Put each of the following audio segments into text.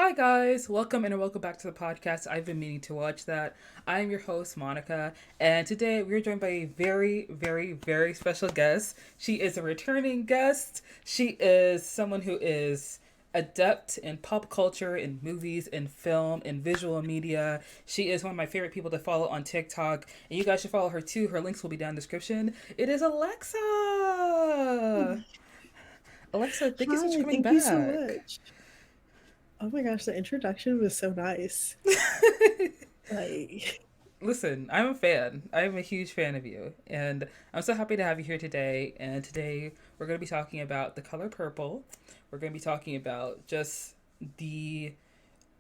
Hi guys, welcome back to the podcast. I've been meaning to watch that. I am your host Monica, and today we're joined by a very special guest. She is a returning guest. She is someone who is adept in pop culture, in movies, in film, in visual media. She is one of my favorite people to follow on TikTok, and you guys should follow her too. Her links will be down in the description. It is Alexa. Alexa, thank you so much for Hi, coming thank you so back. much. Oh my gosh, the introduction was so nice. Like, Listen, I'm a fan. I'm a huge fan of you. And I'm so happy to have you here today. And today we're going to be talking about the color purple. We're going to be talking about just the.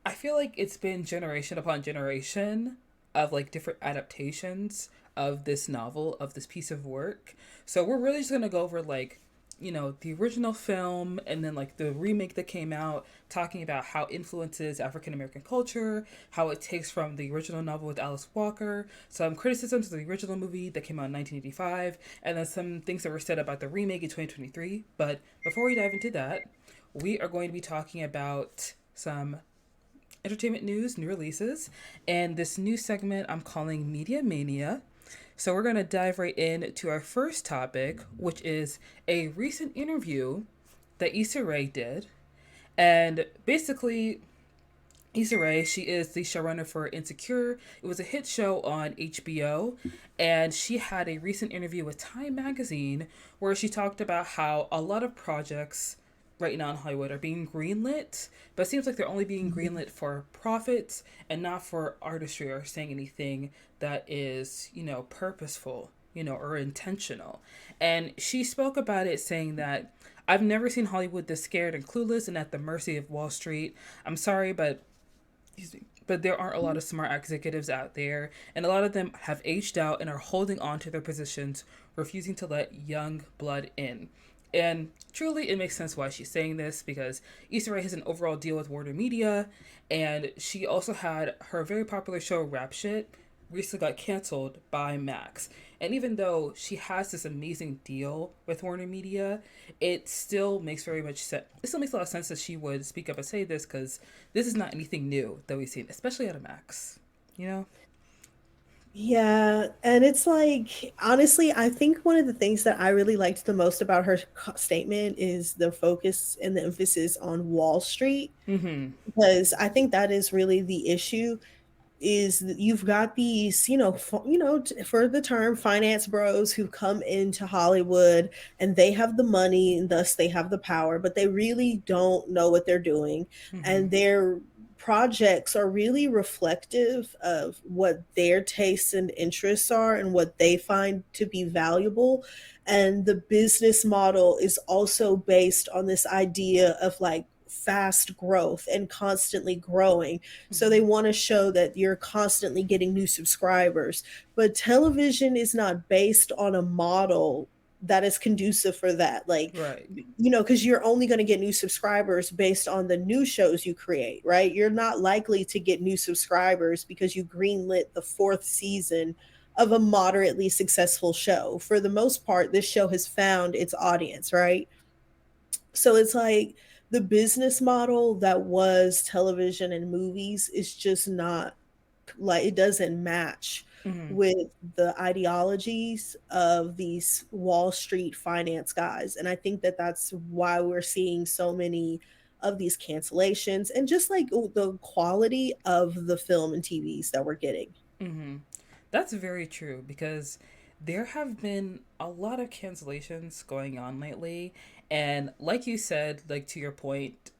I feel like it's been generation upon generation of like different adaptations of this novel, of this piece of work. So we're really just going to go over like the original film and then like the remake that came out, talking about how it influences African American culture, how it takes from the original novel with Alice Walker, some criticisms of the original movie that came out in 1985, and then some things that were said about the remake in 2023. But before we dive into that, we are going to be talking about some entertainment news, new releases, and this new segment I'm calling Media Mania. So we're going to dive right in to our first topic, which is a recent interview that Issa Rae did. And basically, Issa Rae, she is the showrunner for Insecure. It was a hit show on HBO, and she had a recent interview with Time Magazine where she talked about how a lot of projects right now in Hollywood are being greenlit, but it seems like they're only being greenlit for profits and not for artistry or saying anything that is, purposeful, or intentional. And she spoke about it saying that I've never seen Hollywood this scared and clueless and at the mercy of Wall Street. I'm sorry, but there aren't a lot of smart executives out there, and a lot of them have aged out and are holding on to their positions, refusing to let young blood in. And truly, it makes sense why she's saying this because Issa Rae has an overall deal with Warner Media, and she also had her very popular show Rap Shit recently got canceled by Max. And even though she has this amazing deal with Warner Media, it still makes very much sense. It still makes a lot of sense that she would speak up and say this because this is not anything new that we've seen, especially out of Max. You know? yeah, and it's like, honestly, I think one of the things that I really liked the most about her statement is the focus and the emphasis on Wall Street, Mm-hmm. because I think that is really the issue. Is that you've got these, for the term finance bros who come into Hollywood and they have the money and thus they have the power, but they really don't know what they're doing. Mm-hmm. And their projects are really reflective of what their tastes and interests are and what they find to be valuable. And the business model is also based on this idea of like fast growth and constantly growing, so Mm-hmm. they want to show that you're constantly getting new subscribers. But television is not based on a model that is conducive for that. Like, Right. because you're only going to get new subscribers based on the new shows you create, right? You're not likely to get new subscribers because you greenlit the fourth season of a moderately successful show. For the most part, this show has found its audience, right? So it's like the business model that was television and movies is just not, like, it doesn't match Mm-hmm. with the ideologies of these Wall Street finance guys. And I think that that's why we're seeing so many of these cancellations and just like the quality of the film and TVs that we're getting. Mm-hmm. That's very true because there have been a lot of cancellations going on lately. And like you said, like to your point,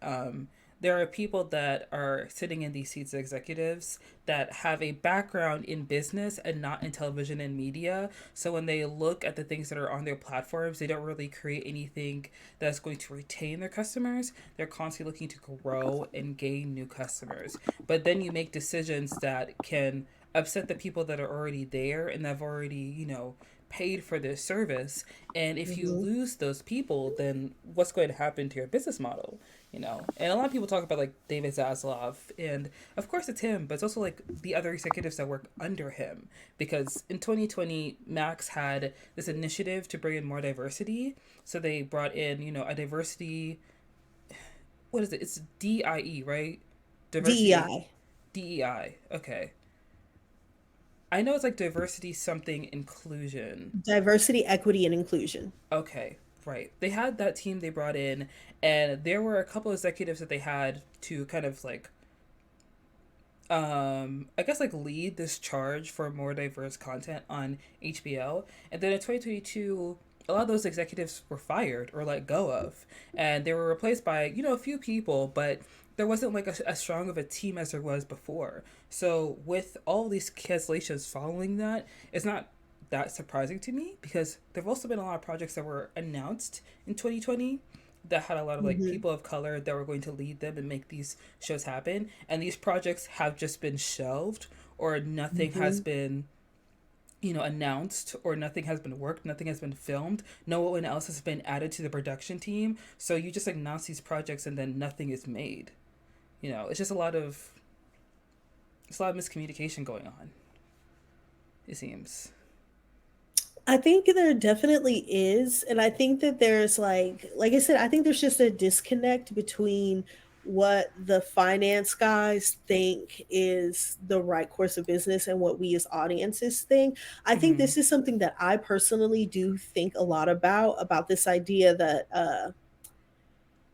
there are people that are sitting in these seats as executives that have a background in business and not in television and media. So when they look at the things that are on their platforms, they don't really create anything that's going to retain their customers. They're constantly looking to grow and gain new customers. But then you make decisions that can upset the people that are already there and have already, paid for this service. And if you Hmm. lose those people, then what's going to happen to your business model? And a lot of people talk about like David Zaslav, and of course it's him, but it's also like the other executives that work under him. Because in 2020, Max had this initiative to bring in more diversity. So they brought in, a diversity, what is it? It's DIE, right? Diversity, DEI. DEI. Okay. I know it's like diversity something inclusion. Diversity, equity, and inclusion. Okay, right. They had that team they brought in, and there were a couple executives that they had to kind of like, I guess like lead this charge for more diverse content on HBO. And then in 2022, a lot of those executives were fired or let go of, and they were replaced by a few people, but there wasn't like as strong of a team as there was before. So with all these cancellations following that, it's not that surprising to me because there've also been a lot of projects that were announced in 2020 that had a lot of like Hmm. people of color that were going to lead them and make these shows happen, and these projects have just been shelved, or nothing has Hmm. been announced, or nothing has been worked, nothing has been filmed, no one else has been added to the production team, so you just announce these projects and then nothing is made. It's just a lot of miscommunication going on, it seems. I think there definitely is. And I think that there's like I said, I think there's just a disconnect between what the finance guys think is the right course of business and what we as audiences think. I think Mm-hmm. this is something that I personally do think a lot about this idea that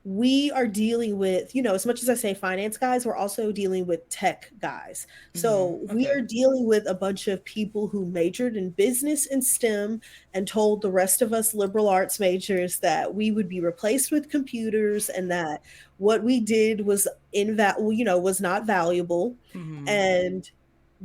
we are dealing with, as much as I say finance guys, we're also dealing with tech guys. Mm-hmm. So we Okay. are dealing with a bunch of people who majored in business and STEM and told the rest of us liberal arts majors that we would be replaced with computers and that what we did was was not valuable. Mm-hmm. And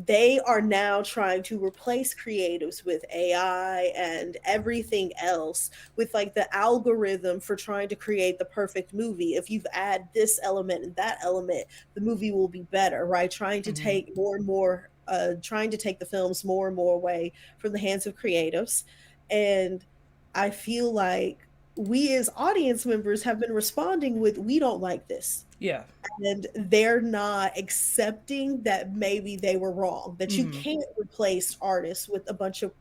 they are now trying to replace creatives with AI and everything else, with like the algorithm for trying to create the perfect movie. If you've add this element and that element, the movie will be better, right? Trying to Mm-hmm. take more and more, trying to take the films more and more away from the hands of creatives. And I feel like we as audience members have been responding with, we don't like this, Yeah. and they're not accepting that maybe they were wrong, that you Mm-hmm. can't replace artists with a bunch of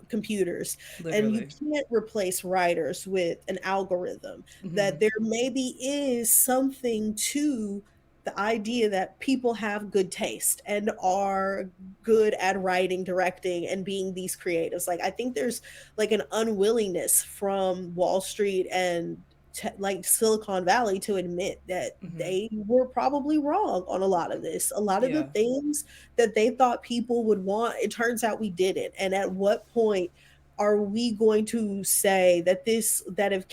computers, and you Literally. can't replace writers with an algorithm, Mm-hmm. that there maybe is something to the idea that people have good taste and are good at writing, directing, and being these creatives. Like I think there's like an unwillingness from Wall Street and like Silicon Valley to admit that Mm-hmm. they were probably wrong on a lot of this. A lot of the Yeah. things that they thought people would want, it turns out we didn't. And at what point are we going to say that if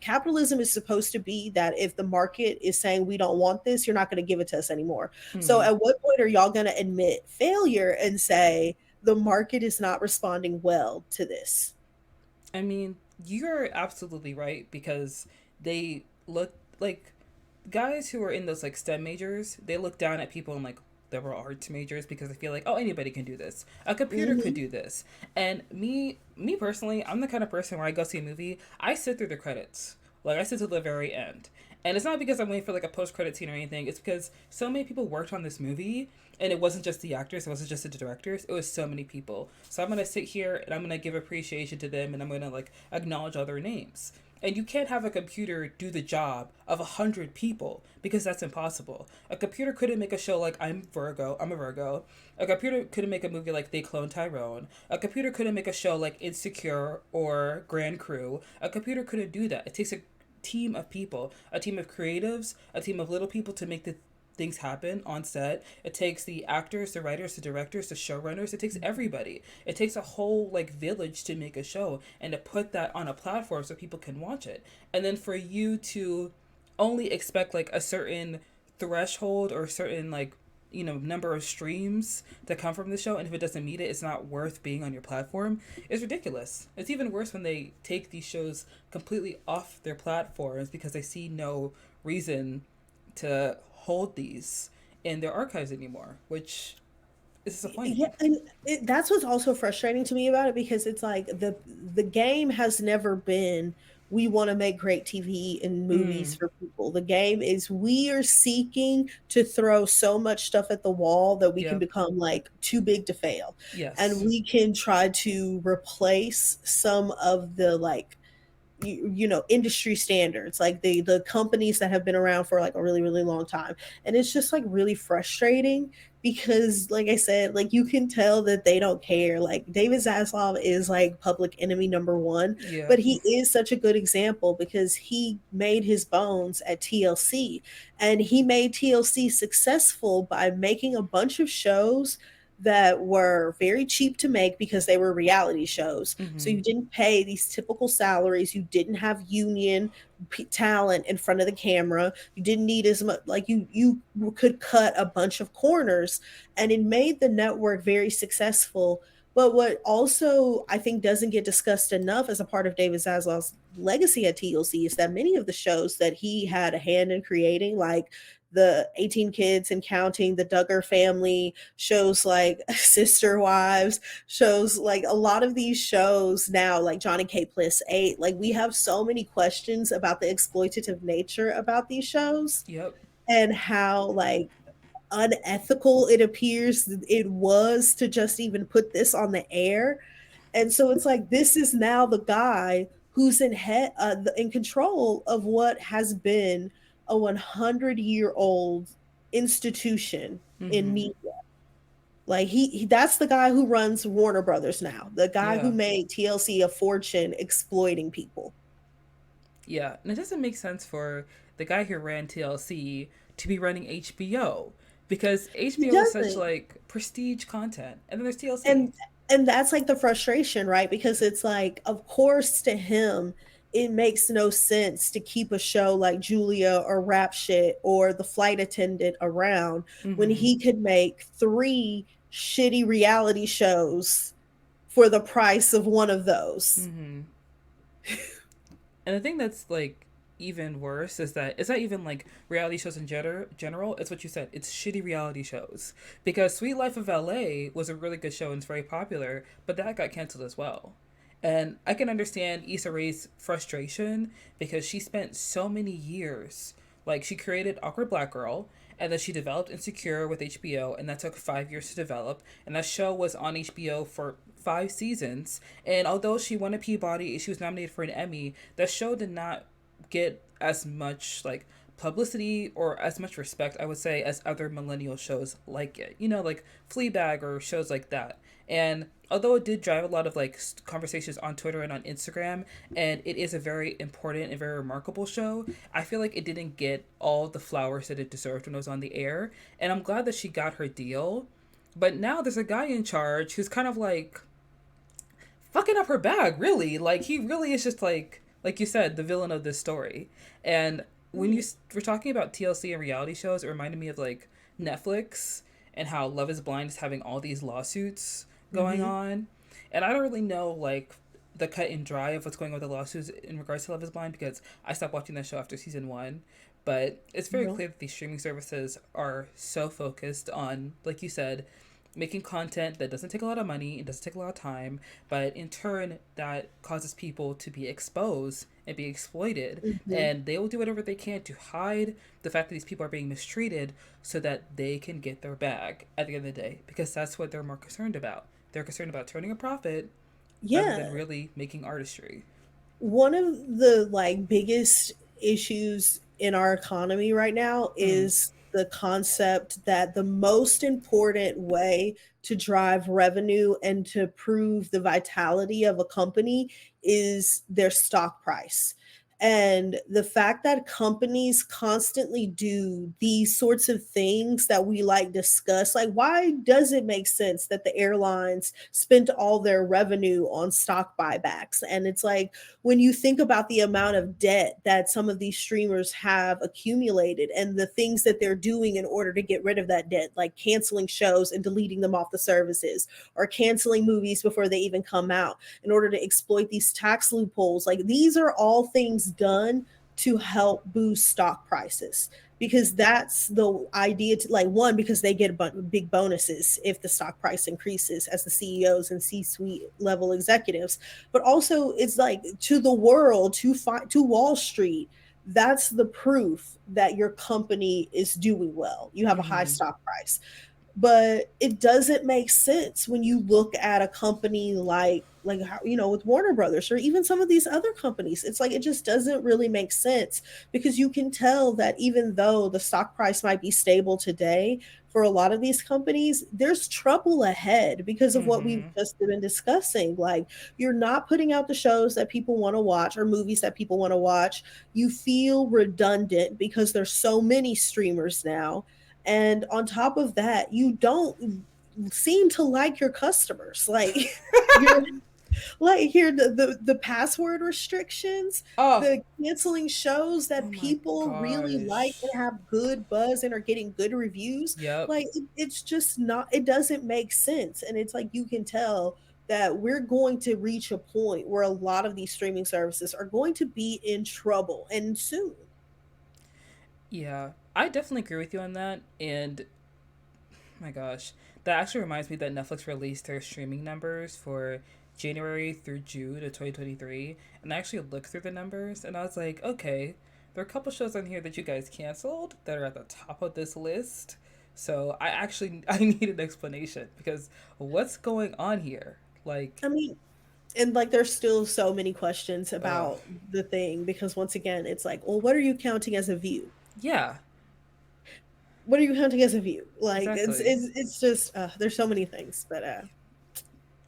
capitalism is supposed to be that if the market is saying we don't want this, you're not going to give it to us anymore. So Mm-hmm. at what point are y'all going to admit failure and say the market is not responding well to this? I mean, you're absolutely right because they look like guys who are in those like STEM majors, they look down at people in like liberal arts majors because they feel like, oh, anybody can do this. A computer could Hmm. do this. And me personally, I'm the kind of person where I go see a movie, I sit through the credits. Like I sit to the very end. And it's not because I'm waiting for like a post credit scene or anything. It's because so many people worked on this movie, and it wasn't just the actors, it wasn't just the directors, it was so many people. So I'm gonna sit here and I'm gonna give appreciation to them, and I'm gonna like acknowledge all their names. And you can't have a computer do the job of 100 people because that's impossible. A computer couldn't make a show like I'm a Virgo. A computer couldn't make a movie like They Clone Tyrone. A computer couldn't make a show like Insecure or Grand Crew. A computer couldn't do that. It takes a team of people, a team of creatives, a team of little people to make the things happen on set. It takes the actors, the writers, the directors, the showrunners. It takes everybody. It takes a whole like village to make a show and to put that on a platform so people can watch it. And then for you to only expect like a certain threshold or a certain like number of streams to come from the show, and if it doesn't meet it, it's not worth being on your platform, is ridiculous. It's even worse when they take these shows completely off their platforms because they see no reason to hold these in their archives anymore, which is Yeah, disappointing. and that's what's also frustrating to me about it, because it's like the game has never been we want to make great TV and movies Mm, for people. The game is we are seeking to throw so much stuff at the wall that we can yep. become like too big to fail, and Yes. we can try to replace some of the like industry standards, like the companies that have been around for like a really really long time. And it's just like really frustrating because, like I said, like you can tell that they don't care. Like David Zaslav is like public enemy number one, Yeah. but he is such a good example because he made his bones at TLC, and he made TLC successful by making a bunch of shows that were very cheap to make because they were reality shows. So Mm-hmm. you didn't pay these typical salaries. You didn't have union talent in front of the camera. You didn't need as much, like you could cut a bunch of corners, and it made the network very successful. But what also I think doesn't get discussed enough as a part of David Zaslav's legacy at TLC is that many of the shows that he had a hand in creating, like the 18 Kids and Counting, the Duggar Family, shows like Sister Wives, shows like a lot of these shows now, like Johnny K plus 8, like we have so many questions about the exploitative nature about these shows Yep. and how like unethical it appears it was to just even put this on the air. And so it's like this is now the guy who's in control of what has been a 100-year-old institution in Mm-hmm. media. Like that's the guy who runs Warner Brothers now, the guy who Yeah. made TLC a fortune exploiting people. Yeah. And it doesn't make sense for the guy who ran TLC to be running HBO because He HBO is such doesn't. like prestige content, and then there's TLC. And that's like the frustration, right? Because it's like, of course, to him it makes no sense to keep a show like Julia or Rap Shit or The Flight Attendant around when Mm-hmm. he could make three shitty reality shows for the price of one of those. Mm-hmm. And the thing that's like even worse is that it's not even like reality shows in general. It's what you said. It's shitty reality shows because Sweet Life of LA was a really good show and it's very popular, but that got canceled as well. And I can understand Issa Rae's frustration because she spent so many years. Like she created Awkward Black Girl, and then she developed Insecure with HBO, and that took 5 years to develop. And that show was on HBO for 5 seasons. And although she won a Peabody, she was nominated for an Emmy. The show did not get as much like publicity or as much respect, I would say, as other millennial shows like it. You know, like Fleabag or shows like that. And although it did drive a lot of like conversations on Twitter and on Instagram, and it is a very important and very remarkable show, I feel like it didn't get all the flowers that it deserved when it was on the air. And I'm glad that she got her deal. But now there's a guy in charge who's kind of like fucking up her bag, really. Like he really is just like you said, the villain of this story. And when you were talking about TLC and reality shows, it reminded me of like Netflix and how Love is Blind is having all these lawsuits going Mm-hmm. on. And I don't really know like the cut and dry of what's going on with the lawsuits in regards to Love is Blind because I stopped watching that show after season one. But it's very No. clear that these streaming services are so focused on, like you said, making content that doesn't take a lot of money, it doesn't take a lot of time, but in turn that causes people to be exposed and be exploited. Mm-hmm. And they will do whatever they can to hide the fact that these people are being mistreated so that they can get their bag at the end of the day. Because that's what they're more concerned about. They're concerned about turning a profit rather than Yeah. really making artistry. One of the like biggest issues in our economy right now Mm, is the concept that the most important way to drive revenue and to prove the vitality of a company is their stock price. And the fact that companies constantly do these sorts of things that we like discuss, like why does it make sense that the airlines spent all their revenue on stock buybacks? And it's like, when you think about the amount of debt that some of these streamers have accumulated and the things that they're doing in order to get rid of that debt, like canceling shows and deleting them off the services or canceling movies before they even come out in order to exploit these tax loopholes, like these are all things done to help boost stock prices, because that's the idea, to like, one, because they get big bonuses if the stock price increases as the CEOs and C-suite level executives, but also it's like to the world, to Wall Street, that's the proof that your company is doing well. You have a high mm-hmm. stock price. But it doesn't make sense when you look at a company like like how, with Warner Brothers or even some of these other companies. It's like it just doesn't really make sense, because you can tell that even though the stock price might be stable today for a lot of these companies, there's trouble ahead because of what we've Mm-hmm. just been discussing. Like, you're not putting out the shows that people want to watch or movies that people want to watch. You feel redundant because there's so many streamers now. And on top of that, you don't seem to like your customers. Like, you're like, here, the password restrictions, Oh, the canceling shows oh that my people really like and gosh. have good buzz and are getting good reviews. Yep. Like, it's just not, it doesn't make sense. And it's like you can tell that we're going to reach a point where a lot of these streaming services are going to be in trouble, and soon. Yeah. I definitely agree with you on that. And my gosh, that actually reminds me that Netflix released their streaming numbers for January through June of 2023. And I actually looked through the numbers and I was like, okay, there are a couple shows on here that you guys canceled that are at the top of this list. So I need an explanation because what's going on here? Like, I mean, and like there's still so many questions uh, about the thing, because once again, it's like, well, what are you counting as a view? yeah, What are you counting as a view? Like, exactly. it's just there's so many things, but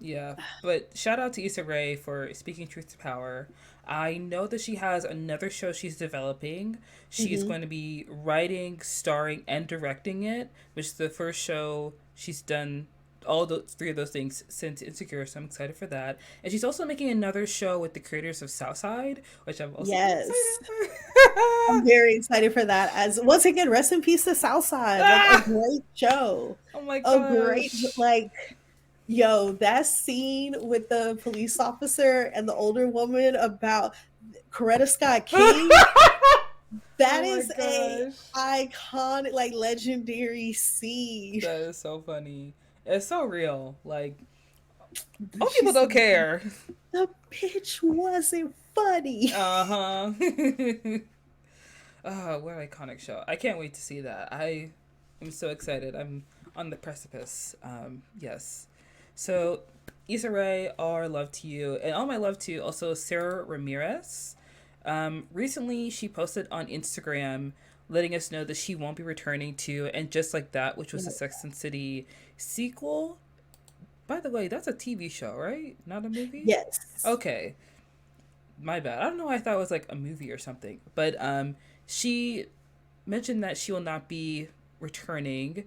Yeah, but shout out to Issa Rae for speaking truth to power. I know that she has another show she's developing. She's mhm. going to be writing, starring, and directing it, which is the first show she's done all those three of those things since Insecure, so I'm excited for that. And she's also making another show with the creators of Southside, which I'm also very Yes, excited I'm for. very excited for that. As once again, rest in peace to Southside. Like, a Ah! great show, Oh my a great, gosh. like, yo, that scene with the police officer and the older woman about Coretta Scott King. Oh That my is a gosh. iconic, like, legendary scene. That is so funny. It's so real. Like, old She people don't said, care. the pitch wasn't funny. Uh huh. What an iconic show. I can't wait to see that. I am so excited. I'm on the precipice. Yes. So, Issa Rae, our love to you. And all my love to also Sarah Ramirez. Recently, she posted on Instagram letting us know that she won't be returning to And Just Like That, which was the Sex and City sequel. By the way, that's a TV show, right? Not a movie? Yes. Okay. My bad. I don't know why I thought it was like a movie or something. But she mentioned that she will not be returning.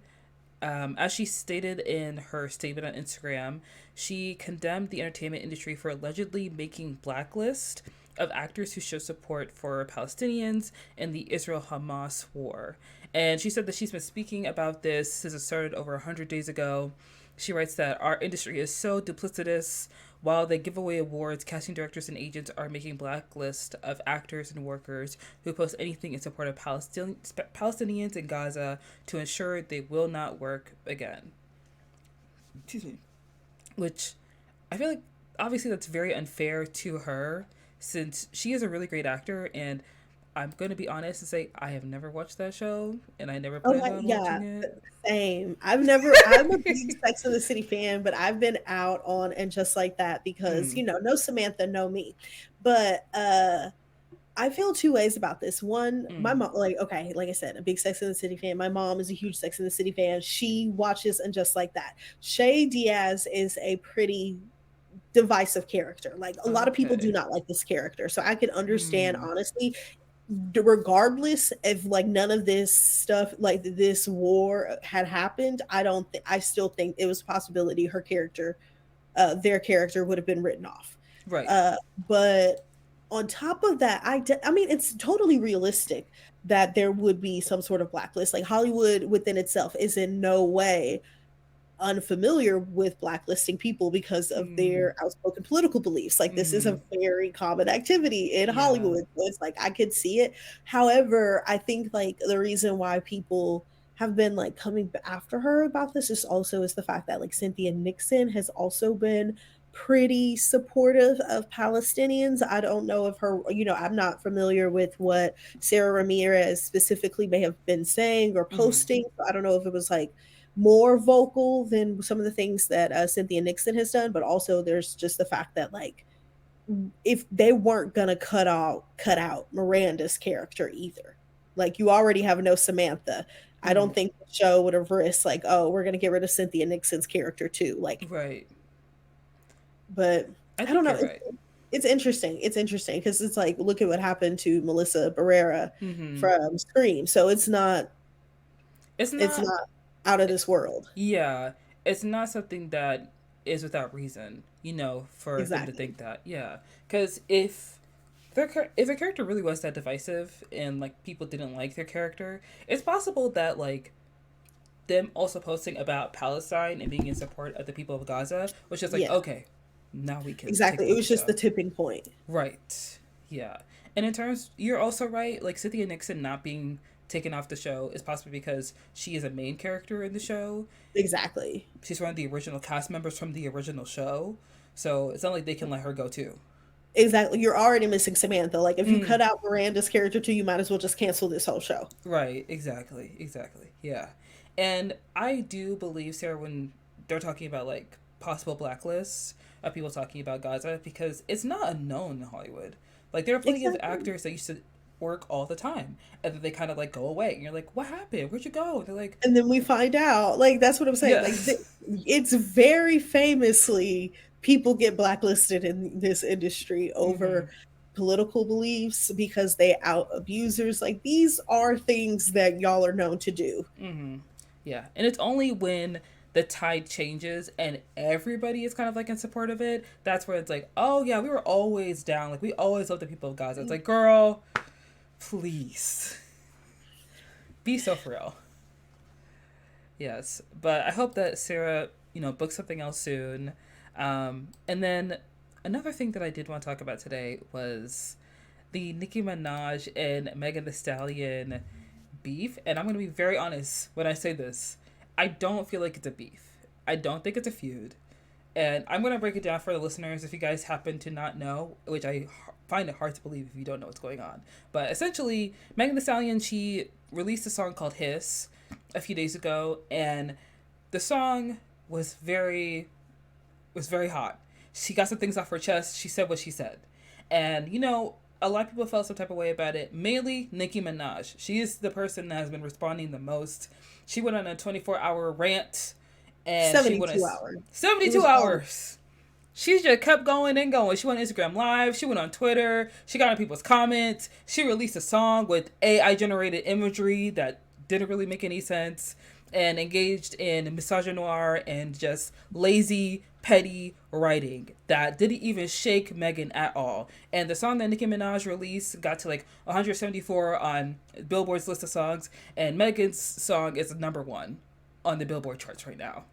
As she stated in her statement on Instagram, she condemned the entertainment industry for allegedly making blacklist of actors who show support for Palestinians in the Israel Hamas war. And she said that she's been speaking about this since it started over 100 days ago. She writes that our industry is so duplicitous. While they give away awards, casting directors and agents are making blacklists of actors and workers who post anything in support of Palestinians in Gaza to ensure they will not work again. Excuse me. Which I feel like obviously that's very unfair to her since she is a really great actor, and I'm going to be honest and say I have never watched that show and I never Oh planned my, on yeah, watching it. same. I'm a big Sex and the City fan, but I've been out on And Just Like That because, Mm, no Samantha, no me. But I feel two ways about this. One, my mm, mom, like, okay, like I said, a big Sex and the City fan. My mom is a huge Sex and the City fan. She watches And Just Like That. Shay Diaz is a pretty divisive character. Like, a lot of people do okay. not like this character. So I can understand, Mm, honestly, regardless if like none of this stuff, like this war had happened, I don't think, I still think it was a possibility her character, their character would have been written off. right. uh but on top of that, I mean, it's totally realistic that there would be some sort of blacklist. Like, Hollywood within itself is in no way unfamiliar with blacklisting people because of Mm, their outspoken political beliefs. Like, this is mm-hmm. a very common activity in Yeah. Hollywood. So it's like I could see it. However, I think like the reason why people have been like coming after her about this is also is the fact that like Cynthia Nixon has also been pretty supportive of Palestinians. I don't know if her, I'm not familiar with what Sarah Ramirez specifically may have been saying or Mm-hmm. posting. So I don't know if it was like more vocal than some of the things that Cynthia Nixon has done, but also there's just the fact that like if they weren't gonna cut out Miranda's character either. Like you already have no Samantha. I Mm, don't think the show would have risked like, oh, we're gonna get rid of Cynthia Nixon's character too. Like, right. but I I don't think know. you're right. It's interesting. It's interesting because it's like look at what happened to Melissa Barrera Mm-hmm. from Scream. So It's it's not. not out of this world. Yeah, it's not something that is without reason, for them to Exactly. think that. Yeah, because if a character really was that divisive and like people didn't like their character, it's possible that like them also posting about Palestine and being in support of the people of Gaza was just like, Yeah. okay, now we can take Exactly. It over the was just the show. tipping point. Right. Yeah. And in terms, you're also right. Like Cynthia Nixon not being taken off the show is possibly because she is a main character in the show. Exactly. She's one of the original cast members from the original show. So it's not like they can let her go too. Exactly. You're already missing Samantha. Like if you Mm, cut out Miranda's character too, you might as well just cancel this whole show. right. Exactly. Exactly. Yeah. And I do believe, Sarah, when they're talking about like possible blacklists of people talking about Gaza, because it's not unknown in Hollywood. Like there are plenty of Exactly. actors that used to work all the time, and then they kind of like go away, and you're like, "What happened? Where'd you go?" And they're like, And then we find out, like that's what I'm saying. Like "Yes." it's very famously people get blacklisted in this industry Mm-hmm. over political beliefs because they out abusers. Like these are things that y'all are known to do. Mm-hmm. Yeah, and it's only when the tide changes and everybody is kind of like in support of it, that's where it's like, oh yeah, we were always down, like we always loved the people of Gaza. It's like, girl, please be so for real. Yes, but I hope that Sarah, books something else soon. And then another thing that I did want to talk about today was the Nicki Minaj and Megan the Stallion beef. And I'm going to be very honest when I say this. I don't feel like it's a beef. I don't think it's a feud. And I'm going to break it down for the listeners if you guys happen to not know, which I find it hard to believe if you don't know what's going on. But essentially, Megan Thee Stallion, she released a song called Hiss a few days ago, and the song was very hot. She got some things off her chest. She said what she said. And, a lot of people felt some type of way about it. Mainly Nicki Minaj. She is the person that has been responding the most. She went on a 24-hour rant, and she went on 72 hours. It 72 was all hours. She just kept going and going. She went on Instagram Live. She went on Twitter. She got on people's comments. She released a song with AI generated imagery that didn't really make any sense, and engaged in misogynoir and just lazy, petty writing that didn't even shake Megan at all. And the song that Nicki Minaj released got to like 174 on Billboard's list of songs, and Megan's song is number one on the Billboard charts right now.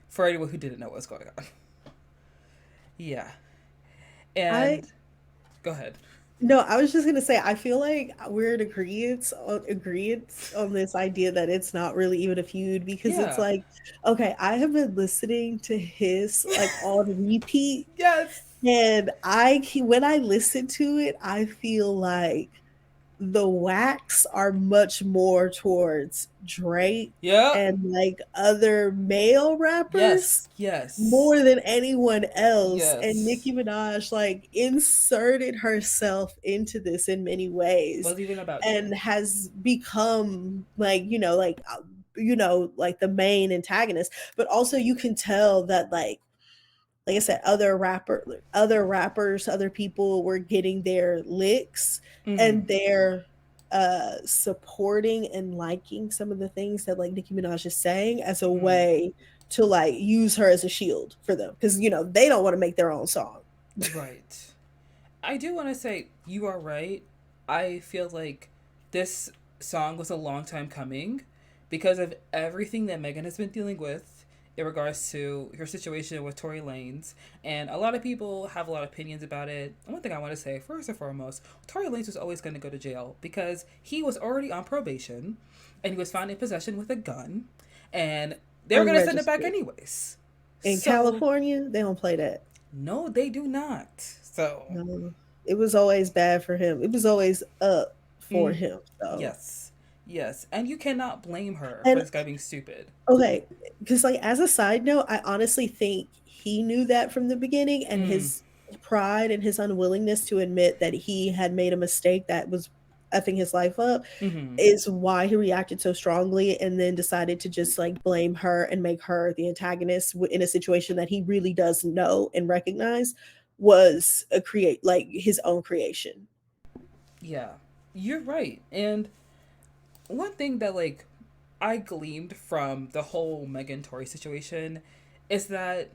For anyone who didn't know what was going on. Yeah. I And go ahead. no, I was just gonna say I feel like we're in agreement on this idea that it's not really even a feud because it's Yeah. like, okay, I have been listening to his like on repeat. Yes. And when I listen to it, I feel like the wax are much more towards Drake Yep. and like other male rappers Yes. Yes. more than anyone else. And Yes. Nicki Minaj like inserted herself into this in many ways Wasn't even about you. and has become like, like the main antagonist. But also you can tell that like I said, other rappers, other people were getting their licks Mm-hmm. and they're supporting and liking some of the things that like Nicki Minaj is saying as a Mm-hmm. way to like use her as a shield for them because they don't want to make their own song. Right. I do want to say you are right. I feel like this song was a long time coming because of everything that Megan has been dealing with in regards to her situation with Tory Lanez. And a lot of people have a lot of opinions about it. One thing I want to say, first and foremost, Tory Lanez was always going to go to jail because he was already on probation and he was found in possession with a gun. And they were going to send it back Unregistered. anyways. In So, California, they don't play that. no, they do not. So, No. It was always bad for him. It was always up for mm, him. So yes. Yes, and you cannot blame her for And this guy being stupid. okay, because like as a side note, I honestly think he knew that from the beginning, and Mm, his pride and his unwillingness to admit that he had made a mistake that was effing his life up mm-hmm. is why he reacted so strongly and then decided to just like blame her and make her the antagonist in a situation that he really does know and recognize was a create like his own creation. Yeah, you're right. And one thing that like I gleamed from the whole Megan Tory situation is that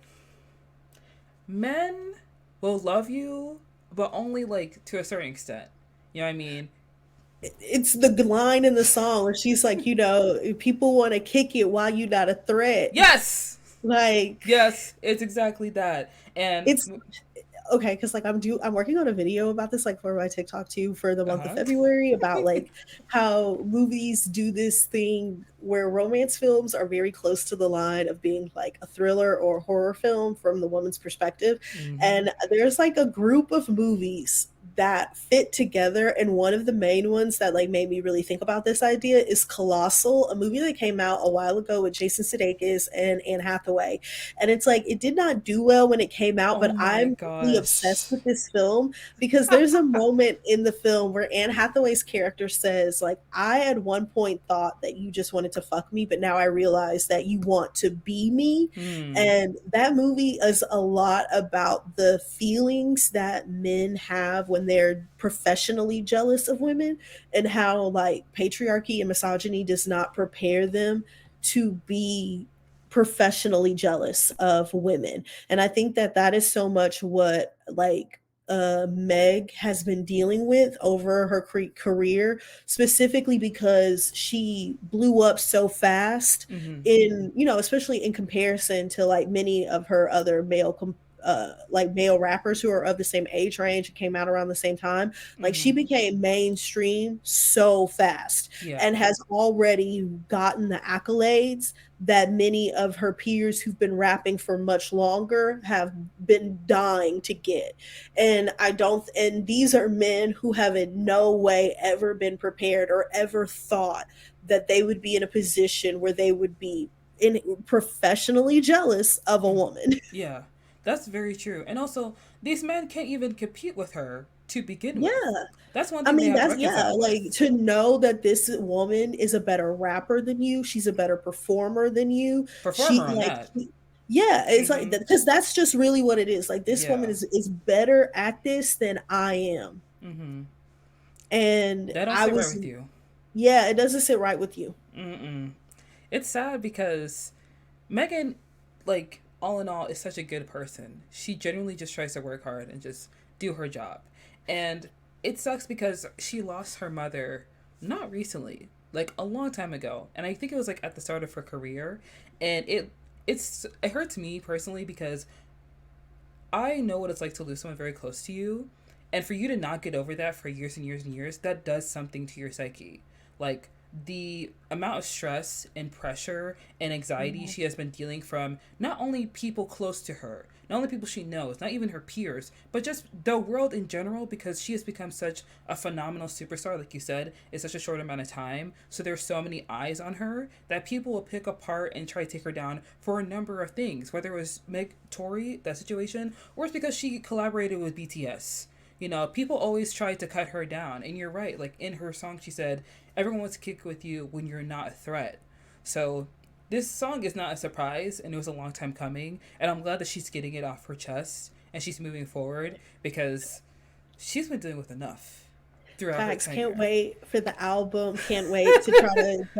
men will love you, but only like to a certain extent. You know what I mean? It's the line in the song where she's like, people want to kick it while you not a threat. Yes, Like yes, it's exactly that. And it's okay because like I'm working on a video about this like for my TikTok too for the uh month of huh. February about like how movies do this thing where romance films are very close to the line of being like a thriller or horror film from the woman's perspective, Mm-hmm. and there's like a group of movies that fit together, and one of the main ones that like made me really think about this idea is Colossal, a movie that came out a while ago with Jason Sudeikis and Anne Hathaway. And it's like it did not do well when it came out, Oh but my I'm really obsessed gosh. with this film because there's a moment in the film where Anne Hathaway's character says, like, I at one point thought that you just wanted to fuck me, but now I realize that you want to be me. Hmm. And that movie is a lot about the feelings that men have when they're professionally jealous of women and how like patriarchy and misogyny does not prepare them to be professionally jealous of women. And I think that that is so much what like Meg has been dealing with over her career, specifically because she blew up so fast Mm-hmm. in, especially in comparison to like many of her other like male rappers who are of the same age range and came out around the same time. Like she Mm-hmm. became mainstream so fast Yeah. and has already gotten the accolades that many of her peers who've been rapping for much longer have been dying to get. And these are men who have in no way ever been prepared or ever thought that they would be in a position where they would be professionally jealous of a Mm. woman. Yeah. That's very true. And also, these men can't even compete with her to begin with. Yeah. That's one I thing they mean, have to that's yeah, reconcile like with. to know that this woman is a better rapper than you, she's a better performer than you. Perform her She on like that. yeah, it's like Mm-hmm. because that's just really what it is. Like this woman Yeah. is better at this than I am. Mm-hmm. And That don't I sit right was with you. yeah, it doesn't sit right with you. Mm-mm. It's sad because Megan, like, all in all, is such a good person. She genuinely just tries to work hard and just do her job. And it sucks because she lost her mother not recently, like a long time ago. And I think it was like at the start of her career. And it hurts me personally because I know what it's like to lose someone very close to you. And for you to not get over that for years and years and years, that does something to your psyche. Like the amount of stress and pressure and anxiety Mhm. she has been dealing from not only people close to her, not only people she knows, not even her peers, but just the world in general because she has become such a phenomenal superstar, like you said, in such a short amount of time. So there's so many eyes on her that people will pick apart and try to take her down for a number of things, whether it was Meg Tory, that situation, or it's because she collaborated with BTS. You know, people always try to cut her down. And you're right. Like in her song, she said, everyone wants to kick with you when you're not a threat. So this song is not a surprise, and it was a long time coming. And I'm glad that she's getting it off her chest and she's moving forward because she's been dealing with enough throughout her Facts. Can't tenure. wait for the album. Can't wait to try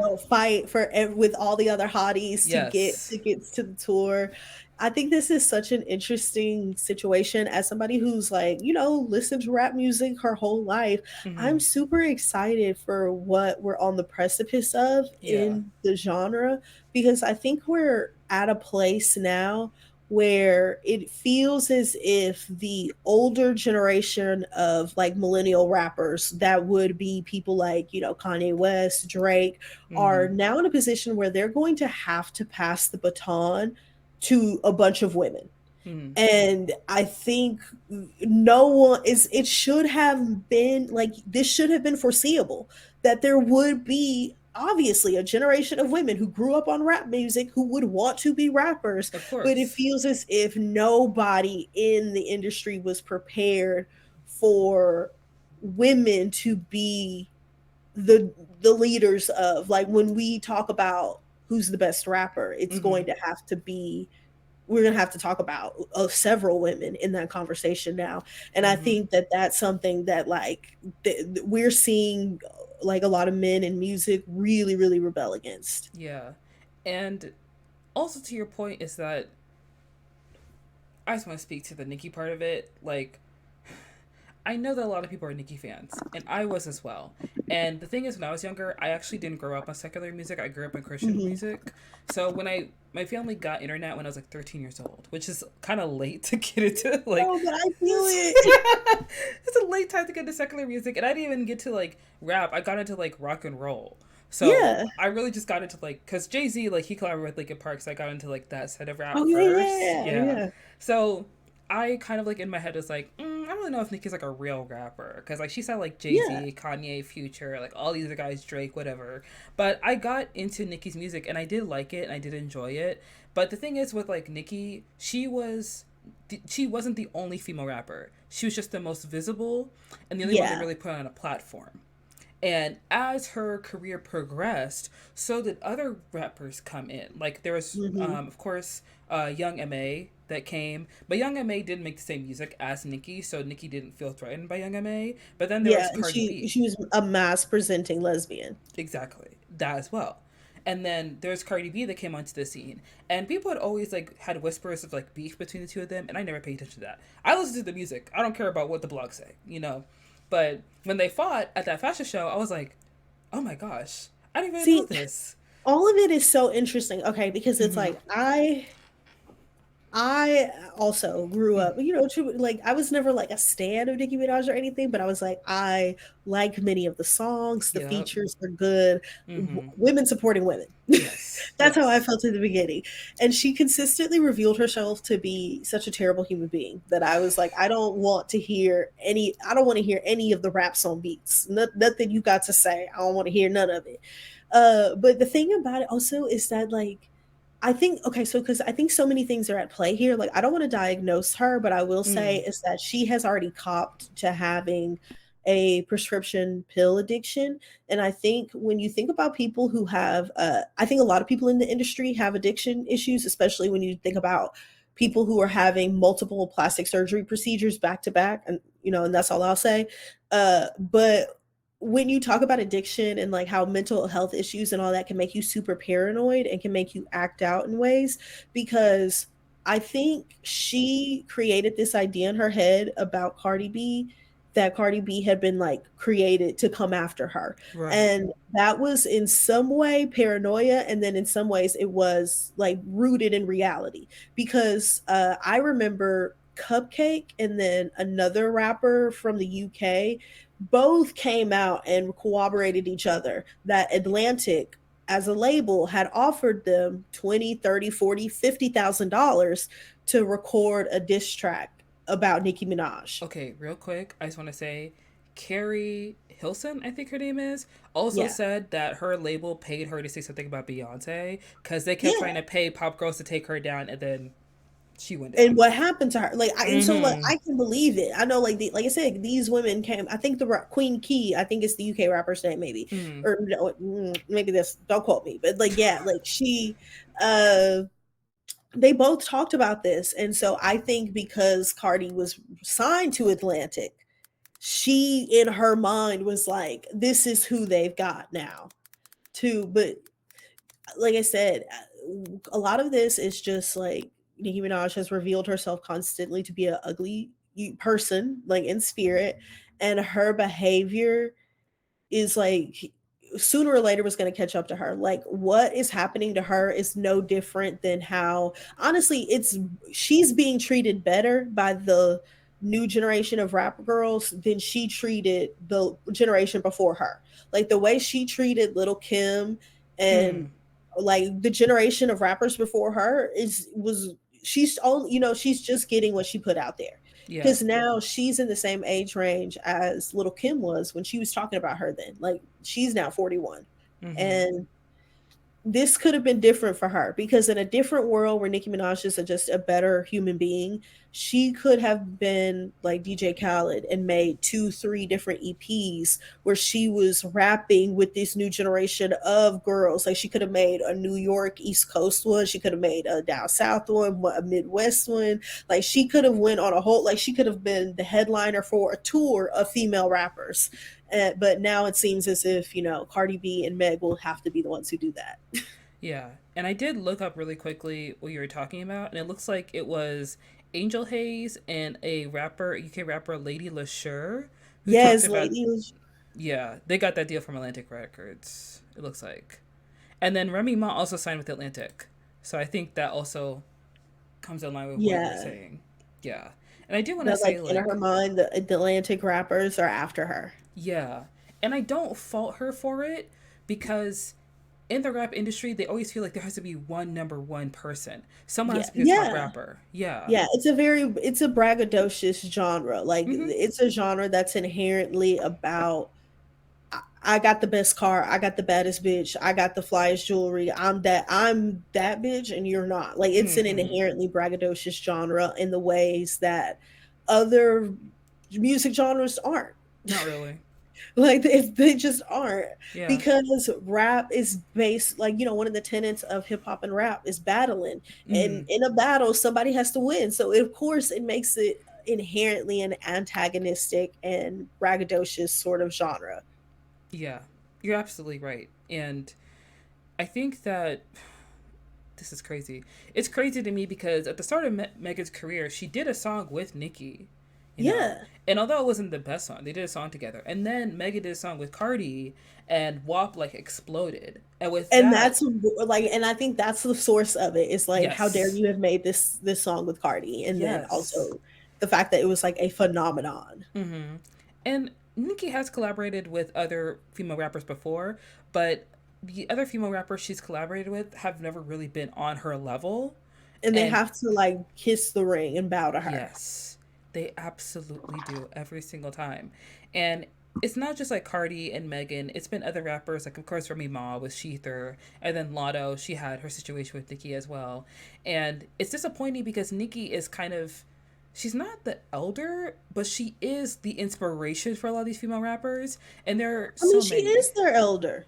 to fight for with all the other hotties to get Yes. tickets to the tour. I think this is such an interesting situation as somebody who's like, listened to rap music her whole life. Mm-hmm. I'm super excited for what we're on the precipice of Yeah. in the genre because I think we're at a place now where it feels as if the older generation of like millennial rappers that would be people like, Kanye West, Drake, are Mm-hmm. now in a position where they're going to have to pass the baton to a bunch of women. Mm-hmm. And I think no one is, it should have been like, this should have been foreseeable that there would be obviously a generation of women who grew up on rap music who would want to be rappers, Of but it course. feels as if nobody in the industry was prepared for women to be the leaders of, like, when we talk about who's the best rapper, it's Mm-hmm. going to have to be, we're going to have to talk about several women in that conversation now. And I Mm-hmm. think that that's something that, like, we're seeing, like, a lot of men in music really really rebel against. Yeah. And also to your point is that I just want to speak to the Nicki part of it. Like, I know that a lot of people are Nicki fans, and I was as well. And the thing is, when I was younger, I actually didn't grow up on secular music. I grew up in Christian Hmm. music. So when my family got internet when I was like 13 years old, which is kind of late to get into like, Oh, but I feel it. it's a late time to get into secular music, and I didn't even get to like rap. I got into like rock and roll. So Yeah. I really just got into like, cause Jay Z, like, he collaborated with Linkin Park, so I got into like that side of rap Oh yeah, first. yeah, Yeah. yeah. So I kind of like in my head was like, I don't really know if Nicki's like a real rapper, because like she sounded like Jay Yeah. Z, Kanye, Future, like all these other guys, Drake, whatever. But I got into Nicki's music and I did like it and I did enjoy it. But the thing is with like Nicki, she wasn't the only female rapper. She was just the most visible and the only one that Yeah. really put on a platform. And as her career progressed, so did other rappers come in. Like there was, Hmm. of course, Young Ma that came, but Young Ma didn't make the same music as Nicki, so Nicki didn't feel threatened by Young Ma. But then there Yeah, was and Cardi B, she was a mass presenting lesbian. exactly that as well. And then there's Cardi B that came onto the scene, and people had always like had whispers of like beef between the two of them, and I never paid attention to that. I listen to the music. I don't care about what the blogs say, you know. But when they fought at that fashion show, I was like, oh my gosh, I didn't even know See, this. all of it is so interesting. Okay, because it's Mm-hmm. like I also grew up, like, I was never like a stan of Nicki Minaj or anything, but I was like, I like many of the songs, the Yep. features are good, Mm-hmm. women supporting women. Yes. That's how I Yes. felt in the beginning. And she consistently revealed herself to be such a terrible human being that I was like, I don't want to hear any of the raps on beats. Nothing you got to say. I don't want to hear none of it. But the thing about it also is that, like, I think, okay, so because I think so many things are at play here. Like, I don't want to diagnose her, but I will say Mm. is that she has already copped to having a prescription pill addiction. And I think when you think about people who have, I think a lot of people in the industry have addiction issues, especially when you think about people who are having multiple plastic surgery procedures back to back. And, and that's all I'll say. But when you talk about addiction and like how mental health issues and all that can make you super paranoid and can make you act out in ways, because I think she created this idea in her head about Cardi B, that Cardi B had been like created to come after her. Right. And that was in some way paranoia. And then in some ways it was like rooted in reality. Because I remember Cupcake and then another rapper from the UK both came out and corroborated each other that Atlantic as a label had offered them 20, 30, 40, $50,000 to record a diss track about Nicki Minaj. Okay, real quick, I just want to say Carrie Hilson, I think her name is, also Yeah. said that her label paid her to say something about Beyonce because they kept trying Yeah. to pay pop girls to take her down, and then she went And down. what happened to her? Like, and so, like, Mm-hmm. I can believe it. I know, like, like I said, these women came. I think Queen Key. I think it's the UK rapper's name, maybe, Mm. or no, maybe this. Don't quote me, but like, yeah, like she, uh, they both talked about this. And so I think because Cardi was signed to Atlantic, she in her mind was like, this is who they've got now too. But like I said, a lot of this is just like Nicki Minaj has revealed herself constantly to be an ugly person, like in spirit, and her behavior is like sooner or later was going to catch up to her. Like what is happening to her is no different than how, honestly, it's she's being treated better by the new generation of rap girls than she treated the generation before her. Like the way she treated Little Kim and Mm. like the generation of rappers before her is was she's only, she's just getting what she put out there, Yeah. because now she's in the same age range as Little Kim was when she was talking about her then. Like she's now 41. Mm-hmm. And this could have been different for her because in a different world where Nicki Minaj is just a better human being, she could have been like DJ Khaled and made two, three different EPs where she was rapping with this new generation of girls. Like she could have made a New York East Coast one, she could have made a down south one, a Midwest one. Like she could have went on a whole, like she could have been the headliner for a tour of female rappers. But now it seems as if, Cardi B and Meg will have to be the ones who do that. Yeah. And I did look up really quickly what you were talking about, and it looks like it was Angel Hayes and a rapper, UK rapper, Lady LaSure, who talked Yes, about, lady. yeah, they got that deal from Atlantic Records, it looks like. And then Remy Ma also signed with Atlantic. So I think that also comes in line with what you're Yeah. saying. Yeah. And I do want to That like say, in her like, mind, the Atlantic rappers are after her. yeah. And I don't fault her for it because in the rap industry, they always feel like there has to be one number one person. Someone has Yeah. to be the top Yeah. rapper. Yeah. Yeah. It's a braggadocious genre. Like Mm-hmm. it's a genre that's inherently about I got the best car, I got the baddest bitch, I got the flyest jewelry, I'm that bitch and you're not. Like it's an Mm-hmm. inherently braggadocious genre in the ways that other music genres aren't. Not really. Like they just aren't, Yeah. because rap is based, like, one of the tenets of hip hop and rap is battling, Mm-hmm. and in a battle somebody has to win, so of course it makes it inherently an antagonistic and braggadocious sort of genre. Yeah. You're absolutely right. And I think that this is crazy. It's crazy to me because at the start of Megan's career, she did a song with Nicki, you know. Yeah. And although it wasn't the best song, they did a song together. And then Megan did a song with Cardi, and WAP like exploded. And with And that, that's like, and I think that's the source of it, is like, how dare yes, you have made this song with Cardi, and then yes. also the fact that it was like a phenomenon. Mm-hmm. And Nicki has collaborated with other female rappers before, but the other female rappers she's collaborated with have never really been on her level. And they And have to like kiss the ring and bow to her. yes, they absolutely do every single time. And it's not just like Cardi and Megan, it's been other rappers, like, of course, Remy Ma with Sheether, and then Lotto, she had her situation with Nicki as well. And it's disappointing because Nicki is kind of. She's not the elder, but she is the inspiration for a lot of these female rappers. And there are I mean, so she many. is their elder,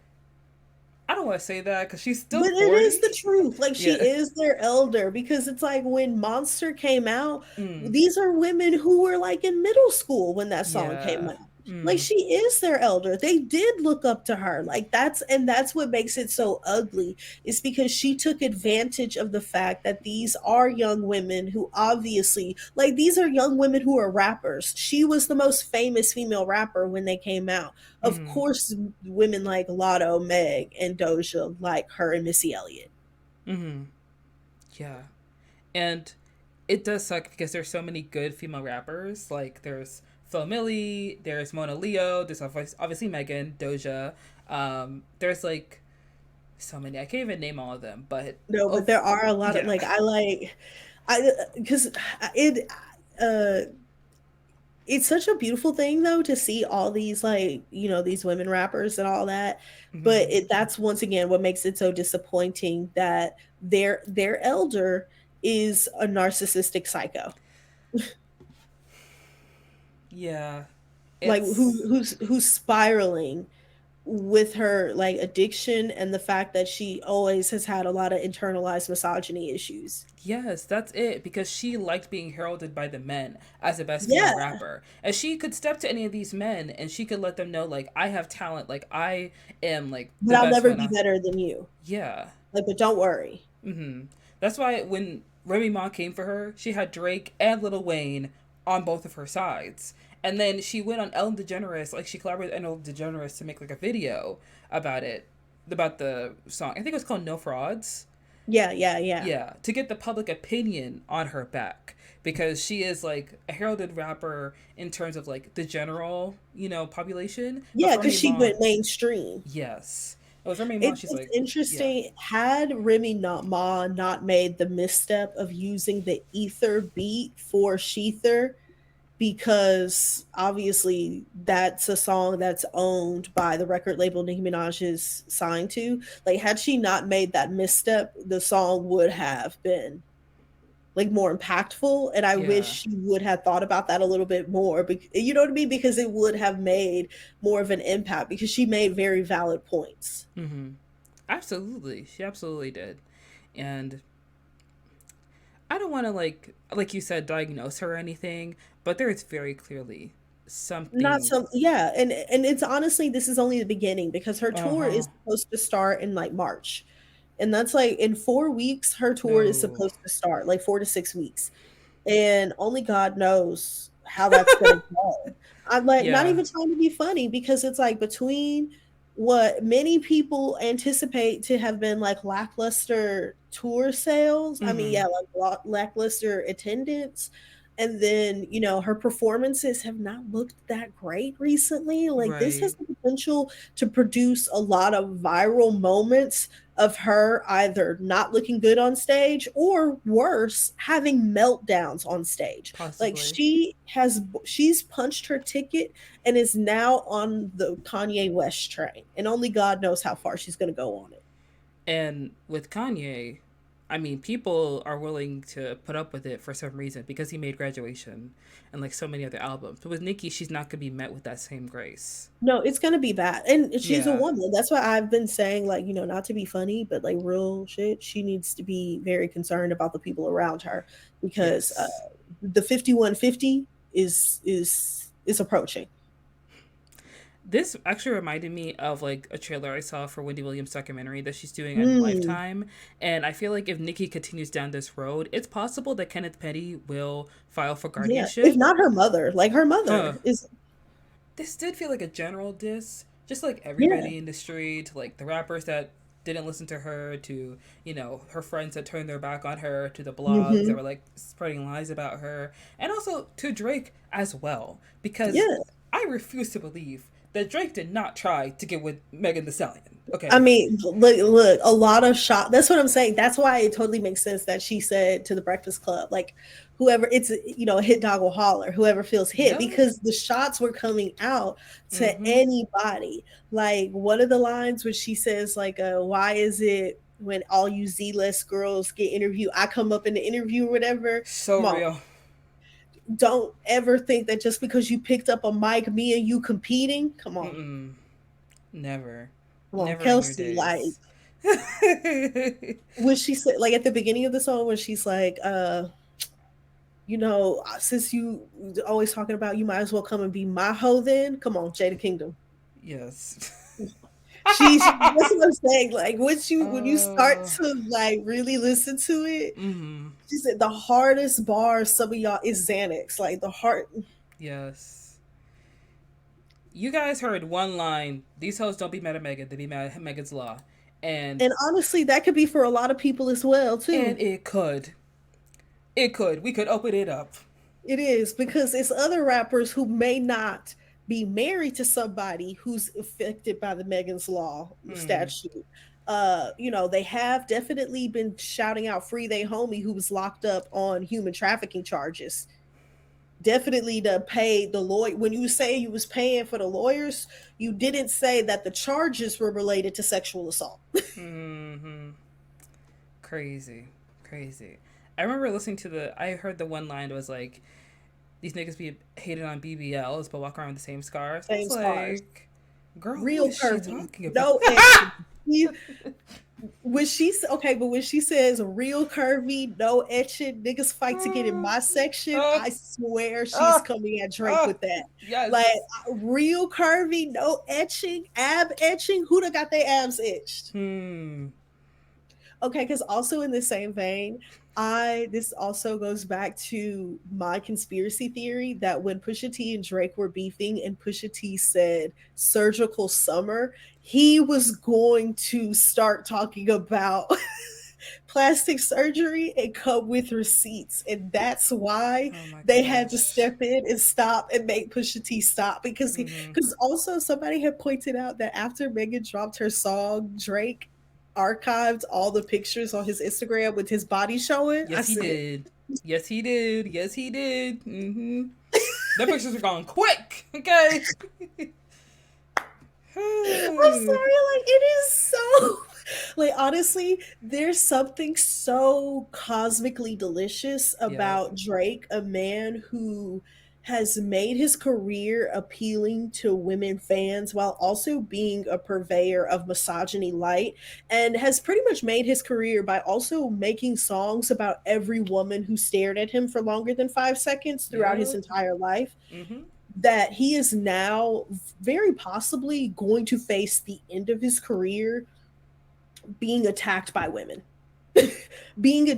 I don't want to say that because she's still but it is 40. the truth. Like, she Yeah. is their elder, because it's like when Monster came out, Mm. these are women who were like in middle school when that song came Yeah. out. Like, Mm. she is their elder. They did look up to her. Like, that's what makes it so ugly, is because she took advantage of the fact that these are young women who obviously, like, these are young women who are rappers. She was the most famous female rapper when they came out. Of Mm. course, women like Lotto, Meg, and Doja like her, and Missy Elliott. Mm. Yeah. And it does suck because there's so many good female rappers. Like there's Phil Millie, there's Mona Leo, there's obviously Megan, Doja. There's like so many. I can't even name all of them, but No, but oh there are a lot of, yeah. like, I because it uh it's such a beautiful thing though to see all these, like, these women rappers and all that, but Mm-hmm. that's once again what makes it so disappointing, that their elder is a narcissistic psycho, Yeah, like, it's who's spiraling with her, like, addiction, and the fact that she always has had a lot of internalized misogyny issues. yes, that's it. Because she liked being heralded by the men as the best female Yeah, rapper, and she could step to any of these men and she could let them know, like, I have talent, like I am like but the I'll best never one. be better than you. Yeah. Like, but don't worry. Mm-hmm. That's why when Remy Ma came for her, she had Drake and Lil Wayne on both of her sides. And then she went on Ellen DeGeneres, like she collaborated with Ellen DeGeneres to make like a video about it, about the song. I think it was called No Frauds. Yeah, yeah, yeah. Yeah, to get the public opinion on her back because she is like a heralded rapper in terms of like the general, population. But Yeah, for because Remy she Ma, went mainstream. yes. It was Remy Ma, she's It's like, yeah. interesting. Had Remy Ma not made the misstep of using the ether beat for Sheether, because obviously that's a song that's owned by the record label Nicki Minaj is signed to. Like, had she not made that misstep, the song would have been like more impactful. And I wish Yeah. she would have thought about that a little bit more. You know what I mean? Because it would have made more of an impact because she made very valid points. Mm-hmm. Absolutely. She absolutely did. And I don't want to like you said, diagnose her or anything, but there is very clearly Not something. some, yeah, and it's honestly, this is only the beginning because her Uh tour huh. is supposed to start in like March. And that's like in 4 weeks, her tour is No. supposed to start, like 4 to 6 weeks. And only God knows how that's gonna go. I'm like not Yeah. even trying to be funny because it's like between what many people anticipate to have been like lackluster tour sales. I mean, Mm-hmm. yeah, like lackluster attendance. And then, her performances have not looked that great recently. Like, this Right. has the potential to produce a lot of viral moments of her either not looking good on stage or worse, having meltdowns on stage. Like, Possibly. she's punched her ticket and is now on the Kanye West train, and only God knows how far she's going to go on it. And with Kanye, I mean, people are willing to put up with it for some reason because he made Graduation and like so many other albums. But with Nicki, she's not gonna be met with that same grace. No, it's gonna be bad. And she's a Yeah. woman. That's why I've been saying, like, not to be funny, but like real shit, she needs to be very concerned about the people around her because Yes. the 5150 is approaching. This actually reminded me of like a trailer I saw for Wendy Williams' documentary that she's doing on Mm, Lifetime. And I feel like if Nicki continues down this road, it's possible that Kenneth Petty will file for yeah. If guardianship. not her mother, like her Huh. mother is, This did feel like a general diss, just like yeah. everybody in the street, to like the rappers that didn't listen to her, to her friends that turned their back on her, to the blogs that Hmm. were like spreading lies about her, and also to Drake as well, because Yeah. I refuse to believe that Drake did not try to get with Megan the Stallion. I Okay. mean, look, a lot of shot. That's what I'm saying. That's why it totally makes sense that she said to the Breakfast Club, like, whoever it's, a hit dog will holler, whoever feels hit, Yep. because the shots were coming out to Mm-hmm. anybody. Like, one of the lines where she says, like, why is it when all you Z-list girls get interviewed, I come up in the interview or whatever? So Come on. real. Don't ever think that just because you picked up a mic, me and you competing. Come on. Mm-mm. Never. Come on, Never in your Kelsey. Like, days. when she said, like, at the beginning of the song when she's like, since you always talking about, you might as well come and be my hoe then. Come on, Jada Kingdom. Yes. She's That's what I'm saying. Like, when you start uh, to like really listen to it, mm-hmm. she said the hardest bar some of y'all is Xanax. Like, the heart. Yes. You guys heard one line. These hoes don't be mad at Megan. They be mad at Megan's Law. And And honestly, that could be for a lot of people as well too. and it could. It could. We could open it up. It is because it's other rappers who may not be married to somebody who's affected by the Megan's Law Hmm. statute. They have definitely been shouting out free they homie who was locked up on human trafficking charges. Definitely to pay the lawyer. When you say you was paying for the lawyers, you didn't say that the charges were related to sexual assault. Hmm. Crazy. Crazy. I remember listening to I heard the one line that was like, these niggas be hated on BBLs but walk around with the same scars. I Same was scars. like, girl, who Real is she curvy. talking about? No etching. When she says real curvy, no etching, niggas fight to get in my section, I swear she's coming at Drake with that. Like, Yes. real curvy, no etching, ab etching. Who done got their abs itched? Hmm. Okay, because also in the same vein, I this also goes back to my conspiracy theory that when Pusha T and Drake were beefing and Pusha T said surgical summer, he was going to start talking about plastic surgery and come with receipts. And that's why Oh my they had to gosh. step in and stop and make Pusha T stop. Mm-hmm. Because also somebody had pointed out that after Megan dropped her song, Drake archived all the pictures on his Instagram with his body showing. I Yes, he said, did. Yes, he did. Yes, he did. Mm-hmm. The pictures are going quick, okay? I'm sorry, like it is so like honestly, there's something so cosmically delicious Yep. about Drake, a man who has made his career appealing to women fans while also being a purveyor of misogyny light, and has pretty much made his career by also making songs about every woman who stared at him for longer than 5 seconds throughout his Yep. entire life, Mm-hmm. that he is now very possibly going to face the end of his career being attacked by women.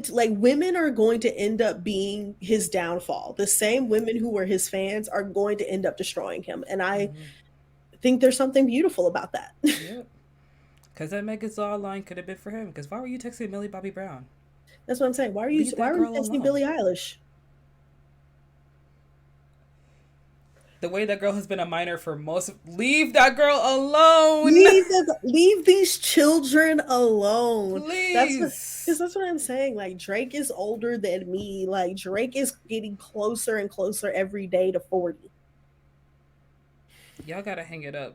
Like women are going to end up being his downfall. The same women who were his fans are going to end up destroying him. And I Mm-hmm. think there's something beautiful about that. Yep. Because that Megan's Law line could have been for him. Because why were you texting Millie Bobby Brown? That's what I'm saying. Leave Why that are you girl texting alone. Billie Eilish? The way that girl has been a minor for most. Leave that girl alone! Leave these children alone. Because Please! that's what I'm saying. Like Drake is older than me. Like Drake is getting closer and closer every day to 40. Y'all gotta hang it up.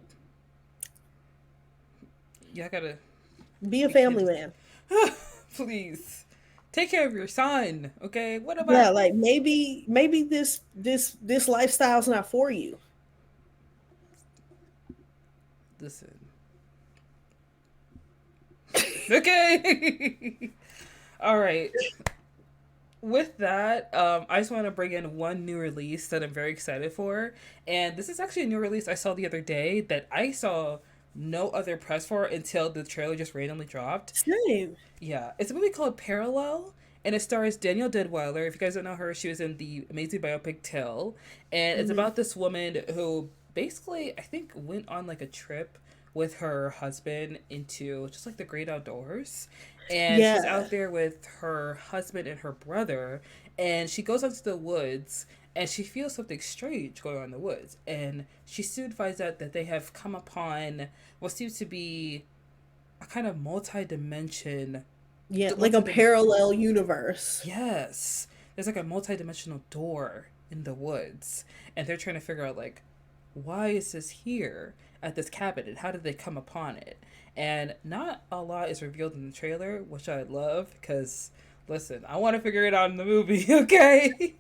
Y'all gotta Be a be family kidding. man. Please. Take care of your son, okay? What Yeah, about. like maybe this lifestyle's not for you. Listen. Okay! Alright. With that, I just want to bring in one new release that I'm very excited for. And this is actually a new release I saw the other day that I saw no other press for until the trailer just randomly dropped. Same. Yeah, it's a movie called Parallel, and it stars Danielle Deadwyler. If you guys don't know her, she was in the amazing biopic Till, and it's Hmm. about this woman who basically, I think, went on like a trip with her husband into just like the great outdoors, and she's Yeah. out there with her husband and her brother, and she goes out to the woods. And she feels something strange going on in the woods. And she soon finds out that they have come upon what seems to be a kind of multi-dimension Yeah, like a multi parallel universe. yes, there's like a multi-dimensional door in the woods, and they're trying to figure out like why is this here at this cabin and how did they come upon it. And not a lot is revealed in the trailer, which I love because listen, I want to figure it out in the movie. Okay.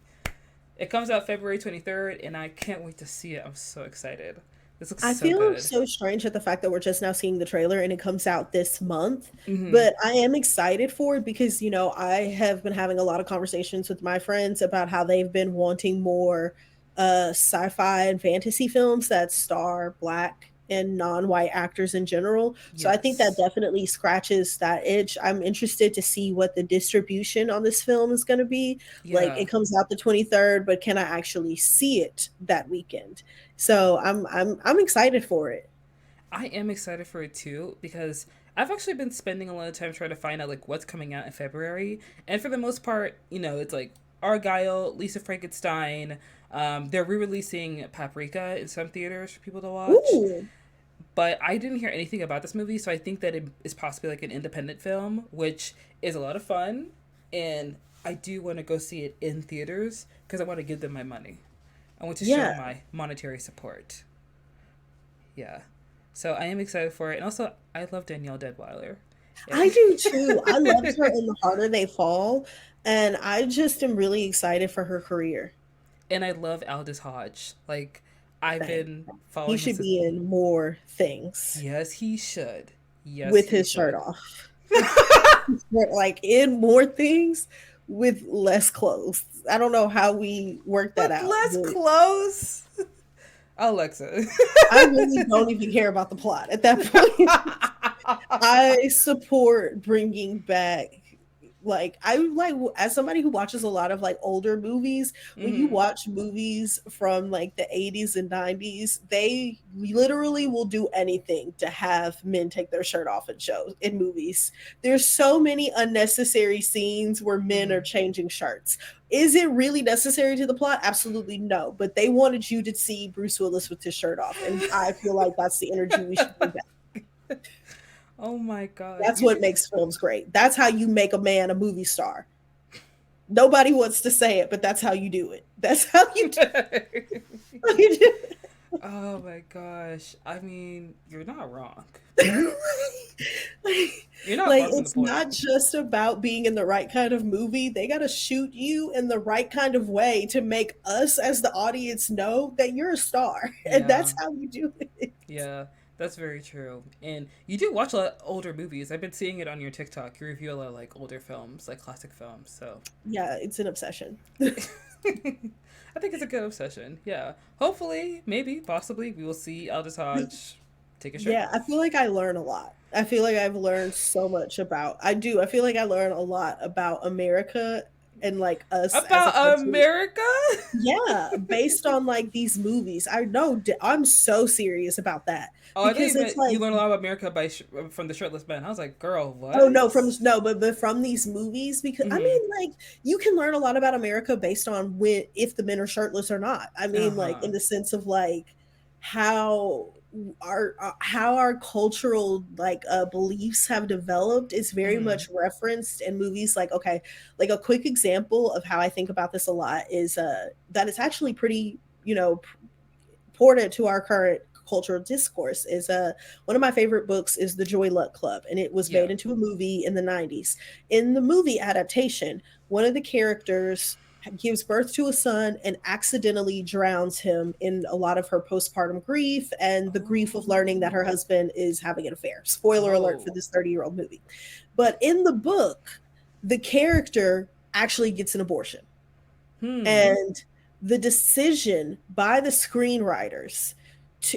It comes out February 23rd, and I can't wait to see it. I'm so excited. This looks I so feel good. so strange at the fact that we're just now seeing the trailer and it comes out this month. Mm-hmm. But I am excited for it because, I have been having a lot of conversations with my friends about how they've been wanting more sci-fi and fantasy films that star black and non-white actors in general. So I think that Yes. definitely scratches that itch. I'm interested to see what the distribution on this film is going to be. Like Yeah. it comes out the 23rd, but can I actually see it that weekend? So I'm excited for it. I am excited for it too because I've actually been spending a lot of time trying to find out like what's coming out in February, and for the most part, it's like Argyle, Lisa Frankenstein. They're re-releasing Paprika in some theaters for people to watch, Ooh, but I didn't hear anything about this movie, so I think that it is possibly like an independent film, which is a lot of fun, and I do want to go see it in theaters because I want to give them my money. I want to show yeah, my monetary support. Yeah. So I am excited for it. And also, I love Danielle Deadwyler. I Yeah. do too. I loved her in The Harder They Fall, and I just am really excited for her career. And I love Aldous Hodge. Like, I've Same. been He following him should since. be in more things Yes, he should. Yes, with he his shirt should. off. Like in more things with less clothes. I don't know how we work that With out, less but clothes. Alexa. I really don't even care about the plot at that point. I support bringing back, like I like, as somebody who watches a lot of like older movies, when you Hmm. watch movies from like the 80s and 90s, they literally will do anything to have men take their shirt off in shows in movies. There's so many unnecessary scenes where men are Hmm. changing shirts. Is it really necessary to the plot? Absolutely no, but they wanted you to see Bruce Willis with his shirt off, and I feel like that's the energy we should bring back. Oh my god. That's You what should. makes films great. That's how you make a man a movie star. Nobody wants to say it, but that's how you do it. That's how you do, how you do Oh my gosh. I mean, you're not wrong. like, You're not far from the it's point. not just about being in the right kind of movie. They got to shoot you in the right kind of way to make us as the audience know that you're a star. And Yeah. that's how you do it. Yeah. That's very true. And you do watch a lot of older movies. I've been seeing it on your TikTok. You review a lot of like older films, like classic films. So Yeah, it's an obsession. I think it's a good obsession. Yeah. Hopefully, maybe, possibly, we will see Aldous Hodge take a shirt Yeah, I off. feel like I learn a lot. I feel like I've learned so much about I do. I feel like I learn a lot about America and like us as a About country. America? Yeah, based on like these movies. I know I'm so serious about that Oh, I thought because you it's meant you like learn a lot about America by from the Shirtless Man. I was like, girl, oh what? no, from no, but from these movies because I Mm-hmm. mean like you can learn a lot about America based on when if the men are shirtless or not. I Uh mean like huh. in the sense of like how how our cultural like beliefs have developed is very Mm-hmm. much referenced in movies like okay like a quick example of how I think about this a lot is that it's actually pretty important to our current cultural discourse is one of my favorite books is The Joy Luck Club, and it was Yeah. made into a movie in the 90s. In the movie adaptation, one of the characters gives birth to a son and accidentally drowns him in a lot of her postpartum grief and the grief of learning that her Oh. husband is having an affair. Spoiler alert for Oh. this 30-year-old movie. But in the book, the character actually gets an abortion, Hmm. and the decision by the screenwriters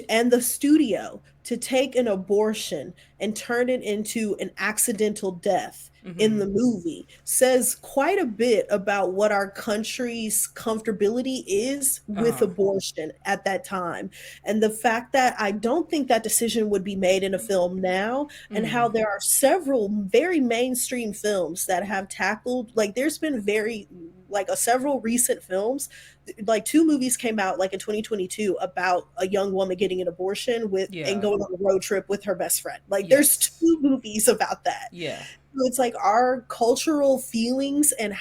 and the studio to take an abortion and turn it into an accidental death in Mm-hmm. the movie says quite a bit about what our country's comfortability is Uh with huh. abortion at that time. And the fact that I don't think that decision would be made in a film now, and Mm-hmm. how there are several very mainstream films that have tackled like there's been very like a several recent films like two movies came out like in 2022 about a young woman getting an abortion with and Yeah. going on a road trip with her best friend. Like there's Yes. two movies about that. Yeah. So it's like our cultural feelings and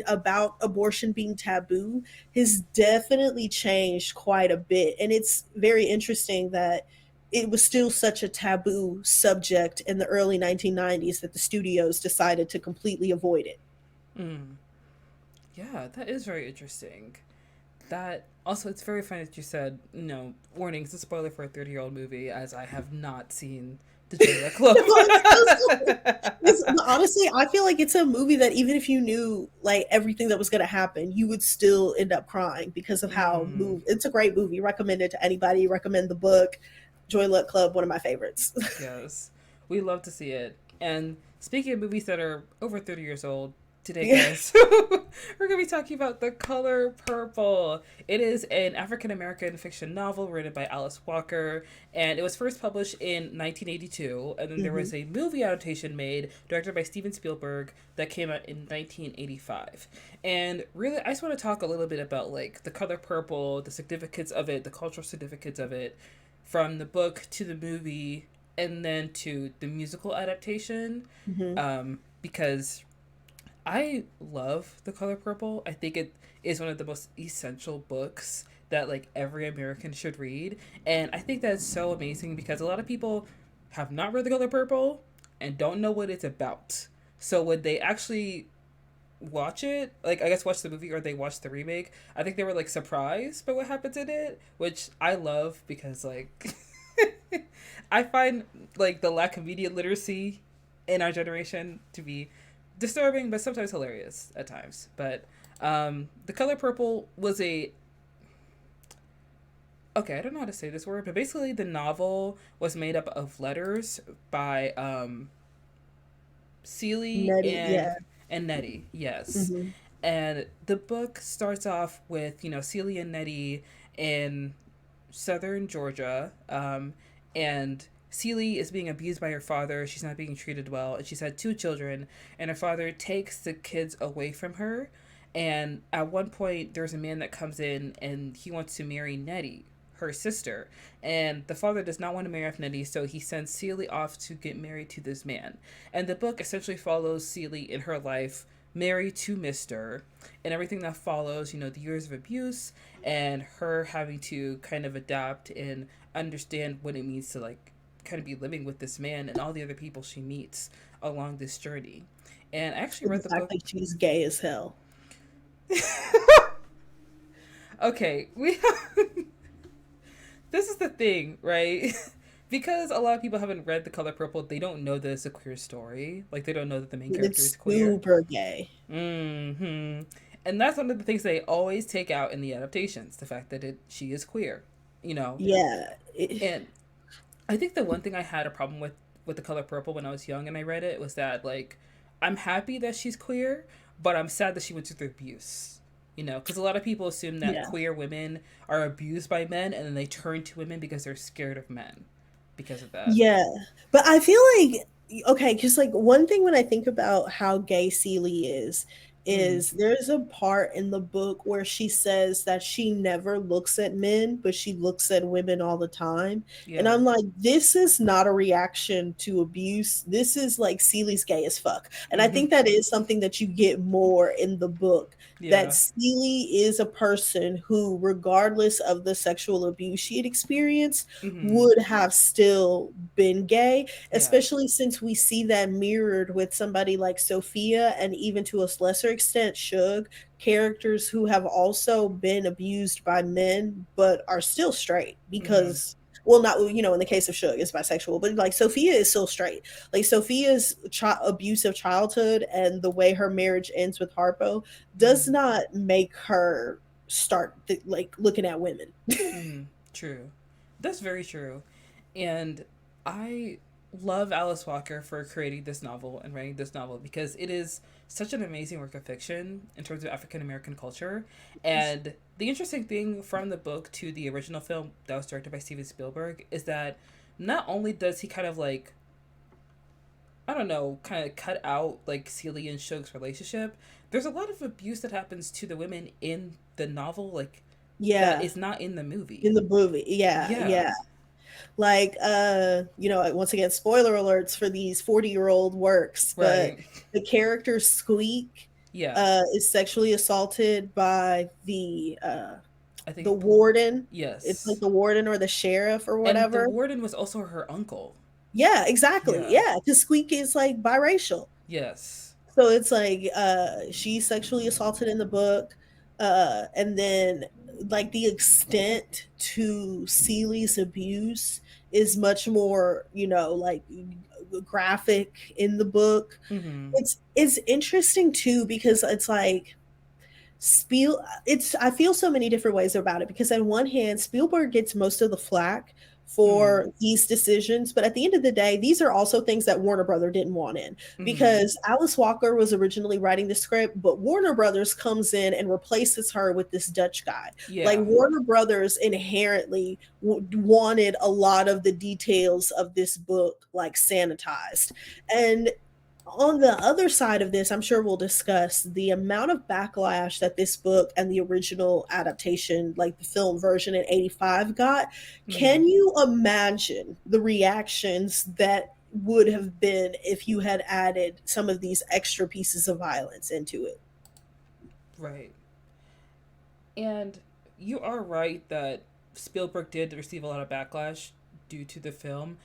about abortion being taboo has definitely changed quite a bit, and it's very interesting that it was still such a taboo subject in the early 1990s that the studios decided to completely avoid it. Mm. Yeah, that is very interesting. That also, it's very funny that you said, warning, it's a spoiler for a 30-year-old movie, as I have not seen The Joy Luck Club. Honestly, I feel like it's a movie that even if you knew like everything that was going to happen, you would still end up crying because of how Mm, move. It's a great movie. Recommend it to anybody. Recommend the book. Joy Luck Club, one of my favorites. yes, we love to see it. And speaking of movies that are over 30 years old, today, Yeah. guys, we're going to be talking about The Color Purple. It is an African American fiction novel written by Alice Walker, and it was first published in 1982. And then there Hmm. was a movie adaptation made, directed by Steven Spielberg, that came out in 1985. And really, I just want to talk a little bit about like The Color Purple, the significance of it, the cultural significance of it, from the book to the movie, and then to the musical adaptation, Hmm. because I love The Color Purple. I think it is one of the most essential books that like every American should read. And I think that's so amazing because a lot of people have not read The Color Purple and don't know what it's about. So when they actually watch it, like I guess watch the movie or they watch the remake, I think they were like surprised by what happens in it, which I love because like I find like the lack of media literacy in our generation to be disturbing, but sometimes hilarious at times. But The Color Purple was a okay. I don't know how to say this word, but basically the novel was made up of letters by Seeley Nettie, and yeah. Nettie. Yes, Hmm. and the book starts off with Seeley and Nettie in southern Georgia, and Seeley is being abused by her father. She's not being treated well, and she's had two children, and her father takes the kids away from her. And at one point, there's a man that comes in and he wants to marry Nettie, her sister. And the father does not want to marry off Nettie, so he sends Seeley off to get married to this man. And the book essentially follows Seeley in her life married to Mr. and everything that follows, the years of abuse and her having to kind of adapt and understand what it means to like kind of be living with this man and all the other people she meets along this journey. And I actually The read the fact book. that she's gay as hell. Okay, this is the thing, right? Because a lot of people haven't read The Color Purple, they don't know that it's a queer story. Like they don't know that the main character is It's queer. super gay. Hmm. And that's one of the things they always take out in the adaptations, the fact that she is queer, you know. Yeah. And I think the one thing I had a problem with The Color Purple when I was young and I read it was that like I'm happy that she's queer, but I'm sad that she went through the abuse. Because a lot of people assume that Yeah. queer women are abused by men and then they turn to women because they're scared of men because of that. Yeah. But I feel like, okay, because like one thing when I think about how gay Celie Mm, is there's a part in the book where she says that she never looks at men, but she looks at women all the time. And yeah. I'm like, this is not a reaction to abuse. This is like Celie's gay as fuck. And I Hmm. think that is something that you get more in the book, that Yeah. Celie is a person who, regardless of the sexual abuse she had experienced, Hmm. would have still been gay, Yeah. especially since we see that mirrored with somebody like Sophia and even to a lesser extent Shug, characters who have also been abused by men but are still straight Hmm. because, well, not, in the case of Shug is bisexual, but like Sophia is still straight. Like Sophia's abusive childhood and the way her marriage ends with Harpo does Hmm. not make her start like looking at women. Hmm. True. That's very true. And I love Alice Walker for creating this novel and writing this novel because it is such an amazing work of fiction in terms of African American culture. And the interesting thing from the book to the original film that was directed by Steven Spielberg is that not only does he kind of like, I don't know, kind of cut out like Celie and Shug's relationship, there's a lot of abuse that happens to the women in the novel, like that Yeah, is not in the in movie. the movie. Yeah, Yeah. yeah. Like, once again, spoiler alerts for these 40-year-old works, but Right. the character Squeak Yeah. is sexually assaulted by I the think, warden. It's like yes. the warden or the sheriff or And the whatever. warden was also her uncle. Yeah, exactly. Yeah. Yeah, because Squeak is like biracial. Yes. So it's like she's sexually assaulted in the book, and then like the extent to Celie's abuse is much more, like graphic in the book. Mm-hmm. It's interesting too because it's like I feel so many different ways about it because on one hand Spielberg gets most of the flack Mm-hmm. for these decisions, but at the end of the day these are also things that Warner Brother didn't want in, Mm-hmm. because Alice Walker was originally writing the script, but Warner Brothers comes in and replaces her with this Dutch guy. Like Yeah. Warner Brothers inherently wanted a lot of the details of this book like sanitized. And on the other side of this, I'm sure we'll discuss the amount of backlash that this book and the original adaptation, like the film version in 85, got. Mm-hmm. Can you imagine the reactions that would have been if you had added some of these extra pieces of violence into it? Right. And you are right that Spielberg did receive a lot of backlash due to the film.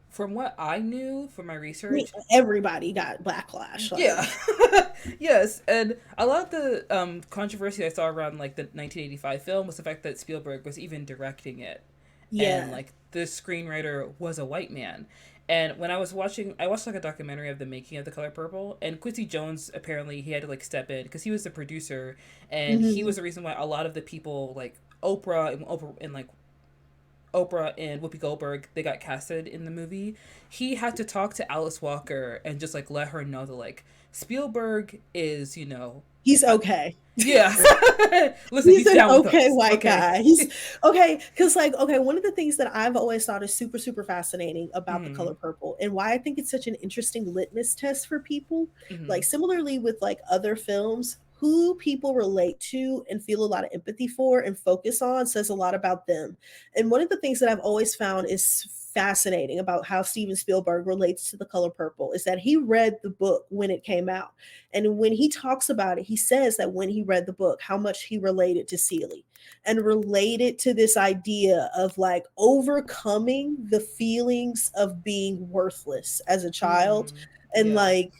From what I knew from my I mean, research, everybody got backlash. yeah. Like, Yes, and a lot of the controversy I saw around like the 1985 film was the fact that Spielberg was even directing it, and yeah. like the screenwriter was a white man. And when I was watching, I watched like a documentary of the making of The Color Purple, and Quincy Jones apparently he had to like step in because he was the producer, and he Hmm. was the reason why a lot of the people like Oprah and Whoopi Goldberg, they got casted in the movie. He had to talk to Alice Walker and just like let her know that like Spielberg is, He's uh, okay. yeah. Listen, He's he's an down with okay us. white Okay. guy. He's okay because, like, okay, one of the things that I've always thought is super, super fascinating about the Mm-hmm. color purple and why I think it's such an interesting litmus test for people, Mm-hmm. like, similarly with like other films, who people relate to and feel a lot of empathy for and focus on says a lot about them. And one of the things that I've always found is fascinating about how Steven Spielberg relates to The Color Purple is that he read the book when it came out. And when he talks about it, he says that when he read the book, how much he related to Celie and related to this idea of like overcoming the feelings of being worthless as a child. Mm, And yeah. like,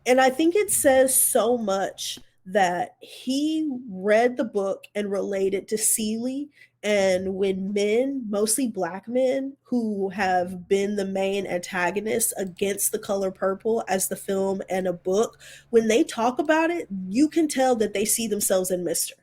and I think it says so much that he read the book and related to Celie. And when men, mostly black men, who have been the main antagonists against The Color Purple as the film and a book, when they talk about it, you can tell that they see themselves in Mr.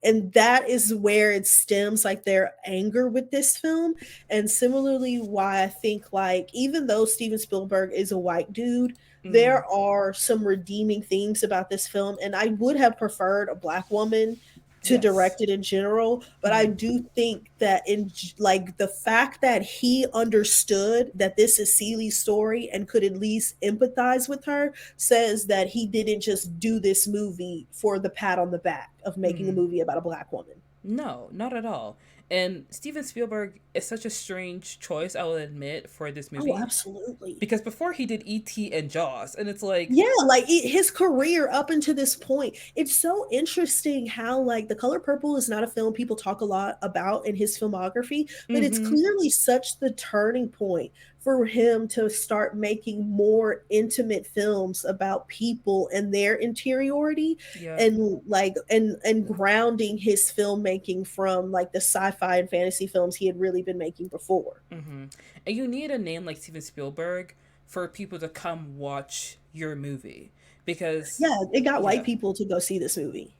And that is where it stems like their anger with this film. And similarly, why I think like even though Steven Spielberg is a white dude, Mm-hmm. there are some redeeming themes about this film, and I would have preferred a black woman to Yes. direct it in general, but I Mm-hmm. do think that in like the fact that he understood that this is Celie's story and could at least empathize with her says that he didn't just do this movie for the pat on the back of making a Mm-hmm. movie about a black woman. No, not at all. And Steven Spielberg is such a strange choice, I will admit, for this Oh, movie. absolutely. Because before he did E.T. and Jaws, and it's like, Yeah, like his career up until this point. It's so interesting how like The Color Purple is not a film people talk a lot about in his filmography, but it's mm-hmm, clearly such the turning point for him to start making more intimate films about people and their interiority yep, and like and grounding his filmmaking from like the sci-fi and fantasy films he had really been making before. mm-hmm. And you need a name like Steven Spielberg for people to come watch your movie. Because, Yeah, it got white yeah, people to go see this movie.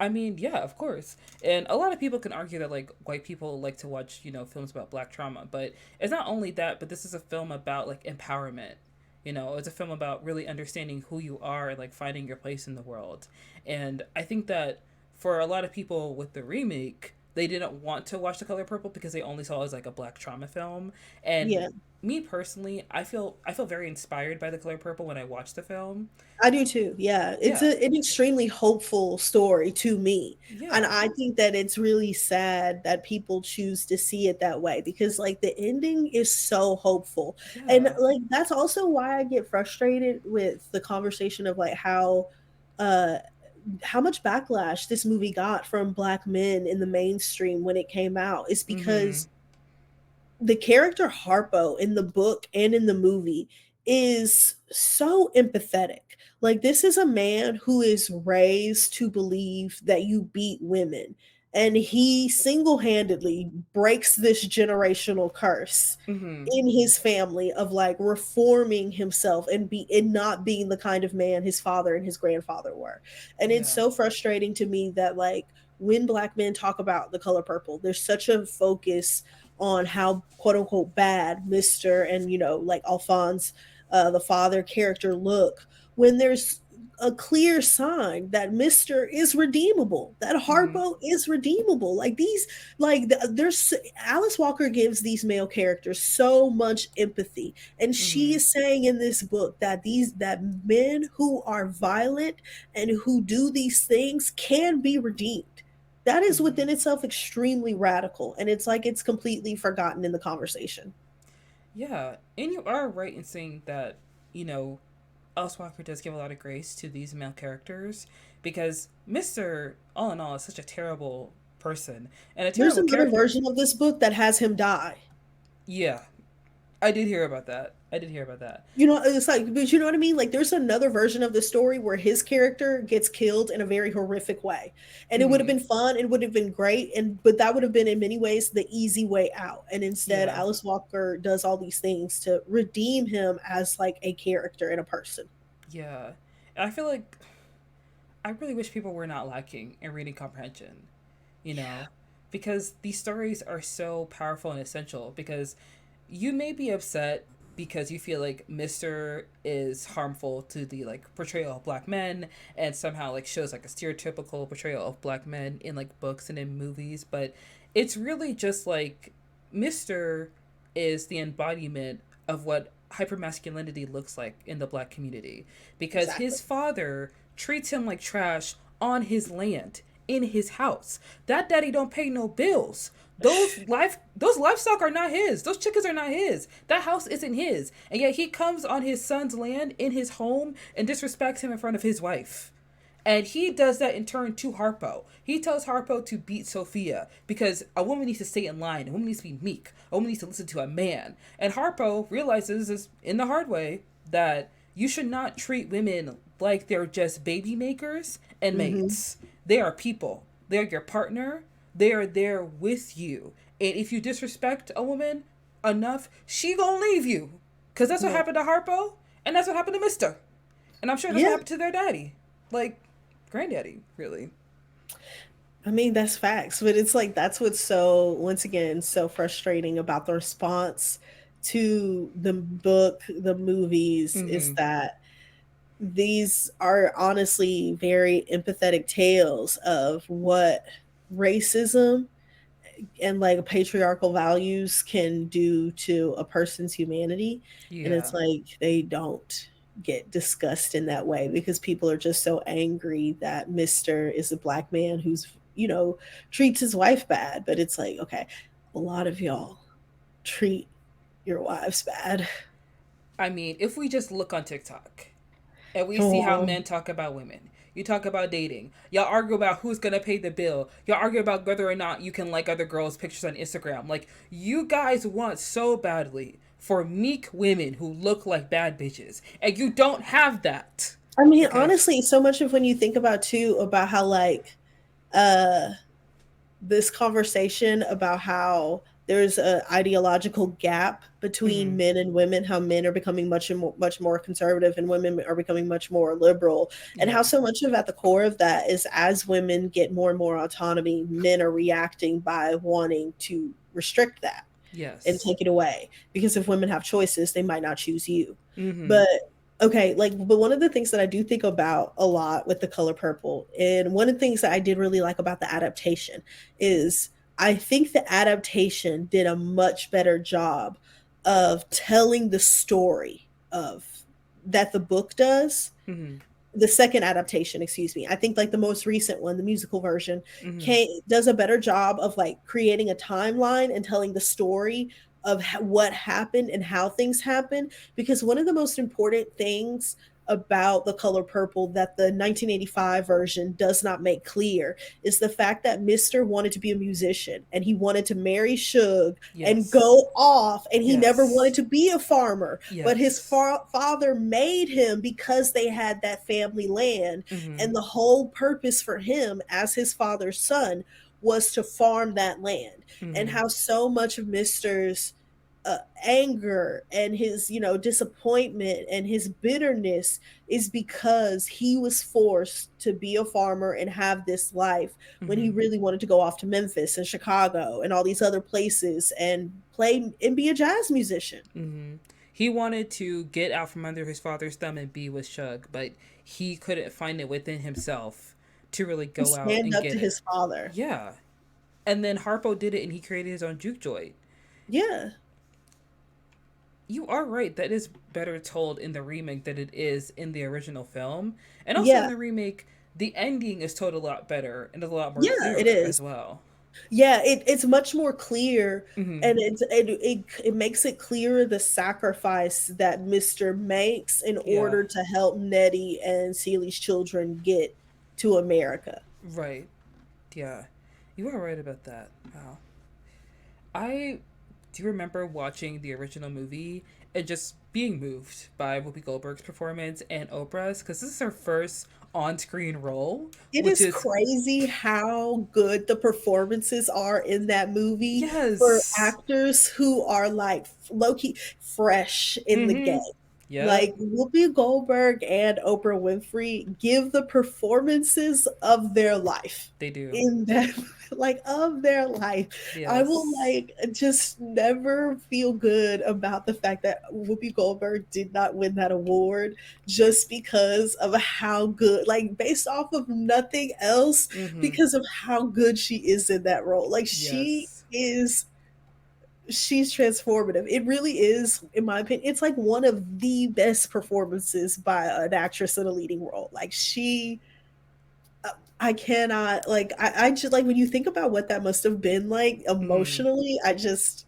I mean, yeah, of course. And a lot of people can argue that like white people like to watch, films about black trauma, but it's not only that, but this is a film about like empowerment. It's a film about really understanding who you are and like finding your place in the world. And I think that for a lot of people with the remake, they didn't want to watch The Color Purple because they only saw it as like a black trauma film. And Yeah. me personally, I feel very inspired by The Color Purple when I watch the film. I do too. Yeah. It's Yeah. an extremely hopeful story to me. And Yeah. I think that it's really sad that people choose to see it that way because like the ending is so hopeful. And Yeah. like that's also why I get frustrated with the conversation of like uh how much backlash this movie got from black men in the mainstream when it came out is Mhm. because the character Harpo in the book and in the movie is so empathetic. Like, this is a man who is raised to believe that you beat women, and he single handedly breaks this generational curse Mhm. in his family of like reforming himself and not being the kind of man his father and his grandfather were. And it's Yeah. so frustrating to me that like when black men talk about The Color Purple, there's such a focus on how quote unquote bad Mr. and like Alphonse, the father character look when there's a clear sign that Mr. is redeemable, that Mhm. Harpo is redeemable. Like these, like there's Alice Walker gives these male characters so much empathy, and she Mhm. is saying in this book that that men who are violent and who do these things can be redeemed. That is Mhm. within itself extremely radical, and it's like it's completely forgotten in the conversation. Yeah, and you are right in saying that you know Alice Walker does give a lot of grace to these male characters because Mister, all in all, is such a terrible person and a There's terrible another character. version of this book that has him die. Yeah, I did hear about that. I did hear about that. You know, it's like, but you know what I mean? Like, there's another version of the story where his character gets killed in a very horrific way. And it would have Mhm. been fun, it would have been great, but that would have been in many ways the easy way out. And instead, Yeah. Alice Walker does all these things to redeem him as like a character and a person. Yeah. And I feel like I really wish people were not lacking in reading comprehension. You Yeah. know, because these stories are so powerful and essential because you may be upset because you feel like Mr. is harmful to the like portrayal of black men and somehow like shows like a stereotypical portrayal of black men in like books and in movies, but it's really just like Mr. is the embodiment of what hypermasculinity looks like in the black community because Exactly. his father treats him like trash on his land, in his house. That daddy don't pay no bills. Those livestock are not his. Those chickens are not his. That house isn't his. And yet he comes on his son's land, in his home, and disrespects him in front of his wife. And he does that in turn to Harpo. He tells Harpo to beat Sophia because a woman needs to stay in line. A woman needs to be meek. A woman needs to listen to a man. And Harpo realizes this in the hard way that you should not treat women like they're just baby makers and Mm-hmm. mates. They are people. They're your partner. They are there with you. And if you disrespect a woman enough, she gonna leave you. Because that's what Yeah. happened to Harpo, and that's what happened to Mister. And I'm sure that's what Yeah. happened to their daddy. Like, granddaddy, really. I mean, that's facts, but it's like that's what's so, once again, so frustrating about the response to the book, the movies, is Mm-hmm. that these are honestly very empathetic tales of what racism and like patriarchal values can do to a person's humanity. And it's Yeah. like they don't get discussed in that way because people are just so angry that Mr. is a black man who's, treats his wife bad. But it's like, okay, a lot of y'all treat your wives bad. I mean, if we just look on TikTok and we see how Oh, men talk about women, you talk about dating, y'all argue about who's gonna pay the bill, y'all argue about whether or not you can like other girls' pictures on Instagram. Like, you guys want so badly for meek women who look like bad bitches, and you don't have that. I mean, Okay? honestly, so much of when you think about too about how like uh this conversation about how there's a ideological gap between Mm-hmm. men and women, how men are becoming much more conservative and women are becoming much more liberal, and Yeah. how so much of at the core of that is as women get more and more autonomy, men are reacting by wanting to restrict that and Yes. take it away, because if women have choices they might not choose you. Mm-hmm. But okay, like, but one of the things that I do think about a lot with The Color Purple, and one of the things that I did really like about the adaptation, is I think the adaptation did a much better job of telling the story of that the book does. Mm-hmm. The second adaptation, excuse me, I think like the most recent one, the musical version, Mm-hmm. can does a better job of like creating a timeline and telling the story of what happened and how things happen. Because one of the most important things about The Color Purple that the 1985 version does not make clear is the fact that Mr. wanted to be a musician and he wanted to marry Suge and Yes. go off, and he never wanted Yes. to be a farmer, but his Yes. father made him because they had that family land. Mm-hmm. And the whole purpose for him as his father's son was to farm that land. And Mm-hmm. how so much of Mr.'s anger and his, disappointment and his bitterness is because he was forced to be a farmer and have this life when he Mm-hmm. really wanted to go off to Memphis and Chicago and all these other places and play and be a jazz musician. Mm-hmm. He wanted to get out from under his father's thumb and be with Shug, but he couldn't find it within himself to really To go out stand and up get to it. his father. Yeah. And then Harpo did it and he created his own juke joint. Yeah. You are right. That is better told in the remake than it is in the original film. And also in Yeah. the remake, the ending is told a lot better and is a lot more Yeah, it clearer is. as well. Yeah, it's much more clear, Mm-hmm. and it makes it clearer the sacrifice that Mr. makes in Yeah. order to help Nettie and Celie's children get to America. Right. Yeah. You are right about that. Wow. I do remember watching the original movie and just being moved by Whoopi Goldberg's performance and Oprah's because this is her first on screen role, It which is is, crazy how good the performances are in that movie for yes. actors who are like low key fresh in the Mm hmm. game. Yep. Like Whoopi Goldberg and Oprah Winfrey give the performances of their life They do. in that, like, of their life. I will Yes. like just never feel good about the fact that Whoopi Goldberg did not win that award just because of how good, like based off of nothing else, Mm hmm. because of how good she is in that role. Like Yes. she's transformative. It really is, in my opinion. It's like one of the best performances by an actress in a leading role. Like she I cannot, like, I just, like, when you think about what that must have been like Mm. emotionally, I just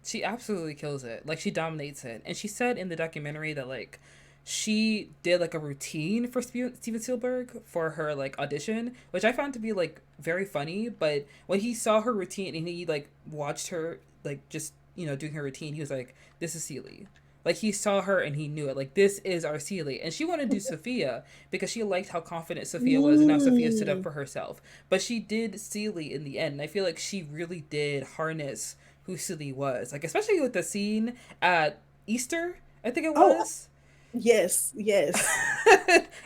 She absolutely kills it. Like she dominates it. And she said in the documentary that like she did like a routine for Steven Spielberg for her like audition, which I found to be like very funny. But when he saw her routine and he like watched her like just doing her routine, he was like, "This is Celie." Like he saw her and he knew it. Like this is our Celie, and she wanted to do Sophia because she liked how confident Sophia was and how Sophia stood up mm. for herself. But she did Celie in the end. And I feel like she really did harness who Celie was. Like especially with the scene at Easter, I think it Oh, was. yes, yes.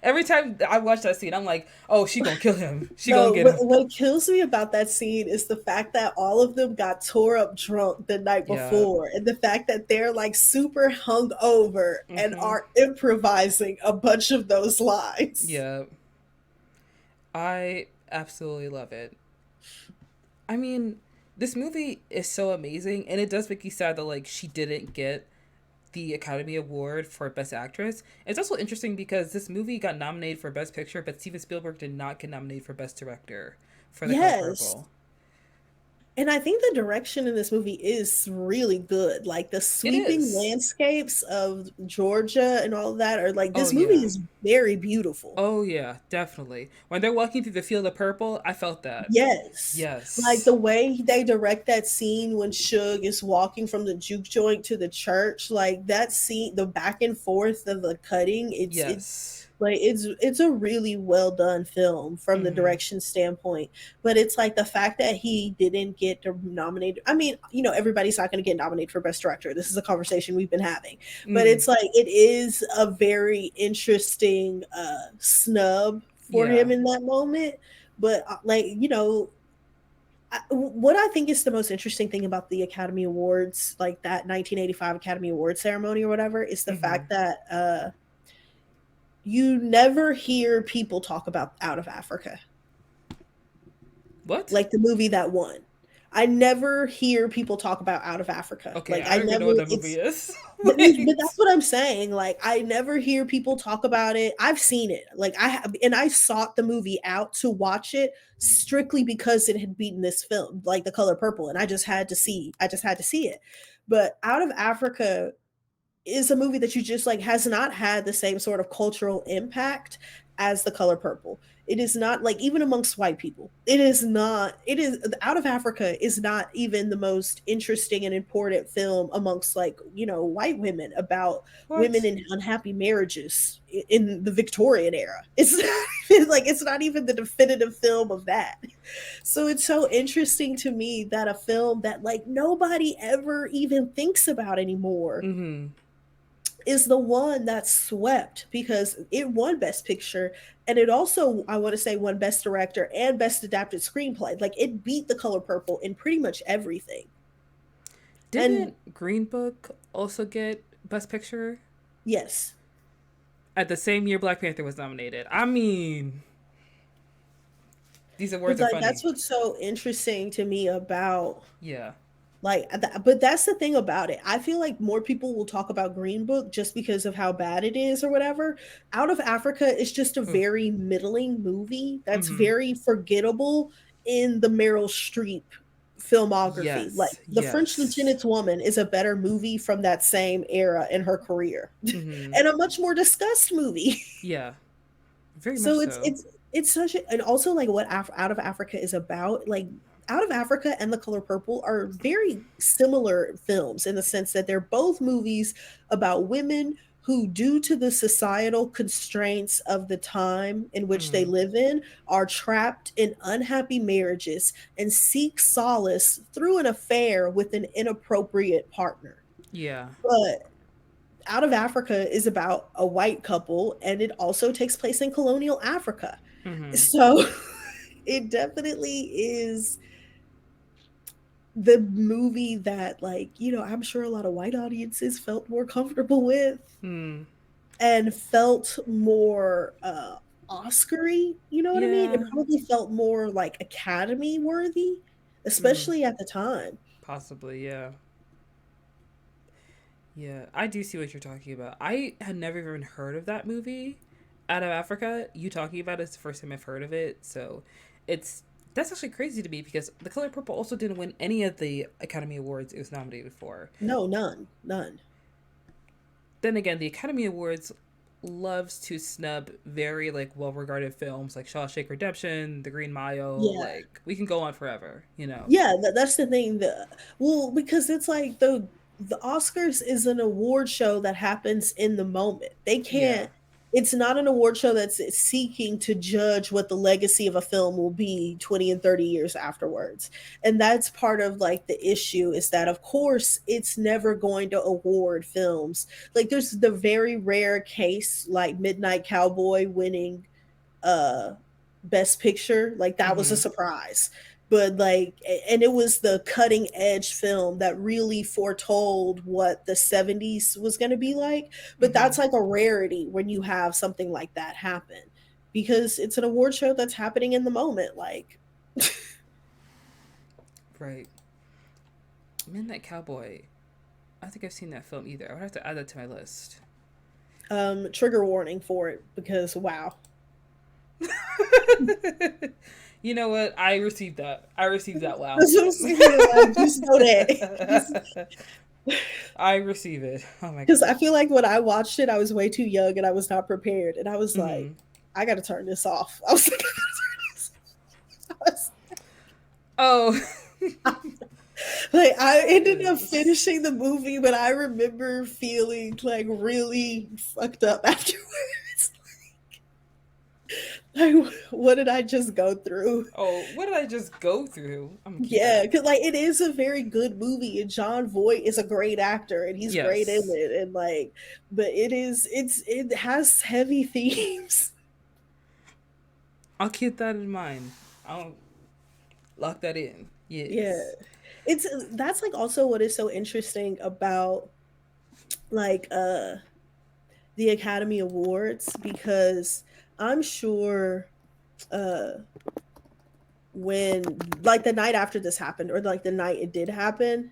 Every time I watch that scene, I'm like, oh, she gonna kill him. She gonna No, get him. what kills me about that scene is the fact that all of them got tore up drunk the night Yeah. before, and the fact that they're like super hung over and Mm-hmm. are improvising a bunch of those lines. Yeah. I absolutely love it. I mean, this movie is so amazing, and it does make you sad that like she didn't get the Academy Award for Best Actress. It's also interesting because this movie got nominated for Best Picture, but Steven Spielberg did not get nominated for Best Director for The Color Yes. Purple. And I think the direction in this movie is really good. Like the It sweeping is. landscapes of Georgia and all of that are like, Oh this movie yeah. is very beautiful. Oh yeah, definitely. When they're walking through the field of purple, I felt that. Yes. Like Yes. the way they direct that scene when Suge is walking from the juke joint to the church, like that scene, the back and forth of the cutting, it's Yes. like it's a really well done film from the Mm-hmm. direction standpoint. But it's like the fact that he didn't get nominated. I mean, everybody's not going to get nominated for best director. This is a conversation we've been having. But Mm. it's like it is a very interesting snub for Yeah. him in that moment. But like, what I think is the most interesting thing about the Academy Awards, like that 1985 Academy Awards ceremony or whatever, is the Mm-hmm. fact that you never hear people talk about Out of Africa, What? like the movie that won. I never hear people talk about Out of Africa. Okay, Like I I don't even know never, what that movie it's is. but Wait. that's what I'm saying. Like I never hear people talk about it. I've seen it. Like I have, and I sought the movie out to watch it strictly because it had beaten this film, like The Color Purple, and I just had to see it. But Out of Africa is a movie that you just like has not had the same sort of cultural impact as The Color Purple. It is not like even amongst white people. It is not. It is Out of Africa is not even the most interesting and important film amongst like white women about women What? in unhappy marriages in the Victorian era. It's like it's not even the definitive film of that. So it's so interesting to me that a film that like nobody ever even thinks about anymore Mm-hmm. is the one that swept because it won Best Picture and it also, I want to say, won Best Director and Best Adapted Screenplay. Like it beat The Color Purple in pretty much everything. And Didn't Green Book also get Best Picture yes, at the same year Black Panther was nominated? I mean, these but awards are like funny. that's what's so interesting to me about Yeah. but that's the thing about it. I feel like more people will talk about Green Book just because of how bad it is or whatever. Out of Africa is just a Oof. very middling movie that's Mm-hmm. very forgettable in the Meryl Streep filmography. Like Yes. The French Yes. Lieutenant's Woman is a better movie from that same era in her career Mm-hmm. and a much more discussed movie. Yeah. Very much So so. it's such a, and also like what Out of Africa is about, like Out of Africa and The Color Purple are very similar films in the sense that they're both movies about women who, due to the societal constraints of the time in which they Mm. live in, are trapped in unhappy marriages and seek solace through an affair with an inappropriate partner. Yeah. But Out of Africa is about a white couple and it also takes place in colonial Africa. Mm-hmm. So it definitely is the movie that like, I'm sure a lot of white audiences felt more comfortable with Mm. and felt more Oscar-y, you know what I mean? It Yeah. probably felt more like Academy worthy, Mm. especially at the time. Possibly. Yeah. Yeah. I do see what you're talking about. I had never even heard of that movie out of Africa. You talking about it's the first time I've heard of it, so it's that's actually crazy to me because The Color Purple also didn't win any of the Academy Awards it was nominated for. No, none, none. Then again, the Academy Awards loves to snub very like well regarded films like Shawshank Redemption, The Green Mile. Yeah. Like we can go on forever, you know. Yeah, that's the thing. Well, because it's like the Oscars is an award show that happens in the moment. They Yeah. can't. It's not an award show that's seeking to judge what the legacy of a film will be 20 and 30 years afterwards. And that's part of like the issue is that of course it's never going to award films. Like there's the very rare case like Midnight Cowboy winning uh best picture, like that was a Mm-hmm. surprise. But like, and it was the cutting edge film that really foretold what the 70s was going to be like. But Mm-hmm. that's like a rarity when you have something like that happen, because it's an award show that's happening in the moment. Like Right. Midnight Cowboy. I don't think I've seen that film either. I would have to add that to my list. trigger warning for it, because wow. You know what? I received that. I received that. Wow. That's what I'm saying, like, just know that. Just I receive it. Oh my because I gosh. feel like when I watched it, I was way too young and I was not prepared. And I was like, Mm-hmm. I got to turn this off. I was like, I was Oh. like, I ended up Goodness. finishing the movie, but I remember feeling like really fucked up afterwards. Like, what did I just go through? Oh, what did I just go through? I'm gonna keep Yeah, that. because like it is a very good movie, and John Voight is a great actor, and he's great in Yes. it, and like, but it has heavy themes. I'll keep that in mind. I'll lock that in. Yeah, Yes. it's that's like also what is so interesting about like the Academy Awards, because I'm sure uh when like the night after this happened, or like the night it did happen,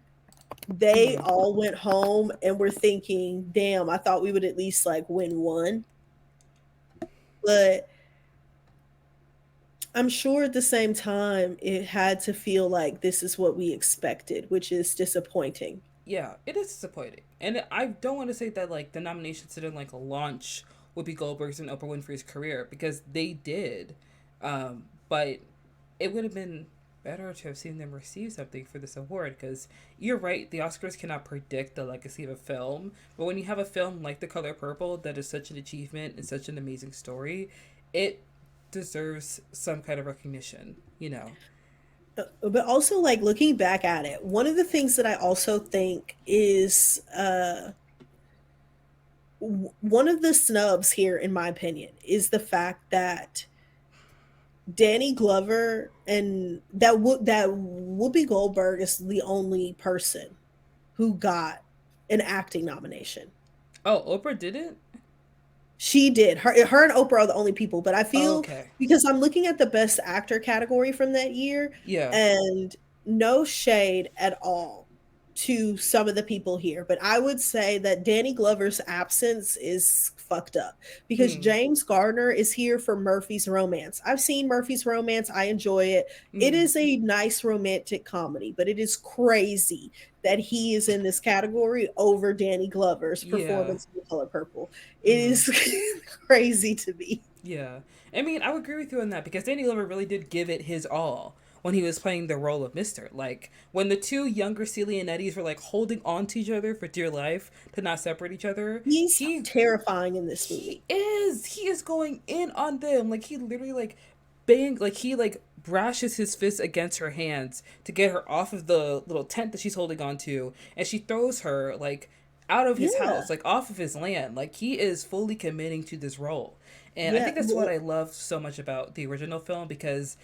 they Mm-hmm. all went home and were thinking, damn, I thought we would at least like win one. But I'm sure at the same time it had to feel like this is what we expected, which is disappointing. Yeah, it is disappointing, and I don't want to say that like the nominations didn't like launch Whoopi Goldberg's and Oprah Winfrey's career because they did, but it would have been better to have seen them receive something for this award because you're right, the Oscars cannot predict the legacy of a film, but when you have a film like The Color Purple that is such an achievement and such an amazing story, it deserves some kind of recognition, you know. But also like looking back at it, one of the things that I also think is one of the snubs here, in my opinion, is the fact that Danny Glover and that Whoopi Goldberg is the only person who got an acting nomination. Oh, Oprah did it. She did. Her and Oprah are the only people, but I Oh, feel, okay. because I'm looking at the best actor category from that year, Yeah. and no shade at all to some of the people here, but I would say that Danny Glover's absence is fucked up, because Hmm. James Garner is here for Murphy's Romance. I've seen Murphy's Romance. I enjoy it. It Hmm. is a nice romantic comedy, but it is crazy that he is in this category over Danny Glover's Yeah. performance in The Color Purple. It Hmm. is crazy to me. Yeah. I mean, I would agree with you on that because Danny Glover really did give it his all when he was playing the role of Mister. Like, when the two younger Celie and Eddies were like holding on to each other for dear life to not separate each other, He's he terrifying in this he movie. is he is going in on them. Like he literally like bang like he like brashes his fist against her hands to get her off of the little tent that she's holding on to, and she throws her like out of his Yeah. house, like off of his land. Like he is fully committing to this role. And I Yeah. think that's what I love so much about the original film because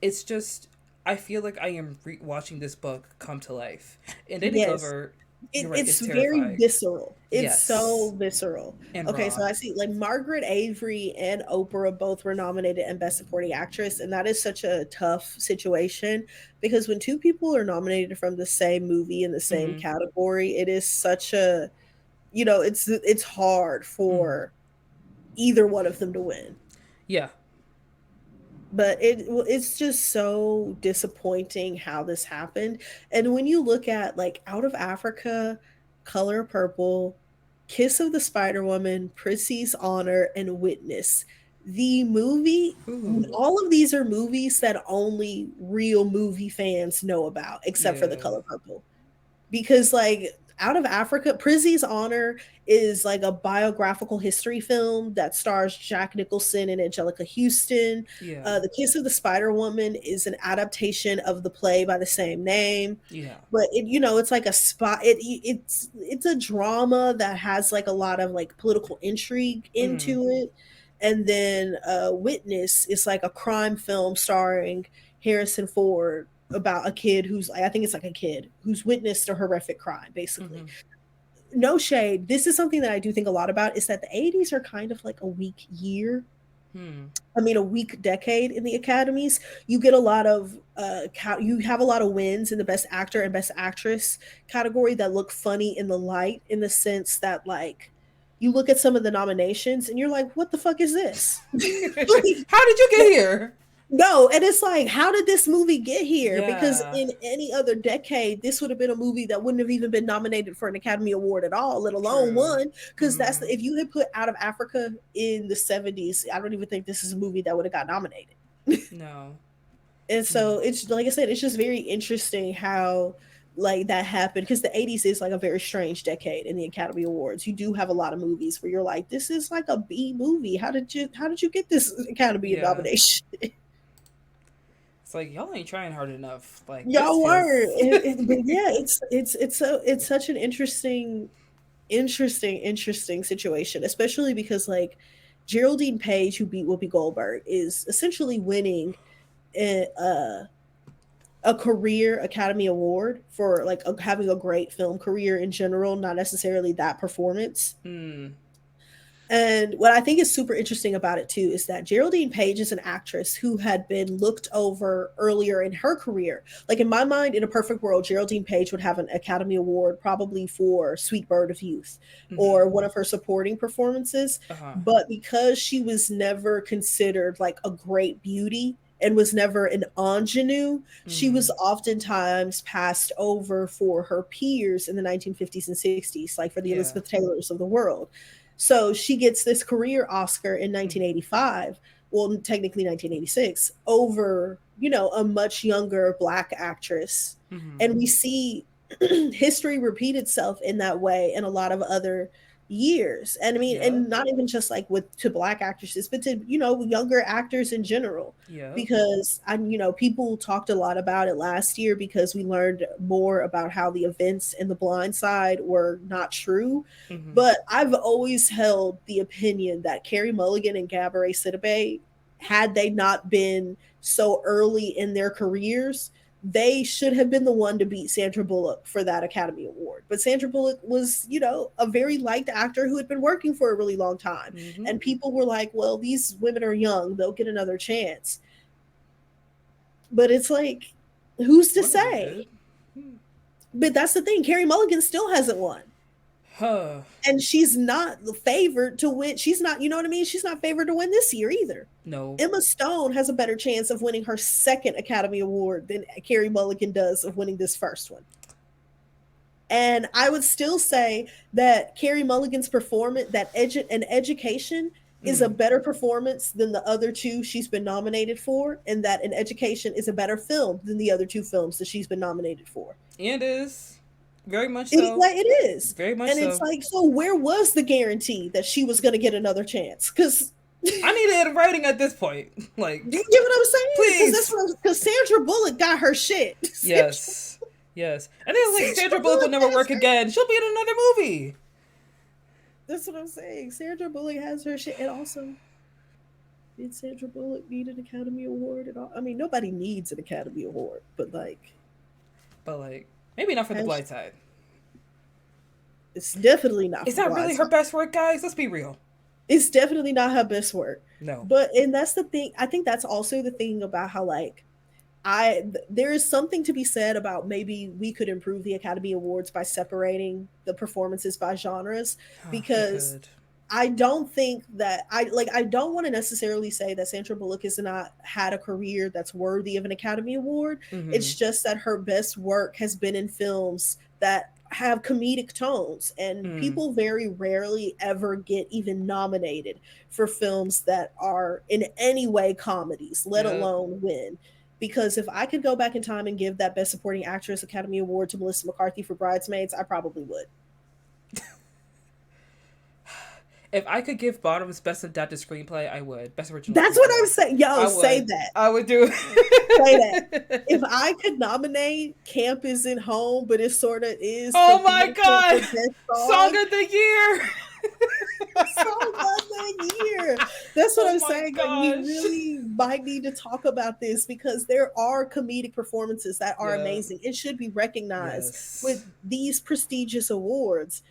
it's just I feel like I am watching this book come to life. And Danny Yes. Glover, you're right, It's is very terrifying. visceral. It's so Yes. visceral. And Okay, so raw. I see like Margaret Avery and Oprah both were nominated and Best Supporting Actress, and that is such a tough situation, because when two people are nominated from the same movie in the same Mm-hmm. category, it is such a, it's hard Mm-hmm. for either one of them to win. Yeah. But it's just so disappointing how this happened. And when you look at like Out of Africa, Color Purple, Kiss of the Spider Woman, Prissy's Honor, and Witness, the movie, Ooh. all of these are movies that only real movie fans know about, except for The Yeah. Color Purple. Because like Out of Africa, Prizzy's Honor is like a biographical history film that stars Jack Nicholson and Angelica Houston. Yeah. The Kiss of the Spider Woman is an adaptation of the play by the same name. Yeah. But it's like a spot. It's a drama that has like a lot of like political intrigue Mm. into it. And then Witness is like a crime film starring Harrison Ford about a kid who's, I think it's like a kid who's witnessed a horrific crime, basically. Mm-hmm. No shade. This is something that I do think a lot about, is that the 80s are kind of like a weak year. Hmm. I mean, a weak decade in the academies. You get a lot of you have a lot of wins in the best actor and best actress category that look funny in the light, in the sense that like you look at some of the nominations and you're like, what the fuck is this? How did you get here? No, and it's like, how did this movie get here? Because Yeah. in any other decade, this would have been a movie that wouldn't have even been nominated for an Academy Award at all, let alone True. one. Because Mm-hmm. if you had put Out of Africa in the 70s, I don't even think this is a movie that would have got nominated. No. And No. so it's like I said, it's just very interesting how like that happened, because the 80s is like a very strange decade in the Academy Awards. You do have a lot of movies where you're like, this is like a B movie. How did you get this Academy Yeah. nomination? It's like y'all ain't trying hard enough. Like this Y'all were, feels. but yeah, it's such an interesting situation, especially because like Geraldine Page, who beat Whoopi Goldberg, is essentially winning a, a career Academy Award for like having a great film career in general, not necessarily that performance. Mm. And what I think is super interesting about it too is that Geraldine Page is an actress who had been looked over earlier in her career. Like in my mind, in a perfect world, Geraldine Page would have an Academy Award probably for Sweet Bird of Youth Mm-hmm. or one of her supporting performances. Uh huh. But because she was never considered like a great beauty and was never an ingenue, she Mm. was oftentimes passed over for her peers in the 1950s and 60s, like for the Yeah. Elizabeth Taylors of the world. So she gets this career Oscar in Mm. 1985, well, technically 1986, over, a much younger Black actress. Mm-hmm. And we see history repeat itself in that way in a lot of other years. And I mean, Yeah. and not even just like with to Black actresses, but to, younger actors in general. Yeah. Because people talked a lot about it last year because we learned more about how the events in The Blind Side were not true. Mm-hmm. But I've always held the opinion that Carey Mulligan and Gabourey Sidibe, had they not been so early in their careers, they should have been the one to beat Sandra Bullock for that Academy Award. But Sandra Bullock was, a very liked actor who had been working for a really long time. Mm-hmm. And people were like, well, these women are young, they'll get another chance. But it's like, who's to One of them say? did. Hmm. But that's the thing. Carey Mulligan still hasn't won. Huh. And she's not favored to win. She's not, you know what I mean? She's not favored to win this year either. No. Emma Stone has a better chance of winning her second Academy Award than Carey Mulligan does of winning this first one. And I would still say that Carey Mulligan's performance, an Education, is a better performance than the other two she's been nominated for, and that An Education is a better film than the other two films that she's been nominated for. And is very much so. It is. Very much And so. it's like, so where was the guarantee that she was going to get another chance? Because I need it in writing at this point. Like, do you get what I'm saying? please. Because Sandra Bullock got her shit. Yes. Yes. And then like Sandra Bullock will never work again. She'll be in another movie. That's what I'm saying. Sandra Bullock has her shit. And also, did Sandra Bullock need an Academy Award at all? I mean, nobody needs an Academy Award, but like, maybe not for The Blind Side. It's definitely not. Is that really her best work, guys? Let's be real. It's definitely not her best work. No. And that's the thing. I think that's also the thing about how like there is something to be said about maybe we could improve the Academy Awards by separating the performances by genres, because I don't think that I don't want to necessarily say that Sandra Bullock has not had a career that's worthy of an Academy Award. Mm-hmm. It's just that her best work has been in films that have comedic tones, and Mm. people very rarely ever get even nominated for films that are in any way comedies, let Yep. alone win. Because if I could go back in time and give that Best Supporting Actress Academy Award to Melissa McCarthy for Bridesmaids, I probably would. If I could give Bottom's best adapted screenplay, I would. Best original That's what I'm screenplay. saying. Yo, I say would. that. I would do Say that. If it. I could nominate Camp Isn't Home, but it sort of is for Oh my theater for god! best Song song, of the year! song of the year. That's what Oh I'm my saying. Like, we gosh. really might need to talk about this because there are comedic performances that are Yeah. amazing. It should be recognized Yes. with these prestigious awards,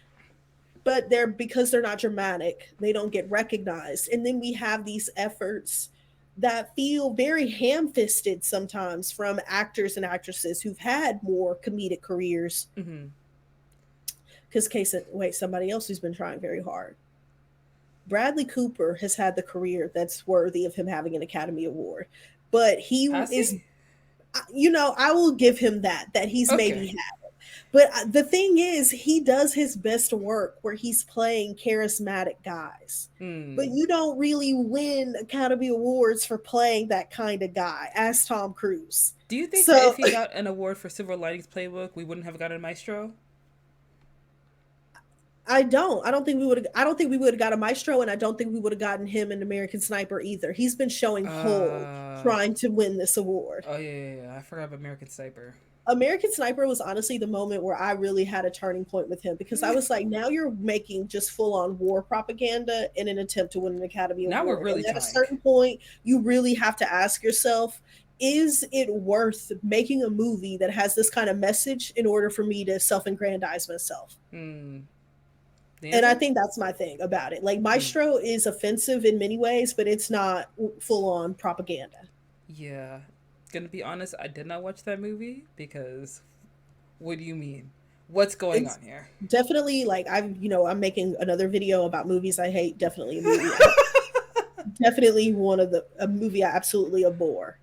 but they're because they're not dramatic, they don't get recognized. And then we have these efforts that feel very ham-fisted sometimes from actors and actresses who've had more comedic careers. Mm-hmm. Because wait, somebody else who's been trying very hard, Bradley Cooper has had the career that's worthy of him having an Academy Award, but he Has he? is, I will give him that he's maybe Okay. had. But the thing is, he does his best work where he's playing charismatic guys. But Hmm. you don't really win Academy Awards for playing that kind of guy as Tom Cruise. Do you think that So if he got an award for Silver Linings Playbook, we wouldn't have gotten Maestro? I don't. I don't think we would have. I don't think we would have got a Maestro, and I don't think we would have gotten him an American Sniper either. He's been showing whole Uh. trying to win this award. Oh yeah, yeah, yeah. I forgot about American Sniper. American Sniper was honestly the moment where I really had a turning point with him because I was like, now you're making just full on war propaganda in an attempt to win an Academy Now we're Award. really And at a trying. certain point, you really have to ask yourself, is it worth making a movie that has this kind of message in order for me to self aggrandize myself? Hmm. The And I answer? think that's my thing about it. Like, Hmm. Maestro is offensive in many ways, but it's not full on propaganda. Yeah. Gonna be honest, I did not watch that movie because what do you mean? What's going It's on here? definitely like I'm making another video about movies I hate. Definitely a movie. Definitely one of a movie I absolutely abhor.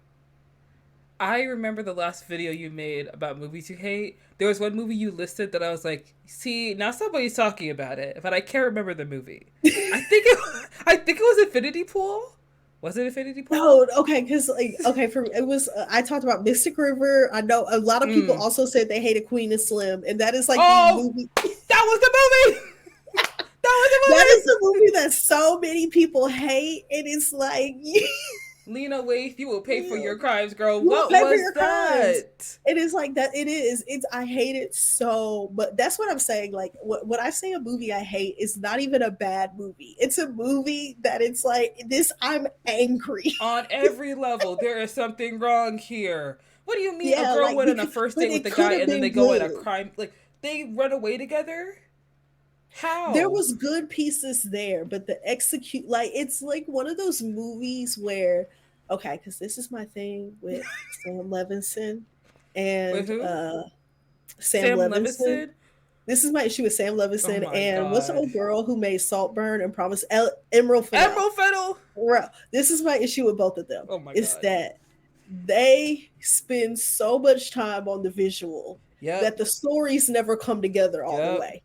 I remember the last video you made about movies you hate. There was one movie you listed that I was like, see, now somebody's talking about it, but I can't remember the movie. I think it was Infinity Pool. Was it Infinity Pool? No, okay, because like okay, for it was I talked about Mystic River. I know a lot of people Mm. also said they hated Queen and Slim, and that is like the Oh, movie. that was the movie. That was That is the the movie that so many people hate, and it's like Lena Waithe, you will pay for your you crimes, girl. you will What pay for was your crimes. that? It is like that. It is. It's. I hate it so. But that's what I'm saying. Like when I say a movie I hate, it's not even a bad movie. It's a movie that it's like this. I'm angry. On every level, there is something wrong here. What do you mean a Yeah, girl like went on a because first but date with it the could guy have and then been they go in a good. crime like they run away together? There How? was good pieces there, but the execute like it's like one of those movies where okay, because this is my thing with Sam Levinson With and who? Sam Sam Levinson. Levinson? This is my issue with Sam Oh Levinson my and what's the god. old girl who made Saltburn and Promise Emerald Fennell. Emerald Fennel? Bro, this is my issue with both of them. Oh my Is god. that they spend so much time on the visual Yep. that the stories never come together all the Yep. way.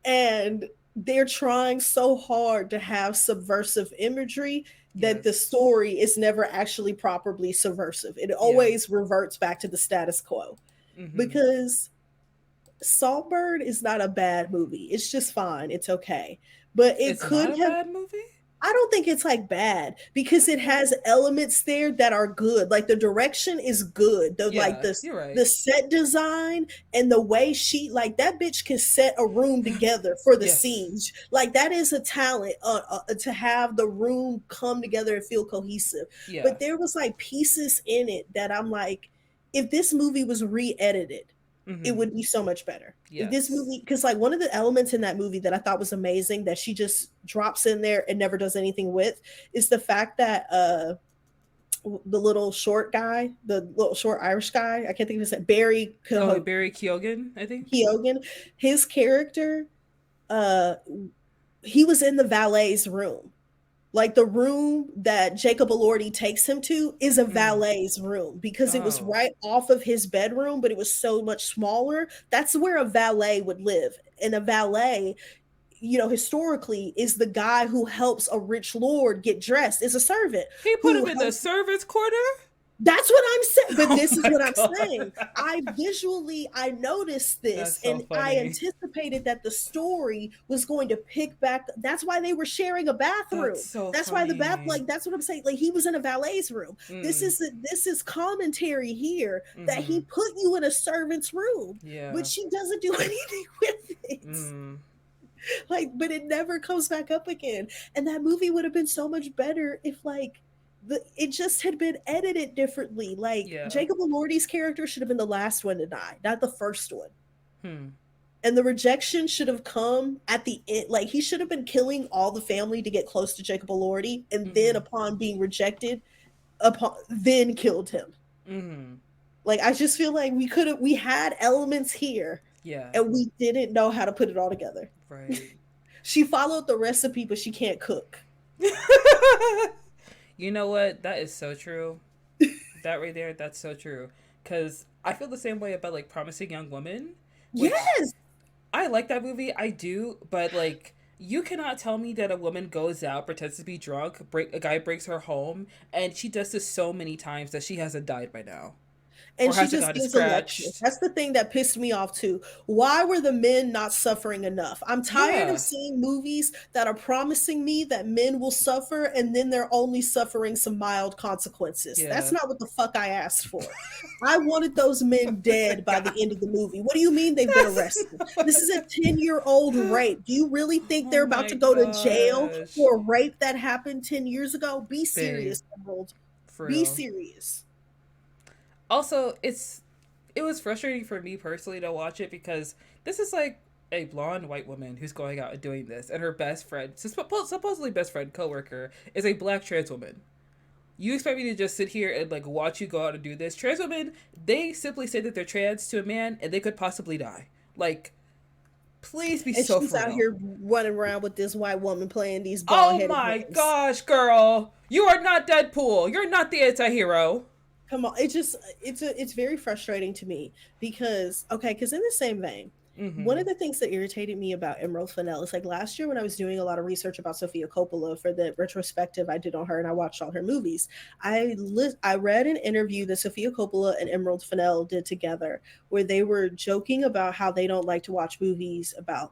And they're trying so hard to have subversive imagery that the Yes. story is never actually properly subversive. It Yeah. always reverts back to the status quo Mm-hmm. because Saltburn is not a bad movie. It's just fine. It's okay. But it It's not could a have bad movie? I don't think it's like bad because it Okay. has elements there that are good. Like the direction is good. The like Yeah, you're the right. set design and the way she like that bitch can set a room together for the Yes. scenes. Like that is a talent to have the room come together and feel cohesive. Yeah. But there was like pieces in it that I'm like, if this movie was re-edited, it Mm-hmm. would be so much better. If this Yes. movie, because like one of the elements in that movie that I thought was amazing that she just drops in there and never does anything with is the fact that the little short guy, the little short Irish guy, I can't think of his name, Barry Oh, Barry Keoghan, I think. Keoghan, his character uh he was in the valet's room. Like the room that Jacob Elordi takes him to is a Mm. valet's room because it was Oh. right off of his bedroom, but it was so much smaller. That's where a valet would live. And a valet, historically is the guy who helps a rich lord get dressed, is a servant He put who him in the helps. servants' quarter? That's what I'm saying. But Oh this is my what I'm god. saying. I noticed this That's so and I funny. anticipated that the story was going to pick back. That's why they were sharing a That's bathroom. so That's why funny. that's what I'm saying. Like he was in a valet's room. Mm. This is commentary here that he Mm-hmm. put you in a servant's room, Yeah. but she doesn't do anything with it. Mm. Like, but it never comes back up again. And that movie would have been so much better if it just had been edited differently. Like Yeah. Jacob Elordi's character should have been the last one to die, not the first one. Hmm. And the rejection should have come at the end. Like he should have been killing all the family to get close to Jacob Elordi, and then Mm-hmm. upon being rejected, upon then killed him. Mm-hmm. Like I just feel like we had elements here, Yeah. and we didn't know how to put it all together. Right. She followed the recipe, but she can't cook. You know what? That is so true. That right there, that's so true. Because I feel the same way about like Promising Young Woman, which Yes. I like that movie. I do, but like you cannot tell me that a woman goes out, pretends to be drunk, a guy breaks her home, and she does this so many times that she hasn't died by now, And or she hasn't just gotten gives a lecture. scratched. That's the thing that pissed me off too. Why were the men not suffering enough? I'm tired of Yeah, seeing movies that are promising me that men will suffer and then they're only suffering some mild consequences. That's yeah. not what the fuck I asked for. I wanted those men dead by God, the end of the movie. What do you mean they've been that's arrested? This is a 10-year-old rape. Do you really think oh they're about my to go to jail gosh, for a rape that happened 10 years ago? Be babe, serious, Emerald. for Be real. serious. Also, it was frustrating for me personally to watch it because this is like a blonde white woman who's going out and doing this, and her best friend, supposedly best friend, coworker, is a black trans woman. You expect me to just sit here and like watch you go out and do this? Trans women, they simply say that they're trans to a man, and they could possibly die. Like, please be And so she's for out real. here running around with this white woman playing these bald Oh headed my games. gosh, girl, you are not Deadpool. You're not the anti-hero. Come on, it's very frustrating to me because because in the same vein, one Mm-hmm. of the things that irritated me about Emerald Fennell is like last year when I was doing a lot of research about Sofia Coppola for the retrospective I did on her and I watched all her movies. I read an interview that Sofia Coppola and Emerald Fennell did together where they were joking about how they don't like to watch movies about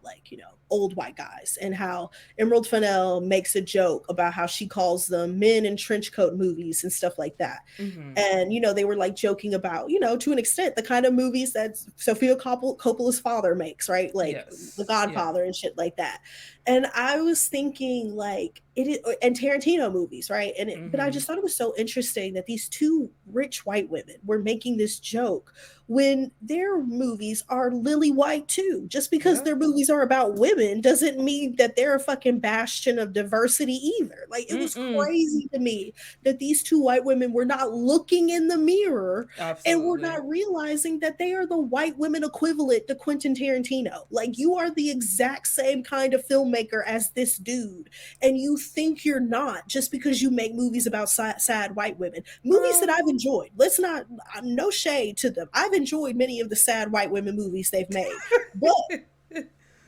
old white guys and how Emerald Fennell makes a joke about how she calls them men in trench coat movies and stuff like that. Mm-hmm. And they were like joking about to an extent the kind of movies that Coppola's father makes, right? Like The Yes. Yeah. Godfather and shit like that. And I was thinking like it is, and Tarantino movies, right? But I Mm-hmm. just thought it was so interesting that these two rich white women were making this joke when their movies are lily white too. Just because Yeah. their movies are about women doesn't mean that they're a fucking bastion of diversity either. Like it was Mm-mm. crazy to me that these two white women were not looking in the mirror and were Absolutely. not realizing that they are the white women equivalent to Quentin Tarantino. Like you are the exact same kind of filmmaker as this dude, and you think you're not just because you make movies about sad white women. Movies that Girl. I've enjoyed. Let's not, no shade to them. I've enjoyed many of the sad white women movies they've made, but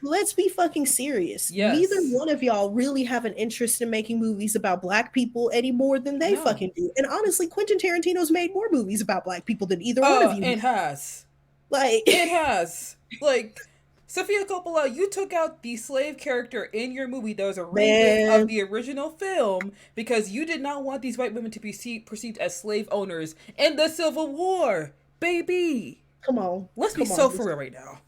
let's be fucking serious. Neither Yes. one of y'all really have an interest in making movies about black people any more than they No. fucking do. And honestly, Quentin Tarantino's made more movies about black people than either one of you. It has. Like, It has. Like, Sofia Coppola, you took out the slave character in your movie that was a remake of man, the original film because you did not want these white women to be perceived as slave owners in the Civil War. Baby. come on, Let's be come so on. for real right now.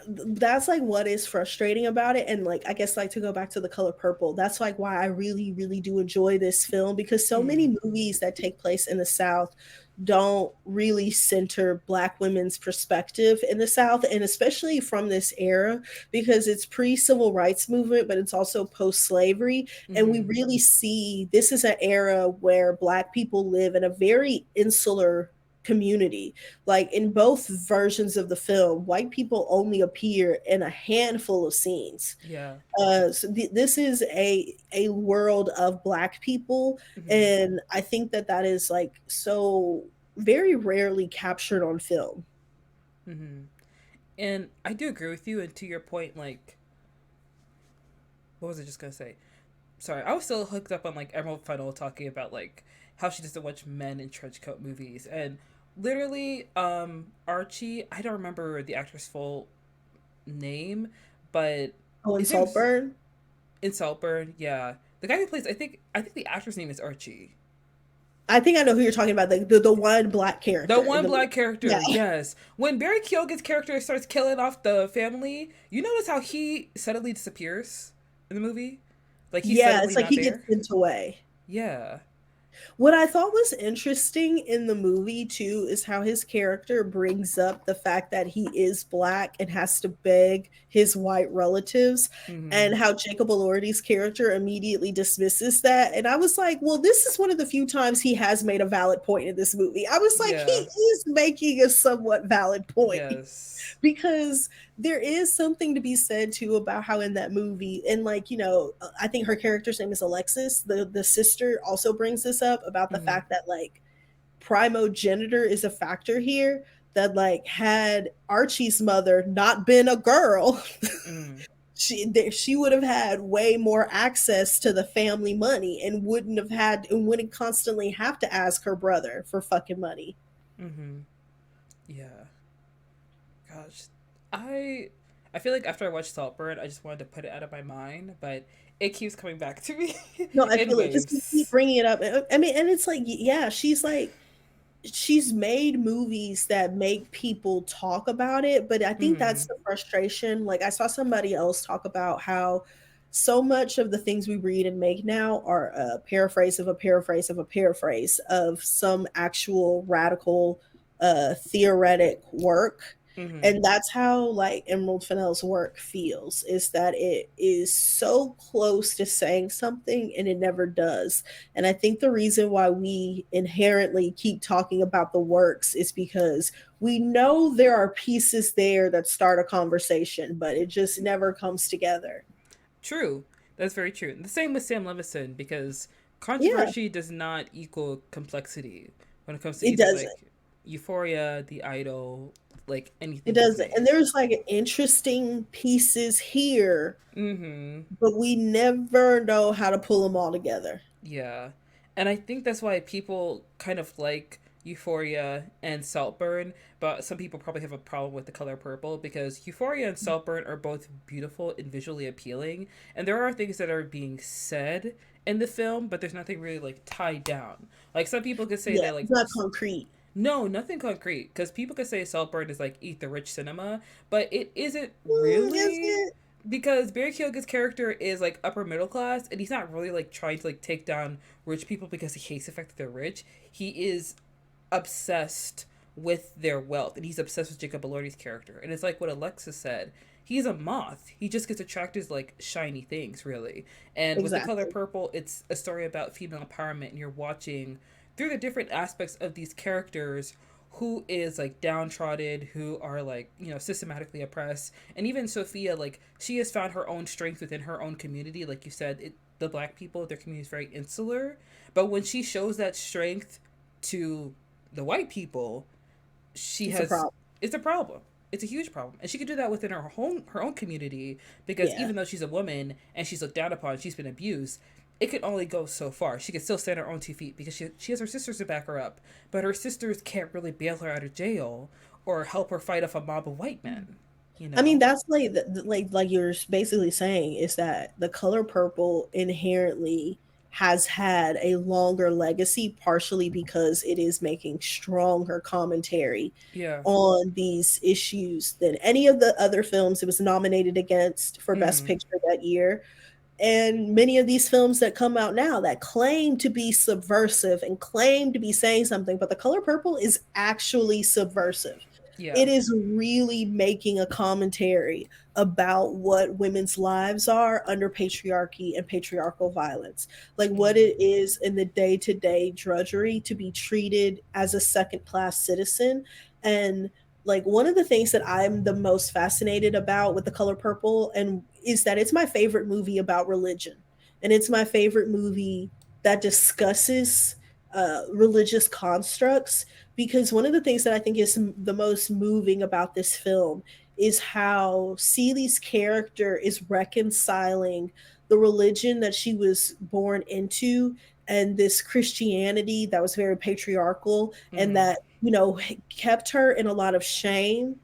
That's like what is frustrating about it. And like I guess like to go back to The Color Purple, that's like why I really really do enjoy this film, because so Mm. many movies that take place in the South don't really center black women's perspective in the South, and especially from this era, because it's pre-civil rights movement but it's also post-slavery. And we Mm-hmm. really see this is an era where black people live in a very insular community. Like in both versions of the film, white people only appear in a handful of scenes. Yeah. This is a world of black people, Hmm. and I think that that is like so very rarely captured on film. Hmm. And I do agree with you. And to your point, like, what was I just gonna say? Sorry, I was still hooked up on like Emerald Funnel talking about like how she doesn't watch men in trench coat movies, and literally, Archie. I don't remember the actor's full name, but Oh, and his name's Saltburn. in Saltburn. Yeah, the guy who plays. I think the actor's name is Archie. I think I know who you're talking about. The one black The character in one the movie. black character, Yeah, yes. When Barry Keoghan's character starts killing off the family, you notice how he suddenly disappears in the movie? Like he's yeah. suddenly It's like not he gets there? sent away. Yeah. What I thought was interesting in the movie too is how his character brings up the fact that he is black and has to beg his white relatives, Mm-hmm. and how Jacob Elordi's character immediately dismisses that. And I was like, well, this is one of the few times he has made a valid point in this movie. I was like, he Yeah. is making a somewhat valid point. Yes. Because there is something to be said too about how in that movie, and like, I think her character's name is Alexis, the sister, also brings this up about the Mm-hmm. fact that like primogenitor is a factor here, that like had Archie's mother not been a girl, Mm-hmm. she would have had way more access to the family money and wouldn't constantly have to ask her brother for fucking money. Mm-hmm. Yeah. Gosh. I I feel like after I watched Saltburn, I just wanted to put it out of my mind, but it keeps coming back to me No, I in feel it, just keep waves. bringing it up. I mean, and it's like, yeah, she's made movies that make people talk about it, but I think Mm-hmm. that's the frustration. Like I saw somebody else talk about how so much of the things we read and make now are a paraphrase of a paraphrase of a paraphrase of some actual radical theoretic work. Mm-hmm. And that's how like Emerald Fennell's work feels, is that it is so close to saying something and it never does. And I think the reason why we inherently keep talking about the works is because we know there are pieces there that start a conversation, but it just never comes together. True. That's very true. The same with Sam Levinson because Yeah, controversy does not equal complexity when it comes to it either doesn't. like Euphoria, The Idol, like It anything he's doesn't. And made. there's like interesting pieces here, Mm-hmm. but we never know how to pull them all together. Yeah. And I think that's why people kind of like Euphoria and Saltburn, but some people probably have a problem with the color purple because Euphoria and Saltburn are both beautiful and visually appealing. And there are things that are being said in the film, but there's nothing really like tied down. Like some people could say Yeah, that like it's not concrete. no, nothing concrete. Because people could say Saltburn is like eat the rich cinema, but it isn't Is really. it? Because Barry Keoghan's character is like upper middle class, and he's not really like trying to like take down rich people because he hates the fact that they're rich. He is obsessed with their wealth, and he's obsessed with Jacob Elordi's character. And it's like what Alexis said. He's a moth. He just gets attracted to like shiny things, really. And with the color Exactly. purple, it's a story about female empowerment, and you're watching through the different aspects of these characters who is like downtrodden, who are like, systematically oppressed. And even Sophia, like, she has found her own strength within her own community. Like you said, the black people, their community is very insular. But when she shows that strength to the white people, she It's a has problem. it's a problem. It's a huge problem, and she could do that within her own community because Yeah. even though she's a woman and she's looked down upon, she's been abused. It could only go so far. She could still stand on her own 2 feet because she has her sisters to back her up, but her sisters can't really bail her out of jail or help her fight off a mob of white men. You I mean, know? that's like like you're basically saying is that the color purple inherently has had a longer legacy, partially because it is making stronger commentary Yeah. on these issues than any of the other films it was nominated against for Best Mm-hmm. Picture that year. And many of these films that come out now that claim to be subversive and claim to be saying something, but The Color Purple is actually subversive. Yeah. It is really making a commentary about what women's lives are under patriarchy and patriarchal violence, like what Mm-hmm. it is in the day-to-day drudgery to be treated as a second-class citizen. And like one of the things that I'm the most fascinated about with The Color Purple and is that it's my favorite movie about religion, and it's my favorite movie that discusses religious constructs, because one of the things that I think is the most moving about this film is how Celie's character is reconciling the religion that she was born into and this Christianity that was very patriarchal and Mm-hmm. that, you know, kept her in a lot of shame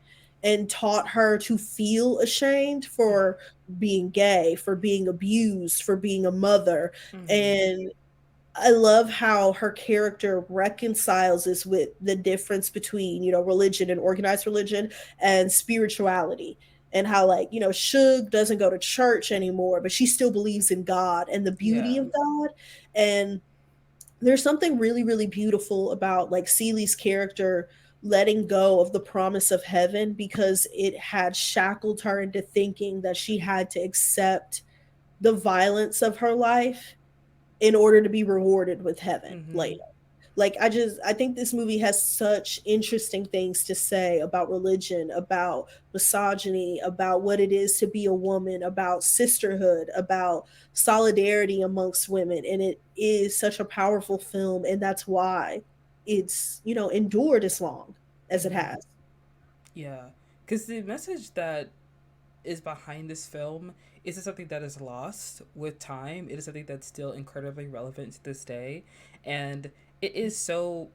and taught her to feel ashamed for being gay, for being abused, for being a mother. Mm-hmm. And I love how her character reconciles this with the difference between, you know, religion and organized religion and spirituality. And how, like, you know, Suge doesn't go to church anymore, but she still believes in God and the beauty Yeah. of God. And there's something really, really beautiful about like Celie's character letting go of the promise of heaven because it had shackled her into thinking that she had to accept the violence of her life in order to be rewarded with heaven Mm-hmm. later. Like I think this movie has such interesting things to say about religion, about misogyny, about what it is to be a woman, about sisterhood, about solidarity amongst women, and it is such a powerful film, and that's why it's, you know, endured as long as it Mm-hmm. has. Yeah. Because the message that is behind this film isn't something that is lost with time. It is something that's still incredibly relevant to this day. And it is so,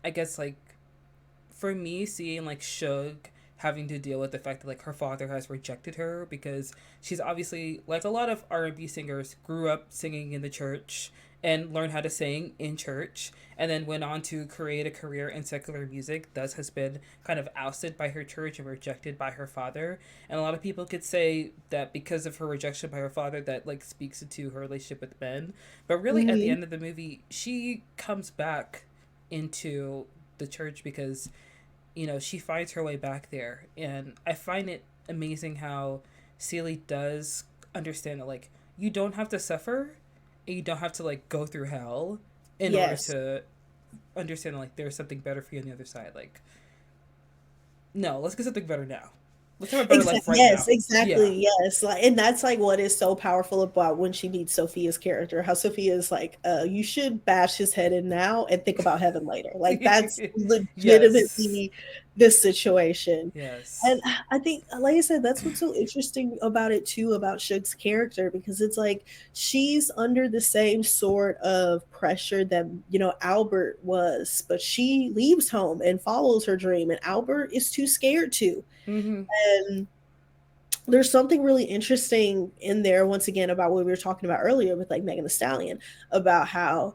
I guess, like, for me, seeing, like, Suge having to deal with the fact that, like, her father has rejected her because she's obviously, like a lot of R&B singers, grew up singing in the church and learned how to sing in church and then went on to create a career in secular music, thus has been kind of ousted by her church and rejected by her father. And a lot of people could say that because of her rejection by her father, that, like, speaks into her relationship with men. But really, at the Mm-hmm. end of the movie, she comes back into the church because, you know, she finds her way back there. And I find it amazing how Celie does understand that, like, you don't have to suffer and you don't have to, like, go through hell in order Yes. to understand, like, there's something better for you on the other side. Like, no, let's get something better now. Let's have a better life Exactly. right Yes, now. Yeah. exactly. Yes. Like, and that's like what is so powerful about when she meets Sophia's character. How Sophia is like, you should bash his head in now and think about heaven later. Like that's Yes. legitimately this situation. Yes. And I think, like I said, that's what's so interesting about it too, about Suge's character, because it's like she's under the same sort of pressure that, you know, Albert was, but she leaves home and follows her dream, and Albert is too scared to. Mm-hmm. And there's something really interesting in there once again about what we were talking about earlier with like Megan Thee Stallion, about how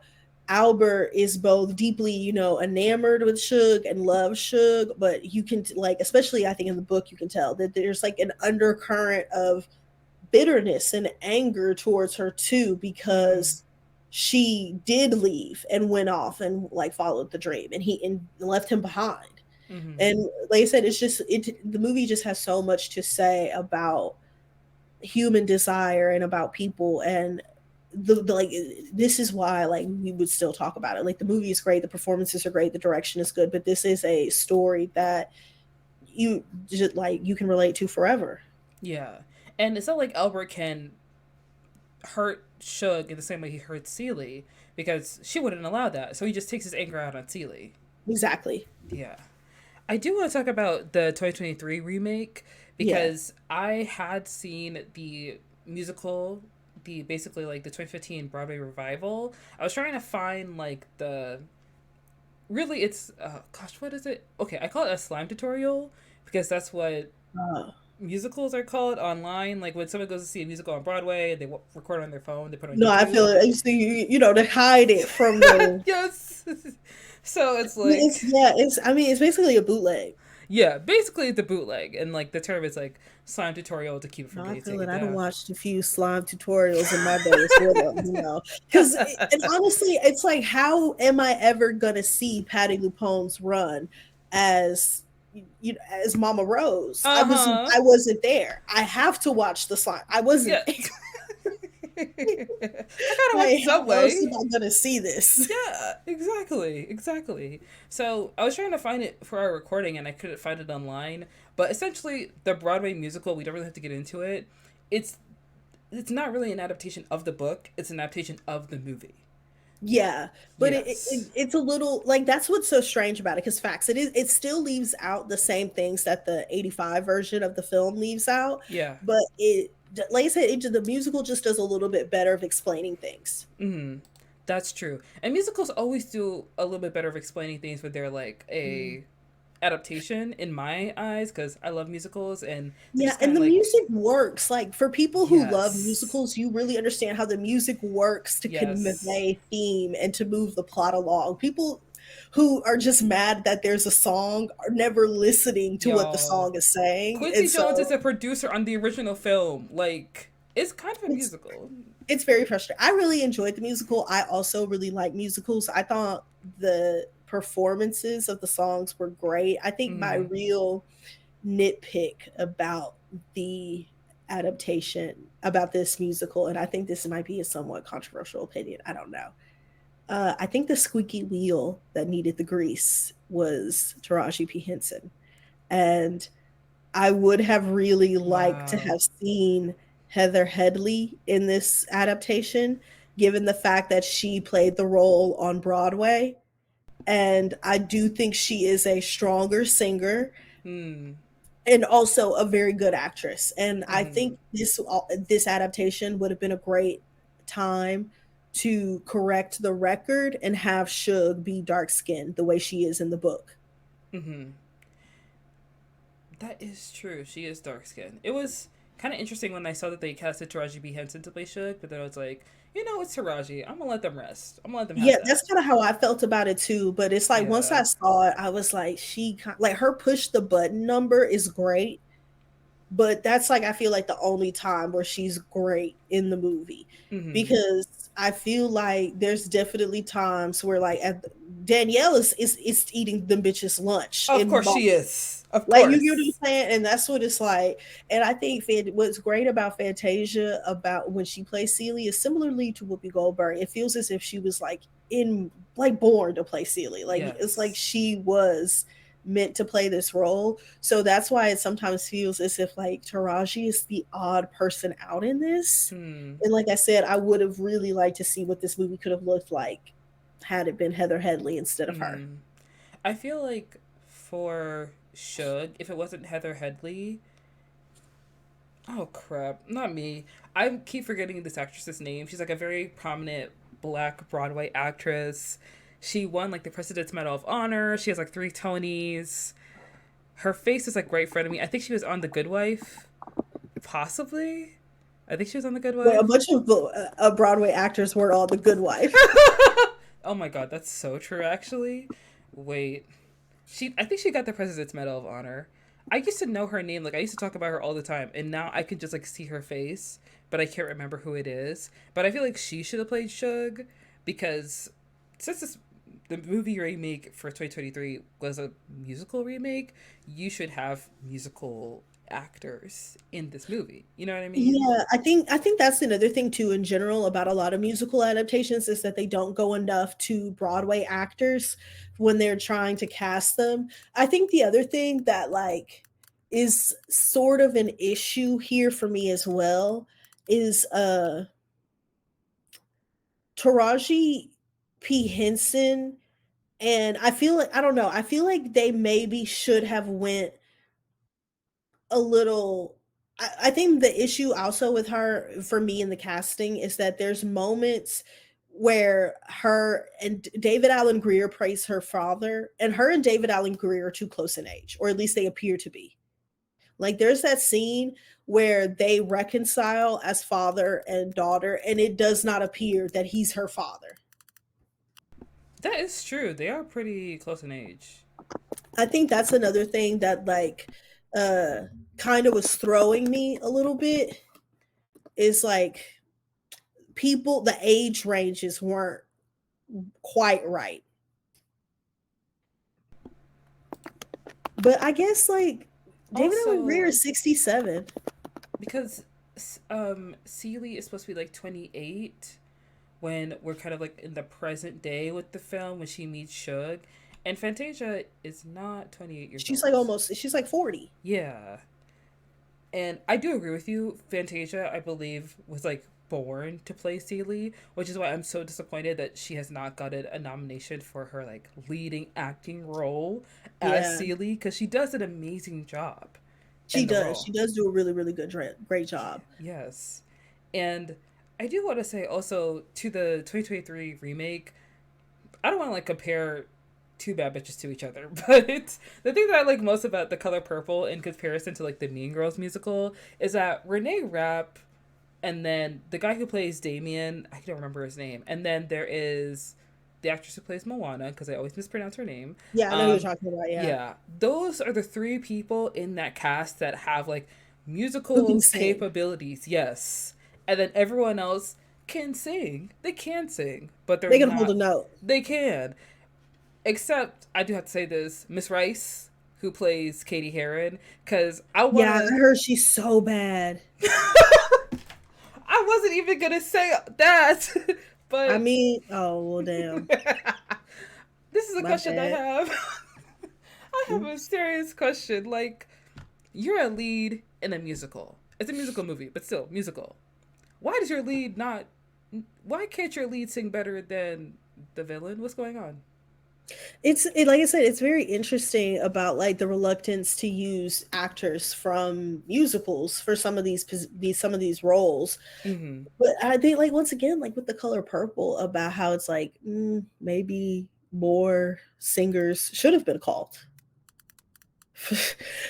Albert is both deeply, you know, enamored with Suge and loves Suge, but you can like, especially I think in the book, you can tell that there's like an undercurrent of bitterness and anger towards her too, Mm-hmm. because she did leave and went off and like followed the dream, and he and left him behind. Mm-hmm. And like I said, it's just the movie just has so much to say about human desire and about people. And the like this is why like we would still talk about it. Like the movie is great, the performances are great, the direction is good, but this is a story that you just like you can relate to forever. Yeah. And it's not like Albert can hurt Suge in the same way he hurt Celie because she wouldn't allow that. So he just takes his anger out on Celie. Exactly. Yeah. I do want to talk about the 2023 remake Yeah. because I had seen the musical, the basically like the 2015 Broadway revival. I was trying to find like the really it's gosh, what is it? Okay, I call it a slime tutorial because that's what uh, musicals are called online. Like when someone goes to see a musical on Broadway, they record on their phone, they put it on no, I feel YouTube. it. I used to, you know, to hide it from the. Yes. So it's It's like yeah. It's I mean, it's basically a bootleg. yeah, basically the bootleg, and like the term is like slime tutorial to keep it from No, I getting feel it. taken I done down. watched a few slime tutorials in my days with them, you know. Because, and honestly, it's like, how am I ever gonna see Patty Lupone's run as as Mama Rose. Uh huh. I wasn't there. I have to watch the slime. I wasn't Yeah. I gotta watch like, how else am Subway. I gonna see this? Yeah, exactly, exactly. So I was trying to find it for our recording and I couldn't find it online. But essentially, the Broadway musical, we don't really have to get into it. It's it's not really an adaptation of the book. It's an adaptation of the movie. Yeah, but Yes. it's a little like that's what's so strange about it because facts it still leaves out the same things that the 85 version of the film leaves out, Yeah. but like I said, the musical just does a little bit better of explaining things. Mm. That's true. And musicals always do a little bit better of explaining things when they're like Mm. a adaptation in my eyes because I love musicals and they're Yeah, just kind and of the like music works. Like for people who love yes, musicals, you really understand how the music works to yes, convey theme and to move the plot along. People who are just mad that there's a song are never listening to what the y'all. song is saying. Quincy And Jones is so a producer on the original film. Like it's kind of a it's musical. it's very frustrating. I really enjoyed the musical. I also really like musicals. I thought the performances of the songs were great. I think my Mm-hmm. real nitpick about the adaptation about this musical, and I think this might be a somewhat controversial opinion. I don't know. I think the squeaky wheel that needed the grease was Taraji P. Henson. And I would have really liked to Wow. have seen Heather Headley in this adaptation, given the fact that she played the role on Broadway. And I do think she is a stronger singer Hmm. and also a very good actress. And I Mm-hmm. think this adaptation would have been a great time to correct the record and have Suge be dark skinned the way she is in the book. Mm-hmm. That is true. She is dark skinned. It was kind of interesting when I saw that they casted Taraji B Henson to play Suge, but then I was like, you know, it's Taraji. I'm gonna let them rest. I'm gonna let them Yeah, have that. that's kind of how I felt about it too. But it's like once Yeah. I saw it, I was like, like her push the button number is great, but that's like I feel like the only time where she's great in the movie Mm-hmm. because I feel like there's definitely times where like Danielle is eating them bitches lunch Of in course she moments. is. Of Like you get what I'm course. saying, and that's what it's like. And I think what's great about Fantasia about when she plays Celie is similarly to Whoopi Goldberg. It feels as if she was like in like born to play Celie. Like it's like Yes. she was meant to play this role. So that's why it sometimes feels as if like Taraji is the odd person out in this. Hmm. And like I said, I would have really liked to see what this movie could have looked like had it been Heather Headley instead of her. Hmm. I feel like for Suge, if it wasn't Heather Headley, oh crap, not me. I keep forgetting this actress's name. She's like a very prominent black Broadway actress. She won like the President's Medal of Honor. She has like 3 Tonys. Her face is like right in front of me. I think she was on The Good Wife, possibly. I think she was on The Good Well, a Wife. bunch of Broadway actors were all the good wife. Oh my god, that's so true. Actually, wait, I think she got the President's Medal of Honor. I used to know her name, like I used to talk about her all the time, and now I can just like see her face, but I can't remember who it is. But I feel like she should have played Suge because since the movie remake for 2023 was a musical remake, you should have musical actors in this movie. You know what I mean? Yeah, I think that's another thing too in general about a lot of musical adaptations is that they don't go enough to Broadway actors when they're trying to cast them. I think the other thing that like is sort of an issue here for me as well is Taraji P Henson, and I feel like I don't know, I feel like they maybe should have went a little. I think the issue also with her for me in the casting is that there's moments where her and David Allen Greer plays her father, and her and David Allen Greer are too close in age, or at least they appear to be. Like there's that scene where they reconcile as father and daughter, and it does not appear that he's her father. That is true. They are pretty close in age. I think that's another thing that like uh kind of was throwing me a little bit is like people the age ranges weren't quite right. But I guess like David Allen Greer Also, is 67. because Seeley is supposed to be like 28 when we're kind of like in the present day with the film when she meets Suge, and Fantasia is not 28 years She's like old. almost, she's like 40. Yeah. And I do agree with you. Fantasia, I believe, was like born to play Seeley, which is why I'm so disappointed that she has not gotten a nomination for her like leading acting role as Yeah, Seeley because she does an amazing job she in the does. role. She does do a really, really good, great job. Yes. And I do want to say also to the 2023 remake, I don't want to like compare two bad bitches to each other, but the thing that I like most about The Color Purple in comparison to like the Mean Girls musical is that Renee Rapp and then the guy who plays Damien, I don't remember his name, and then there is the actress who plays Moana because I always mispronounce her name. Yeah, I know who you're Um, talking about. Yeah, yeah, those are the three people in that cast that have like who can musical sing? capabilities. Yes, and then everyone else can sing. They can sing, but they're They can hold a not. note. They can, except I do have to say this: Miss Rice, who plays Katie Heron, because I want Yeah, I to. heard she's so bad. I wasn't even gonna say that, I but mean, oh well, damn, this is a my question I bad. have. I have a Oops. serious question. Like, you're a lead in a musical. It's a musical movie, but still musical. Why does your lead not? Why can't your lead sing better than the villain? What's going on? Like I said, it's very interesting about like the reluctance to use actors from musicals for some of some of these roles. Mm-hmm. But I think like once again, like with The Color Purple, about how it's like maybe more singers should have been called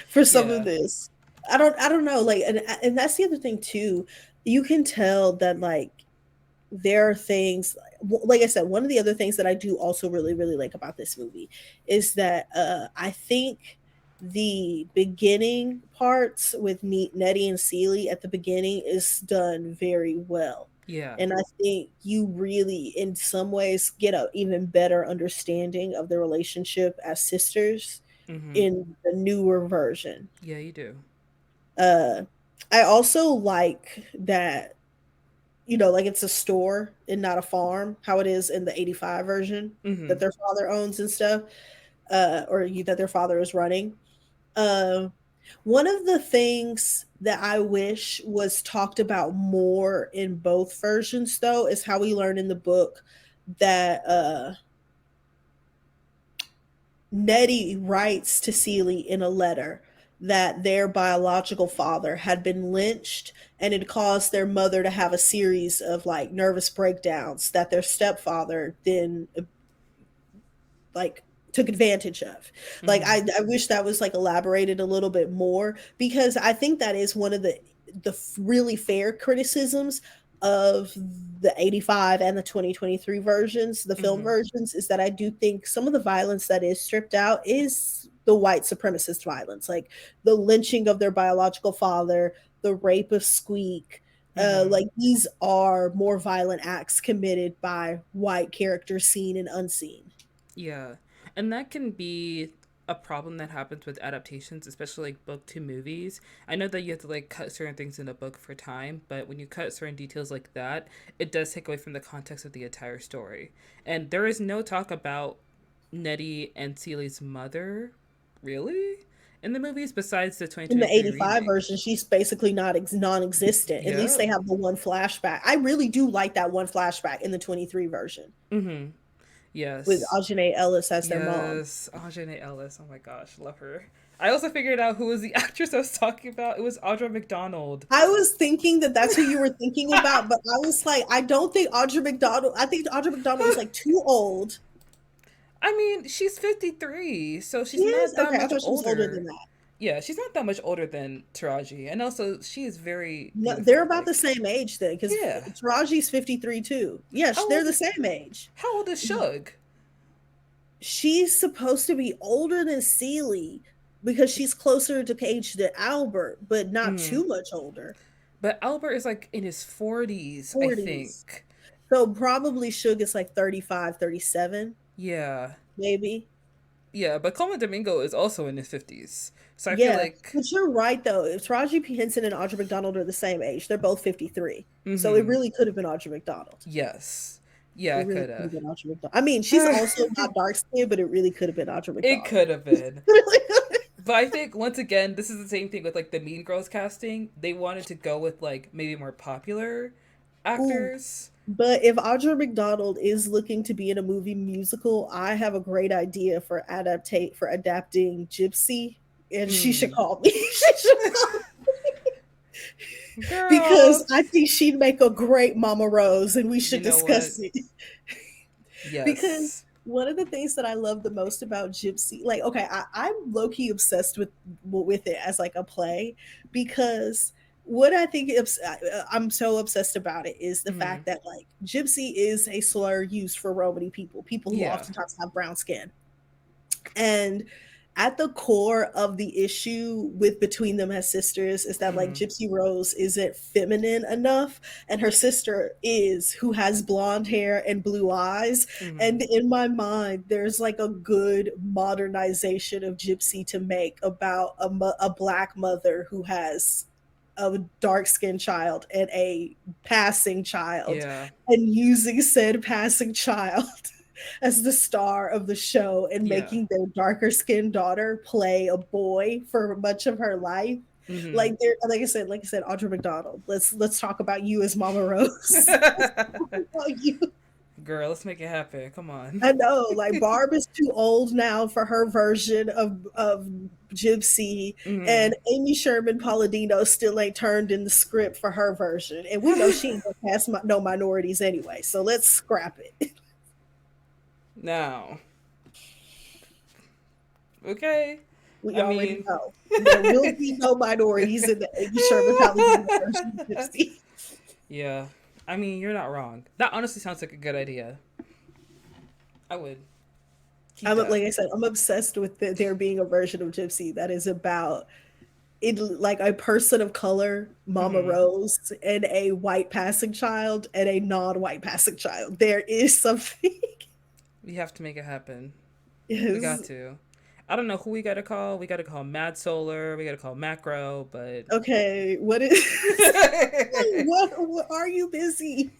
for some of Yeah. this. I don't know, like, and that's the other thing too. You can tell that like there are things, like I said, one of the other things that I do also really really like about this movie is that I think the beginning parts with Nettie and Celie at the beginning is done very well. Yeah. And I think you really, in some ways, get a even better understanding of the relationship as sisters Mm-hmm. in the newer version. Yeah, you do. Uh, I also like that, like it's a store and not a farm, how it is in the 85 version Mm-hmm. that their father owns and stuff, that their father is running. Uh, One of the things that I wish was talked about more in both versions, though, is how we learn in the book that Nettie writes to Celie in a letter that their biological father had been lynched and it caused their mother to have a series of like nervous breakdowns that their stepfather then like took advantage of. Like Mm-hmm. I wish that was like elaborated a little bit more because I think that is one of the really fair criticisms of the 85 and the 2023 versions, the film Mm-hmm. versions, is that I do think some of the violence that is stripped out is the white supremacist violence, like the lynching of their biological father, the rape of Squeak. Mm-hmm. Like these are more violent acts committed by white characters seen and unseen. Yeah. And that can be a problem that happens with adaptations, especially like book to movies. I know that you have to like cut certain things in a book for time, but when you cut certain details like that, it does take away from the context of the entire story. And there is no talk about Nettie and Celie's mother, really, in the movies besides the In the 2023 85 remake. version, she's basically not non-existent. At least Yeah. they have the one flashback. I really do like that one flashback in the 23 version Mm-hmm. with Yes. Aunjanue Ellis as their mom. Yes, Ajane Ellis. Oh my gosh, love her. I also figured out who was the actress I was talking about. It was Audra McDonald. I was thinking that that's who you were thinking about, but I was like, I don't think Audra McDonald. I think Audra McDonald is like too old. I mean, she's 53, so She she's is not that okay. I much thought she was older than older. that. Yeah, she's not that much older than Taraji. And also, she is very No, they're beautiful. about the Like, same age then, because yeah. Taraji's 53 too. Yes, How they're old the is same age. how old is Shug? She's supposed to be older than Celie because she's closer to age than Albert, but not Mm. too much older. But Albert is like in his 40s, I 40s. think. So probably Suge is like 35, 37, Yeah. maybe. Yeah, but Coleman Domingo is also in his 50s. So I feel Yeah, like, but you're right though. If Taraji P. Henson and Audra McDonald are the same age, they're both 53. So it mm-hmm, really could have been Audra McDonald. yes. Yeah, It I really could could have have. been Audra McDonald. I mean, she's also not dark skinned, but it really could have been Audra It McDonald. could have been. But I think once again, this is the same thing with like the Mean Girls casting. They wanted to go with like maybe more popular Ooh, actors. but if Audra McDonald is looking to be in a movie musical, I have a great idea for adapting Gypsy, and she should Mm. call me. She should call because Girl, I think she'd make a great Mama Rose, and we you should know what? discuss it. Because Yes. one of the things that I love the most about Gypsy, like, okay, I'm low key obsessed with it as like a play, because what I think I'm so obsessed about it is the Mm. fact that like Gypsy is a slur used for Romany people who Yeah. oftentimes have brown skin, and at the core of the issue with between them as sisters is that like Mm. Gypsy Rose isn't feminine enough, and her sister is, who has blonde hair and blue eyes. Mm. And in my mind there's like a good modernization of Gypsy to make about a black mother who has a dark skinned child and a passing child, Yeah. and using said passing child as the star of the show and Yeah. making their darker skinned daughter play a boy for much of her life. Mm-hmm. Like there, like I said, Audra McDonald. Let's talk about you as Mama Rose. Let's talk about you. Girl, let's make it happen. Come on. I know, like Barb is too old now for her version of Gypsy, Mm-hmm. and Amy Sherman Palladino still ain't turned in the script for her version, and we know she ain't gonna cast no minorities anyway. So let's scrap it. Now, okay. We I already mean, know there will be no minorities in the Amy Sherman Palladino version of Gypsy. yeah. I mean, you're not wrong. That honestly sounds like a good idea. I would keep that. Like I said, I'm obsessed with there being a version of Gypsy that is about it, like a person of color, Mama Mm-hmm. Rose, and a white passing child and a non-white passing child. There is something. We have to make it happen. We got Is to. I don't know who we got to call. We got to call Mad Solar. We got to call Macro, but. okay. What is? What are you busy?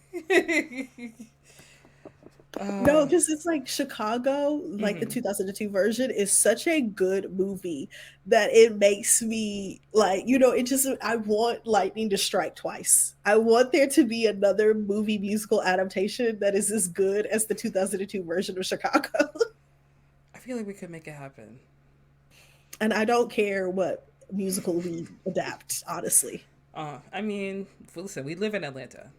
No, uh, because it's like Chicago, like the mm-hmm. 2002 version, is such a good movie that it makes me like, it just, I want lightning to strike twice. I want there to be another movie musical adaptation that is as good as the 2002 version of Chicago. I feel like we could make it happen. And I don't care what musical we adapt, honestly. I mean, listen, we live in Atlanta.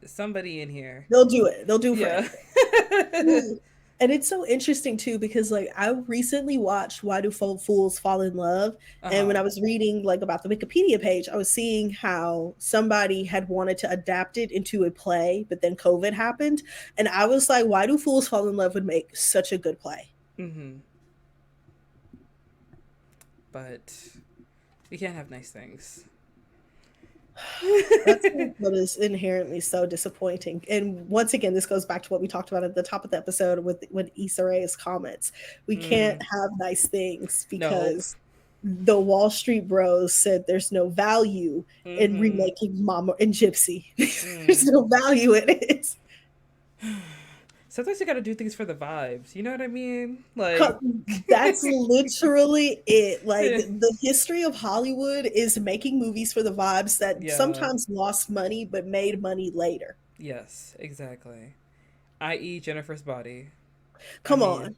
Somebody in here. They'll do it. They'll do it for Yeah. anything. And it's so interesting too because like I recently watched Why Do Fools Fall in Love, and when Uh-huh. I was reading like about the Wikipedia page, I was seeing how somebody had wanted to adapt it into a play, but then COVID happened, and I was like, Why Do Fools Fall in Love would make such a good play. Mm-hmm. But we can't have nice things. That's what is inherently so disappointing. And once again, this goes back to what we talked about at the top of the episode with Issa Rae's comments. We Mm-hmm. can't have nice things Nope. because the Wall Street bros said there's no value in Mm-hmm. remaking Mama and Gypsy. There's Mm. no value in it. Sometimes you gotta do things for the vibes. You know what I mean? Like, That's literally it. Like the history of Hollywood is making movies for the vibes that yeah. sometimes lost money but made money later. Yes, exactly. I.e., Jennifer's Body. I Come mean, on.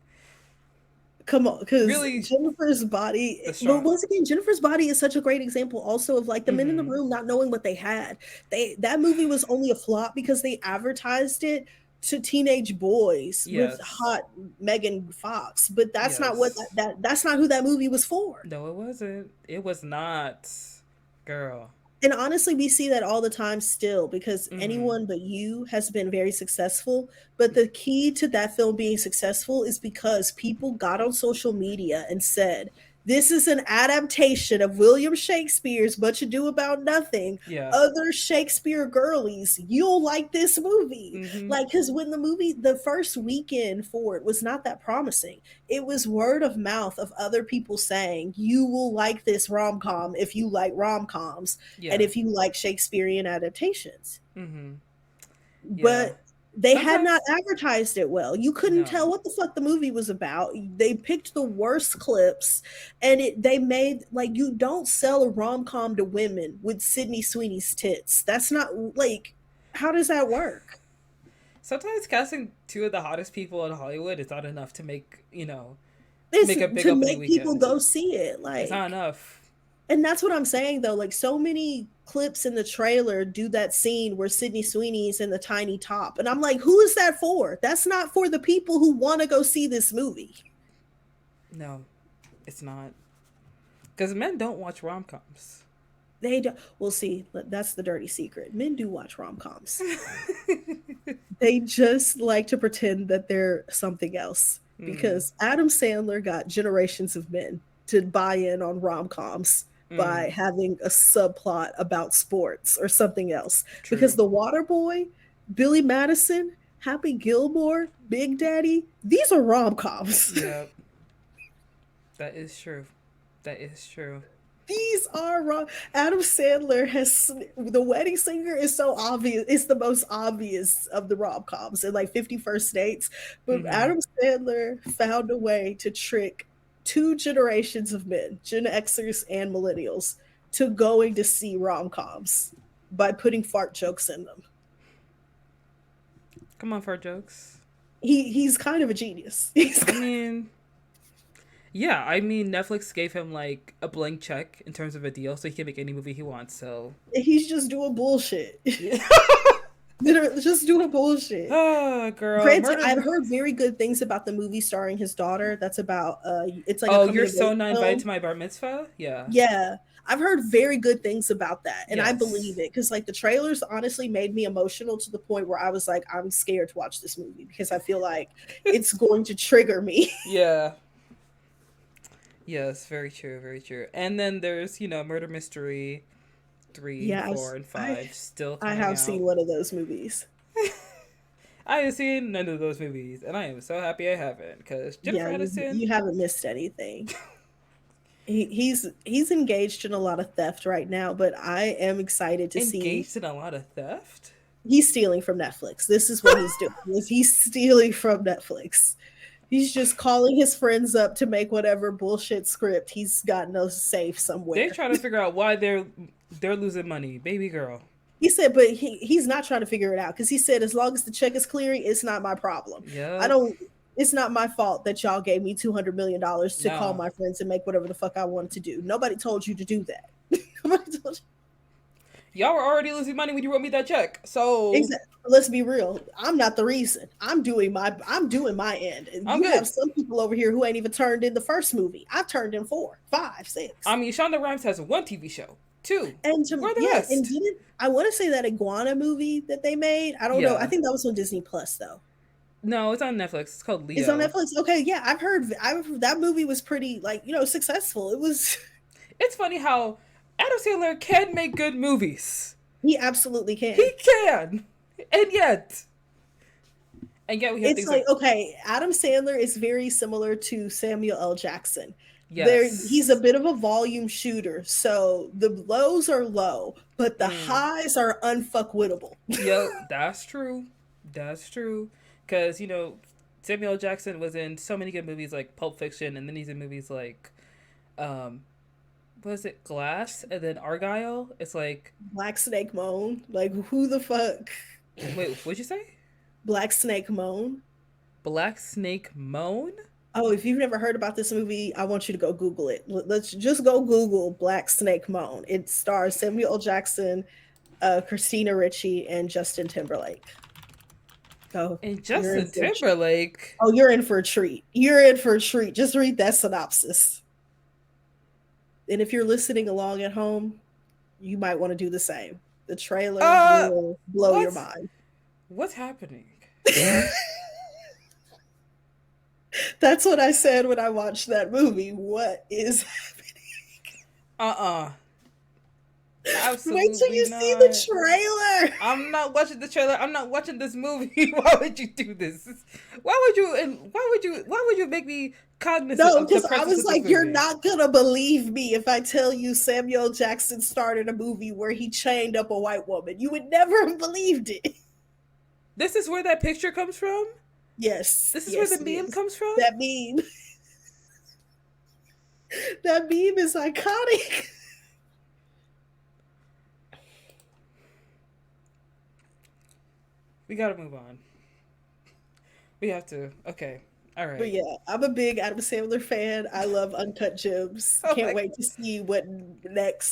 Come on, because really, Jennifer's Body, the but strong. once again, Jennifer's Body is such a great example also of like the men in the Mm-hmm. room not knowing what they had. That movie was only a flop because they advertised it to teenage boys with Yes. hot Megan Fox, but that's not what Yes. that's not who that movie was for. No, it wasn't. It was not. Girl. And honestly, we see that all the time still because Mm-hmm. anyone but you has been very successful. But the key to that film being successful is because people got on social media and said, This is an adaptation of William Shakespeare's Much Ado About Nothing. Yeah. Other Shakespeare girlies, you'll like this movie. Mm-hmm. Like, because when the first weekend for it was not that promising. It was word of mouth of other people saying, you will like this rom com if you like rom coms and Yeah. if you like Shakespearean adaptations. Mm-hmm. Yeah. But they had not Sometimes advertised it well. You couldn't no. tell what the fuck the movie was about. They picked the worst clips, and they made like, you don't sell a rom com to women with Sydney Sweeney's tits. That's not like, how does that work? Sometimes casting two of the hottest people in Hollywood is not enough to make, It's make a big to opening make people weekend. go see it. It's not Like, enough. and that's what I'm saying though. Like, so many clips in the trailer do that scene where Sydney Sweeney's in the tiny top. And I'm like, who is that for? That's not for the people who want to go see this movie. No, it's not. Because men don't watch rom coms. They do. Well, see, that's the dirty secret. Men do watch rom coms. They just like to pretend that they're something else. Mm, Because Adam Sandler got generations of men to buy in on rom coms by mm, having a subplot about sports or something else. Because true. The Water Boy, Billy Madison, Happy Gilmore, Big Daddy, these are rom coms. Yep, that is true. That is true. These are wrong. Adam Sandler has The Wedding Singer is so obvious. It's the most obvious of the rom coms and like 51st Dates. But Mm-hmm. Adam Sandler found a way to trick two generations of men, Gen Xers and millennials, to going to see rom coms by putting fart jokes in them. Come on, fart jokes. He's kind of a genius. I mean, yeah, I mean, Netflix gave him like a blank check in terms of a deal, so he can make any movie he wants. So, He's just doing bullshit. yeah. Literally just doing bullshit. Oh, girl, Granted, murder. I've heard very good things about the movie starring his daughter. That's about it's like a Oh, coming you're of so age not invited film. to my bar mitzvah. Yeah. Yeah. I've heard very good things about that, and I believe Yes. it because like the trailers honestly made me emotional to the point where I was like, I'm scared to watch this movie because I feel like it's going to trigger me. Yeah. Yes. Very true. Very true. And then there's Murder Mystery three, Yeah, four, and five still I coming have seen out. one of those movies. I have seen none of those movies, and I am so happy I haven't because Jennifer Yeah, Aniston you haven't missed anything. He's engaged in a lot of theft right now, but I am excited to see. engaged in a lot of theft. He's stealing from Netflix. This is what he's doing. Is he's stealing from Netflix. He's just calling his friends up to make whatever bullshit script he's got no safe They somewhere. trying to figure out why they're losing money, baby girl. He said, but he's not trying to figure it out because he said, as long as the check is clearing, it's not my problem. I Yep. don't. It's not my fault that y'all gave me $200 million to call No. my friends and make whatever the fuck I wanted to do. Nobody told you to do that. Nobody told you. Y'all were already losing money when you wrote me that check. So Exactly. Let's be real. I'm not the reason. I'm doing my end. I'm You have good. some people over here who ain't even turned in the first movie. I've turned in 4, 5, 6. I mean, Shonda Rhimes has one TV show. Two. And Where the yeah, and rest? didn't I want to say that iguana movie that they made? I don't know. I Yeah. think that was on Disney Plus though. No, it's on Netflix. It's called It's on Leo. Netflix. Okay, yeah, I've that movie was pretty like, successful. It was It's funny how Adam Sandler can make good movies. he absolutely can. He can. And yet. And yet we have It's things like, like okay, Adam Sandler is very similar to Samuel L. Jackson. He's a yes. bit of a volume shooter, so the lows are low, but the Mm. highs are unfuckwittable. Yep, that's true. That's true. Because, Samuel L. Jackson was in so many good movies like Pulp Fiction, and then he's in movies like, um, what is it, Glass, and then Argyle. It's like, Black Snake Moan, like who the fuck? wait, what'd you say? Black Snake Moan. Black Snake Moan? Oh, if you've never heard about this movie, I want you to go Google it. Let's just go Google Black Snake Moan. It stars Samuel L. Jackson, Christina Ricci, and Justin Timberlake. Go. And You're in Justin for a treat. Timberlake. Oh, you're in for a treat. You're in for a treat. Just read that synopsis. And if you're listening along at home, you might want to do the same. The trailer Uh, will blow your what's mind. what's happening? That's what I said when I watched that movie. What is Uh-uh. Wait till Absolutely you see the not. trailer. I'm not watching the trailer. I'm not watching this movie. Why would you do this? Why would you make me cognizant No, of the because I presence was of this like, you're movie? not gonna believe me if I tell you Samuel Jackson started a movie where he chained up a white woman. You would never have believed it. This is where that picture comes from? Yes, This is where the yes, it meme is. comes from? That meme, that meme is iconic. We gotta move on. We have to. Okay. All But right. yeah, I'm a big Adam Sandler fan. I love Uncut Gems. Oh Can't my. wait to see what manic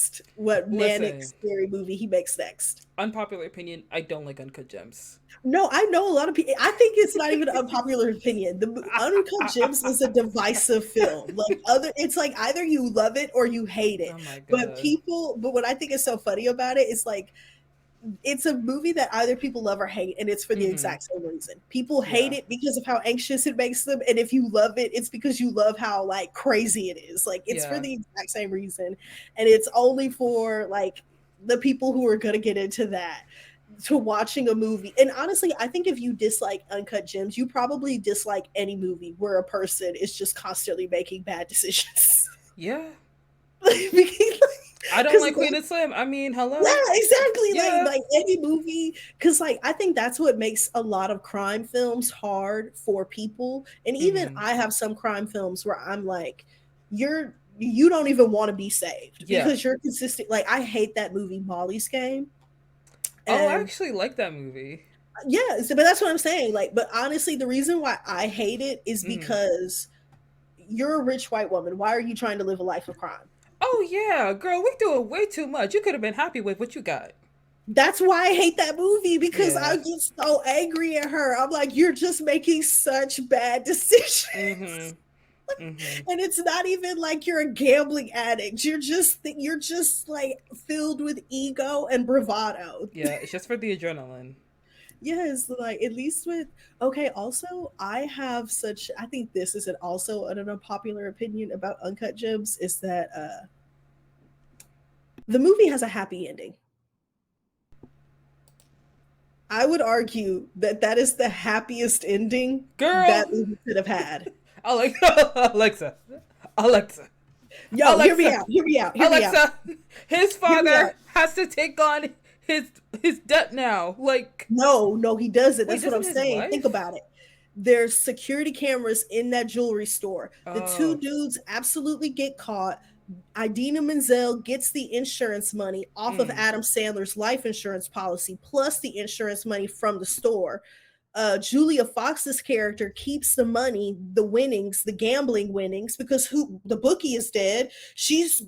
Listen, scary movie he makes next. unpopular opinion, I don't like Uncut Gems. No, I know a lot of people. I think it's not even an unpopular opinion. Uncut Gems is a divisive film. It's like either you love it or you hate it. Oh my But god. people, but what I think is so funny about it is like it's a movie that either people love or hate, and it's for the Mm-hmm. exact same reason. People hate Yeah. it because of how anxious it makes them, and if you love it, it's because you love how like crazy it is. Like it's for Yeah. the exact same reason, and it's only for like the people who are gonna get into that to watching a movie. And honestly, I think if you dislike Uncut Gems, you probably dislike any movie where a person is just constantly making bad decisions. Yeah. Because I don't like Queen and Slim. I mean, yeah, hello. exactly. Yeah. Like any movie, because like I think that's what makes a lot of crime films hard for people. And even Mm-hmm. I have some crime films where I'm like, you don't even want to be saved Yeah. because you're consistent. Like I hate that movie Molly's Game, Oh, I and actually like that movie. yeah, but that's what I'm saying. Like, but honestly, the reason why I hate it is Mm-hmm. because you're a rich white woman. Why are you trying to live a life of crime? Oh yeah, girl, we doing way too much. You could have been happy with what you got. That's why I hate that movie because Yeah. I get so angry at her. I'm like, you're just making such bad decisions. Mm-hmm. Mm-hmm. And it's not even like you're a gambling addict. You're just like filled with ego and bravado. Yeah, it's just for the adrenaline. Yes, like at least with okay, also I think this is also an unpopular opinion about Uncut Gems is that the movie has a happy ending. I would argue that that is the happiest ending Girl, that movie could have had. Alexa, Alexa, Yo, hear me Alexa, out. Hear me out. Hear me out. Alexa. His Hear me out. father has to take on his debt now. Like, No, no, he doesn't. wait, That's what I'm doesn't his saying. Think wife? about it. There's security cameras in that jewelry store. The two Oh, dudes absolutely get caught. Idina Menzel gets the insurance money off of mm, Adam Sandler's life insurance policy, plus the insurance money from the store. Julia Fox's character keeps the money, the winnings, the gambling winnings, because who the bookie is dead. She's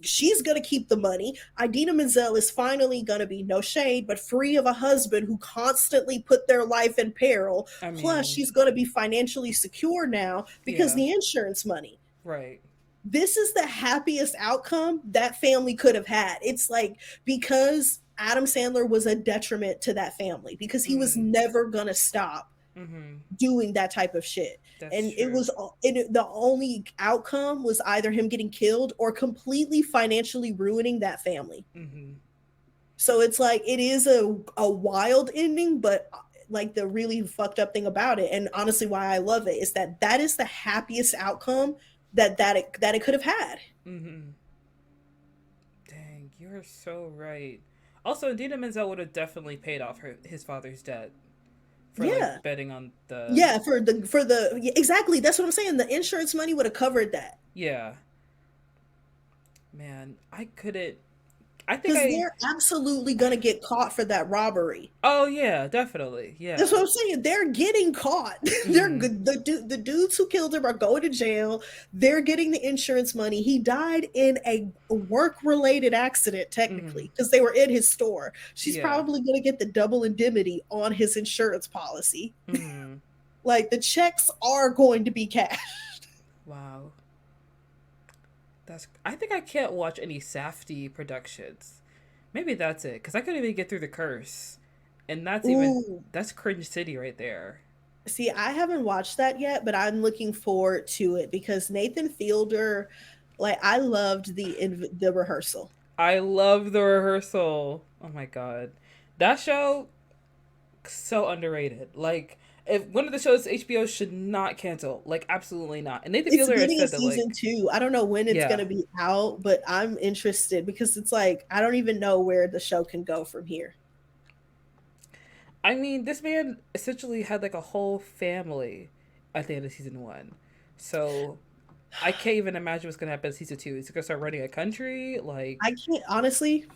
gonna keep the money. Idina Menzel is finally gonna be no shade, but free of a husband who constantly put their life in peril. I Plus, mean, she's gonna be financially secure now because yeah, the insurance money. right. This is the happiest outcome that family could have had. It's like because Adam Sandler was a detriment to that family because he was Mm, never gonna stop mm-hmm. doing that type of shit. That's And true. the only outcome was either him getting killed or completely financially ruining that family. Mm-hmm. So it's like it is a wild ending, but like the really fucked up thing about it, and honestly why I love it is that that is the happiest outcome that it could have had. Mm-hmm. Dang, you're so right. Also, Dina Menzel would have definitely paid off his father's debt for Yeah. like betting on the. Yeah, for the yeah, exactly. That's what I'm saying. The insurance money would have covered that. Yeah, man, I couldn't. I think Because I. they're absolutely gonna get caught for that robbery. Oh yeah, definitely. That's Yeah. what I'm saying. They're getting caught. They're Mm-hmm. the dudes who killed him are going to jail. They're getting the insurance money. He died in a work related accident, Mm-hmm. technically, because they were in his store. She's Yeah. probably going to get the double indemnity on his insurance policy. Mm-hmm. Like the checks are going to be cashed. Wow. That's. I think I can't watch any Safdie productions. Maybe that's it, because I couldn't even get through the curse, and that's even Ooh, that's cringe city right there. See, I haven't watched that yet, but I'm looking forward to it because Nathan Fielder, like I loved the rehearsal. I love the rehearsal. Oh my god. That show so underrated. Like if one of the shows HBO should not cancel, like absolutely not. And Nathan It's Fielder has getting a said that season like 2. I don't know when it's yeah. gonna be out, but I'm interested because it's like I don't even know where the show can go from here. I mean, this man essentially had like a whole family at the end of season one. So I can't even imagine what's gonna happen in season two. He's gonna start running a country, I like can't honestly,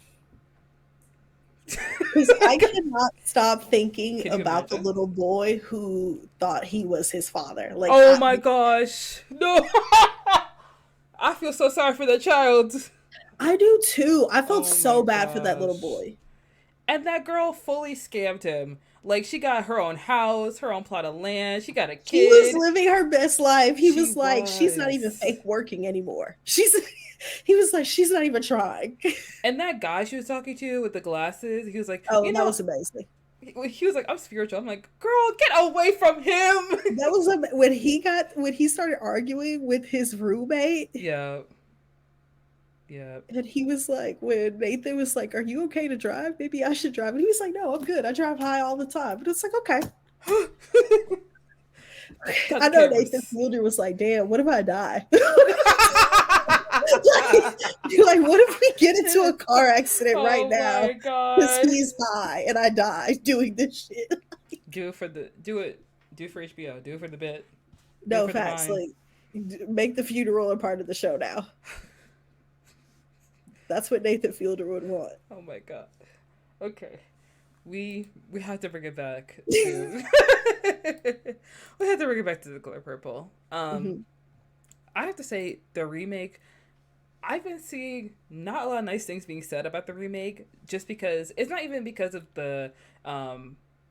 because I cannot stop thinking can you about the imagine? little boy who thought he was his father. Like Oh my gosh. No. I feel so sorry for the child. I do too. I felt Oh my so bad for that little gosh. boy. And that girl fully scammed him. Like she got her own house, her own plot of land. She got a She was kid. living her best life. He She was like, she's not even was. fake working anymore. She's he was like, she's not even trying. And that guy she was talking to with the glasses, he was like, Oh, you that know, was amazing. he was like, I'm spiritual. I'm like, girl, get away from him. That was when he started arguing with his roommate. Yeah, yeah. And he was like, when Nathan was like, "Are you okay to drive? Maybe I should drive." And he was like, "No, I'm good. I drive high all the time." But it's like, okay. Got I the know Nathan cameras. Fielder was like, "Damn, what if I die?" You're like, what if we get into a car accident right Oh now my because god. he's high and I die doing this shit? Do it for HBO. Do it for the bit. Do it No for the facts. vine. Like, make the funeral a part of the show now. That's what Nathan Fielder would want. Oh my god. Okay. We have to bring it back to we have to bring it back to the color purple. Mhm. I have to say the remake, I've been seeing not a lot of nice things being said about the remake, just because it's not even because of the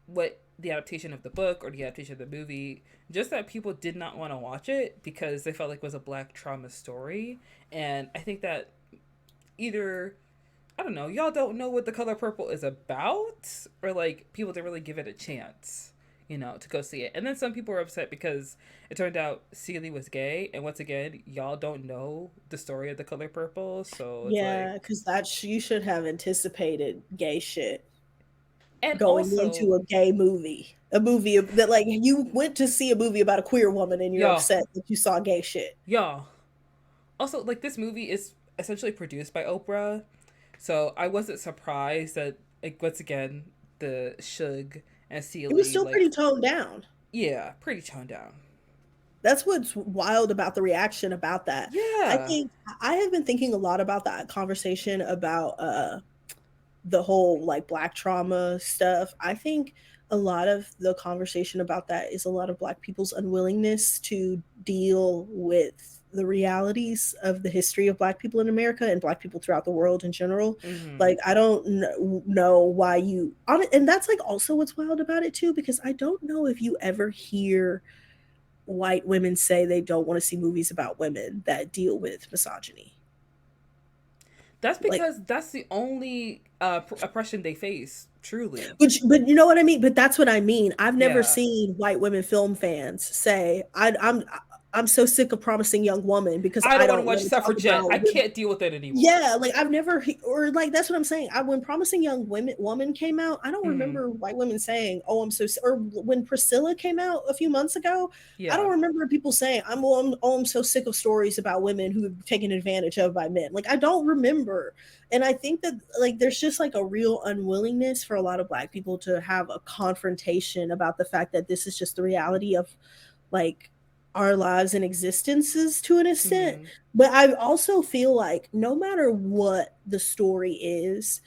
what the adaptation of the book or the adaptation of the movie, just that people did not want to watch it because they felt like it was a black trauma story. And I think that either I don't know, y'all don't know what the color purple is about, or like people didn't really give it a chance, to go see it. And then some people were upset because it turned out Celie was gay, and once again, y'all don't know the story of the color purple, so it's like, Yeah, because you should have anticipated gay shit and going into also, a gay movie. A movie that, like, you went to see a movie about a queer woman and you're y'all, upset that you saw gay shit. y'all, also like this movie is essentially produced by Oprah, so I wasn't surprised that like once again the Suge and It was Celie still pretty like toned down. yeah, pretty toned down. That's what's wild about the reaction about that. I Yeah. think I have been thinking a lot about that conversation about the whole like black trauma stuff. I think a lot of the conversation about that is a lot of black people's unwillingness to deal with the realities of the history of black people in America and black people throughout the world in general. Mm-hmm. Like I don't know why and that's like also what's wild about it too, because I don't know if you ever hear white women say they don't want to see movies about women that deal with misogyny. That's Like, because that's the only oppression they face, truly. but you know what I mean. But that's what I mean. I've never Yeah. seen white women film fans say, I'm so sick of Promising Young Woman because I I don't want to don't watch want to talk Suffragette. I about women. can't deal with it anymore. Yeah, like I've never or like that's what I'm saying. When Promising Young Woman came out, I don't Mm-hmm. remember white women saying, "Oh, I'm so," or when Priscilla came out a few months ago, I Yeah. don't remember people saying, I'm so sick of stories about women who have taken advantage of by men." Like I don't remember. And I think that like there's just like a real unwillingness for a lot of black people to have a confrontation about the fact that this is just the reality of like our lives and existences to an extent. Mm-hmm. But I also feel like no matter what the story is,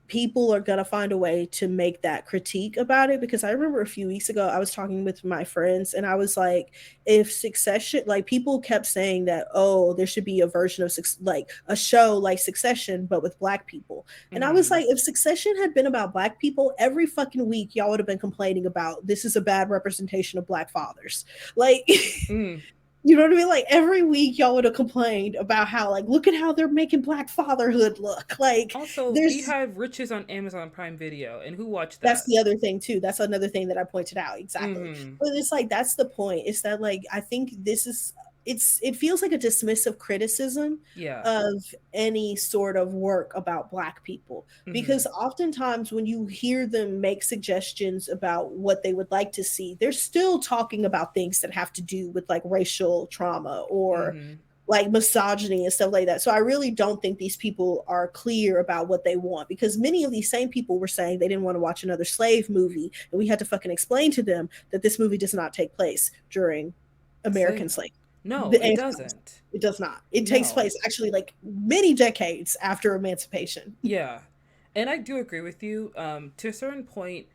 people are going to find a way to make that critique about it. Because I remember a few weeks ago, I was talking with my friends and I was like, if Succession, like people kept saying that, oh, there should be a version of like a show like Succession, but with black people. And I was Mm-hmm. like, if Succession had been about black people, every fucking week, y'all would have been complaining about this is a bad representation of black fathers. Like, Mm. You know what I mean? Like every week y'all would have complained about how like look at how they're making black fatherhood look. Like Also, there's Beehive Riches on Amazon Prime Video, and who watched that's that? the other thing too. That's another thing that I pointed out exactly. Mm-hmm. But it's like that's the point. It's that like I think this is it feels like a dismissive criticism Yeah. of any sort of work about black people Mm-hmm. because oftentimes when you hear them make suggestions about what they would like to see, they're still talking about things that have to do with like racial trauma or Mm-hmm. like misogyny and stuff like that. So I really don't think these people are clear about what they want because many of these same people were saying they didn't want to watch another slave movie. And we had to fucking explain to them that this movie does not take place during American Slave. slavery. No, it doesn't. It does not. It takes No. place actually like many decades after emancipation. Yeah. And I do agree with you. To a certain point,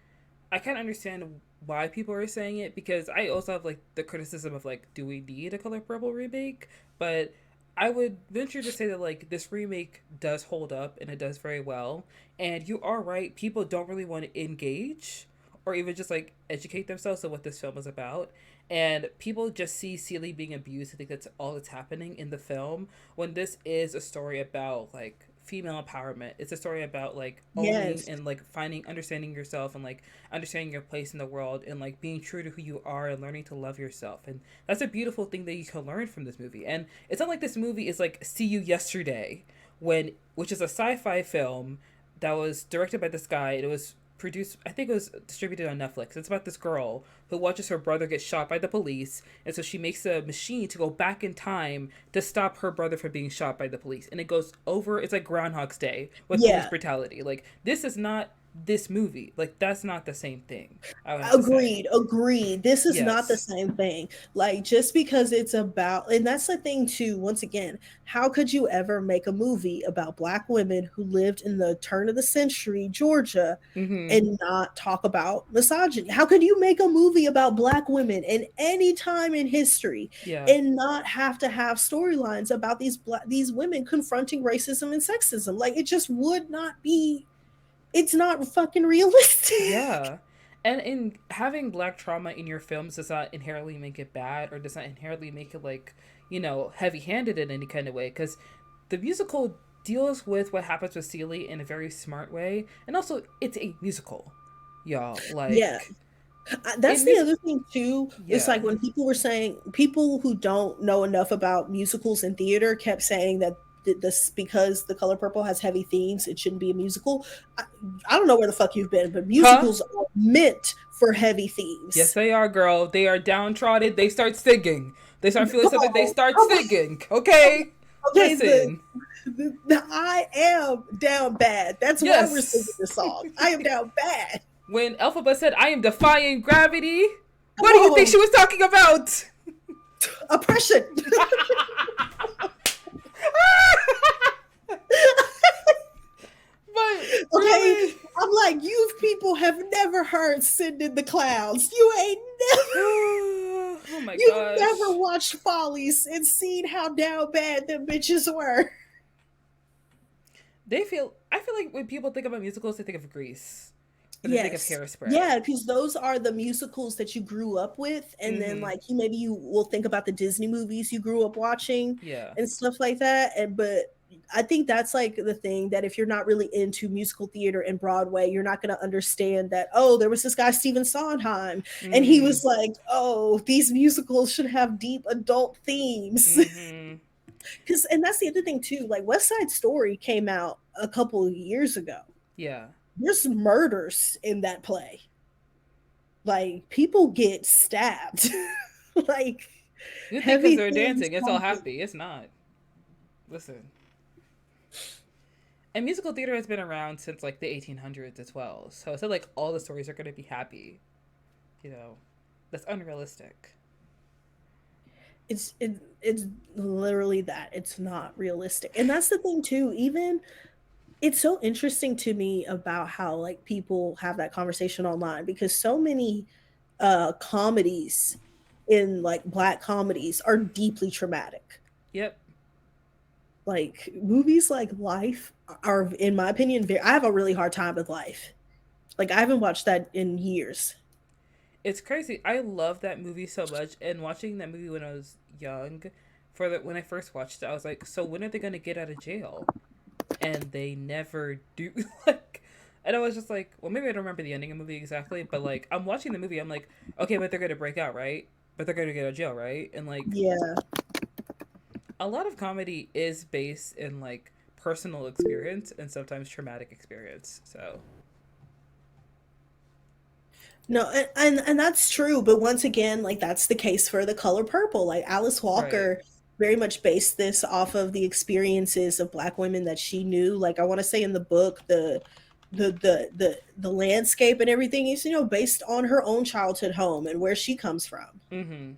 I can understand why people are saying it because I also have like the criticism of like, do we need a Color Purple remake? But I would venture to say that like this remake does hold up and it does very well. And you are right, people don't really want to engage or even just like educate themselves on what this film is about. And people just see Celie being abused. I think that's all that's happening in the film when this is a story about like female empowerment. It's a story about like owning Yes. and like finding understanding yourself and like understanding your place in the world and like being true to who you are and learning to love yourself. And that's a beautiful thing that you can learn from this movie. And it's not like this movie is like See You Yesterday, when which is a sci-fi film that was directed by this guy. It was produced, I think it was distributed on Netflix. It's about this girl who watches her brother get shot by the police, and so she makes a machine to go back in time to stop her brother from being shot by the police. And it goes over, it's like Groundhog's Day with police Yeah. brutality. Like this is not this movie. Like that's not the same thing, I would have to say. Agreed. This is not the Yes. same thing. Like just because it's about and that's the thing too, once again, how could you ever make a movie about black women who lived in the turn of the century Georgia Mm-hmm. and not talk about misogyny? How could you make a movie about black women in any time in history Yeah. and not have to have storylines about these women confronting racism and sexism? Like it just would not be it's not fucking realistic. Yeah. And in having black trauma in your films does not inherently make it bad or does not inherently make it like, heavy handed in any kind of way. Because the musical deals with what happens with Celie in a very smart way. And also, it's a musical, y'all. Yeah. Like, That's in the music. other thing too. It's Yeah. like when people were saying people who don't know enough about musicals and theater kept saying that this because The Color Purple has heavy themes, it shouldn't be a musical. I, I don't know where the fuck you've been, but Huh? musicals are meant for heavy Yes, themes. they are, girl. They are downtrodden. They start singing. They start feeling Come something. They on, start come singing. on. Okay? Okay, Listen. the I am down bad. That's why we're singing Yes. this song. I am down bad. When Elphaba said, I am defying gravity, Come what do you think on, she was talking about? oppression. But Okay, really, I'm like, you people have never heard "Sitting in the Clouds." You ain't never, oh my you've never gosh. watched Follies and seen how down bad them bitches were. I feel like when people think about musicals, they think of Grease. Or they think of Yes, Hairspray. yeah, because those are the musicals that you grew up with, and then Mm-hmm. like you maybe you will think about the Disney movies you grew up watching Yeah. and stuff like that. And but I think that's like the thing that if you're not really into musical theater and Broadway, you're not going to understand that. Oh, there was this guy Stephen Sondheim, and he Mm-hmm. was like, "Oh, these musicals should have deep adult themes." Mm-hmm. Because and that's the other thing too. Like West Side Story came out a couple of years ago. Yeah. There's murders in that play. Like people get stabbed. Like You think because heavy they're themes dancing, it's all happen. happy. It's not. Listen. And musical theater has been around since like the 1800s as well. So it's not like all the stories are going to be happy. You know, that's unrealistic. It's literally that. It's not realistic. And that's the thing too. Even it's so interesting to me about how like people have that conversation online because so many comedies in like black comedies are deeply traumatic. Yep. Like movies like Life are in my opinion I have a really hard time with Life. Like I haven't watched that in years. It's crazy. I love that movie so much, and watching that movie when I was young, when I first watched it, I was like, so when are they gonna get out of jail? And they never do. Like, and I was just like, well, maybe I don't remember the ending of the movie exactly, but like, I'm watching the movie, I'm like, okay, but they're gonna break out, right? But they're gonna get out of jail, right? And like, Yeah. a lot of comedy is based in like personal experience and sometimes traumatic experience. So, No, and that's true, but once again, like that's the case for The Color Purple. Like Alice right. Walker very much based this off of the experiences of Black women that she knew. Like I want to say in the book, the landscape and everything is, based on her own childhood home and where she comes from. Mm-hmm.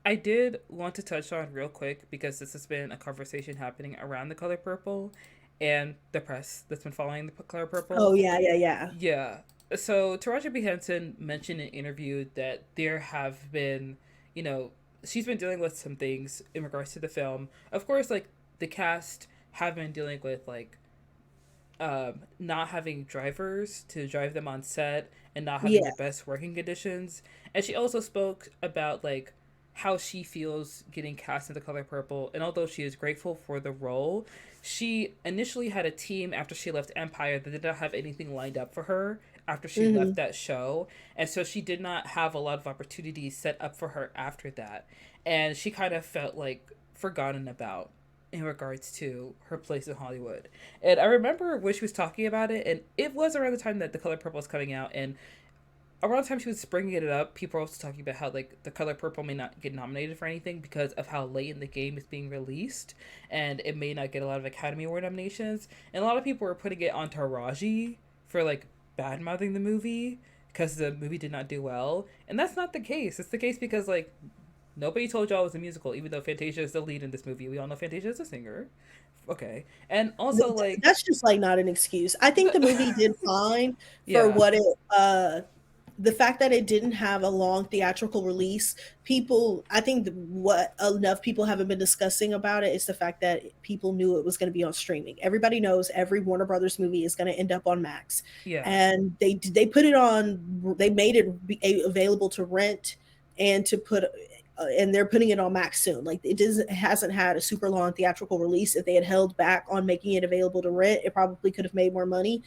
I did want to touch on real quick because this has been a conversation happening around the color purple and the press that's been following the color purple. Oh yeah, yeah, yeah. Yeah. So Taraji P. Henson mentioned in an interview that there have been, you know, she's been dealing with some things in regards to the film. Of course, like the cast have been dealing with like not having drivers to drive them on set and not having Yeah. the best working conditions. And she also spoke about like how she feels getting cast in The Color Purple. And although she is grateful for the role, she initially had a team after she left Empire that did not have anything lined up for her after she left Hmm. that show. And so she did not have a lot of opportunities set up for her after that. And she kind of felt like forgotten about in regards to her place in Hollywood. And I remember when she was talking about it, and it was around the time that The Color Purple was coming out, and around the time she was bringing it up, people were also talking about how like The Color Purple may not get nominated for anything because of how late in the game it's being released, and it may not get a lot of Academy Award nominations. And a lot of people were putting it on Taraji for like bad mouthing the movie because the movie did not do well, and that's not the case. It's the case because like nobody told y'all it was a musical, even though Fantasia is the lead in this movie. We all know Fantasia is a singer. Okay. And also, like, That's just like not an excuse. I think the movie did fine for yeah, what it the fact that it didn't have a long theatrical release. People, I think what enough people haven't been discussing about it is the fact that people knew it was going to be on streaming. Everybody knows every Warner Brothers movie is going to end up on Max, yeah, and they put it on, they made it available to rent and to put, and they're putting it on Max soon. Like it hasn't had a super long theatrical release. If they had held back on making it available to rent, it probably could have made more money.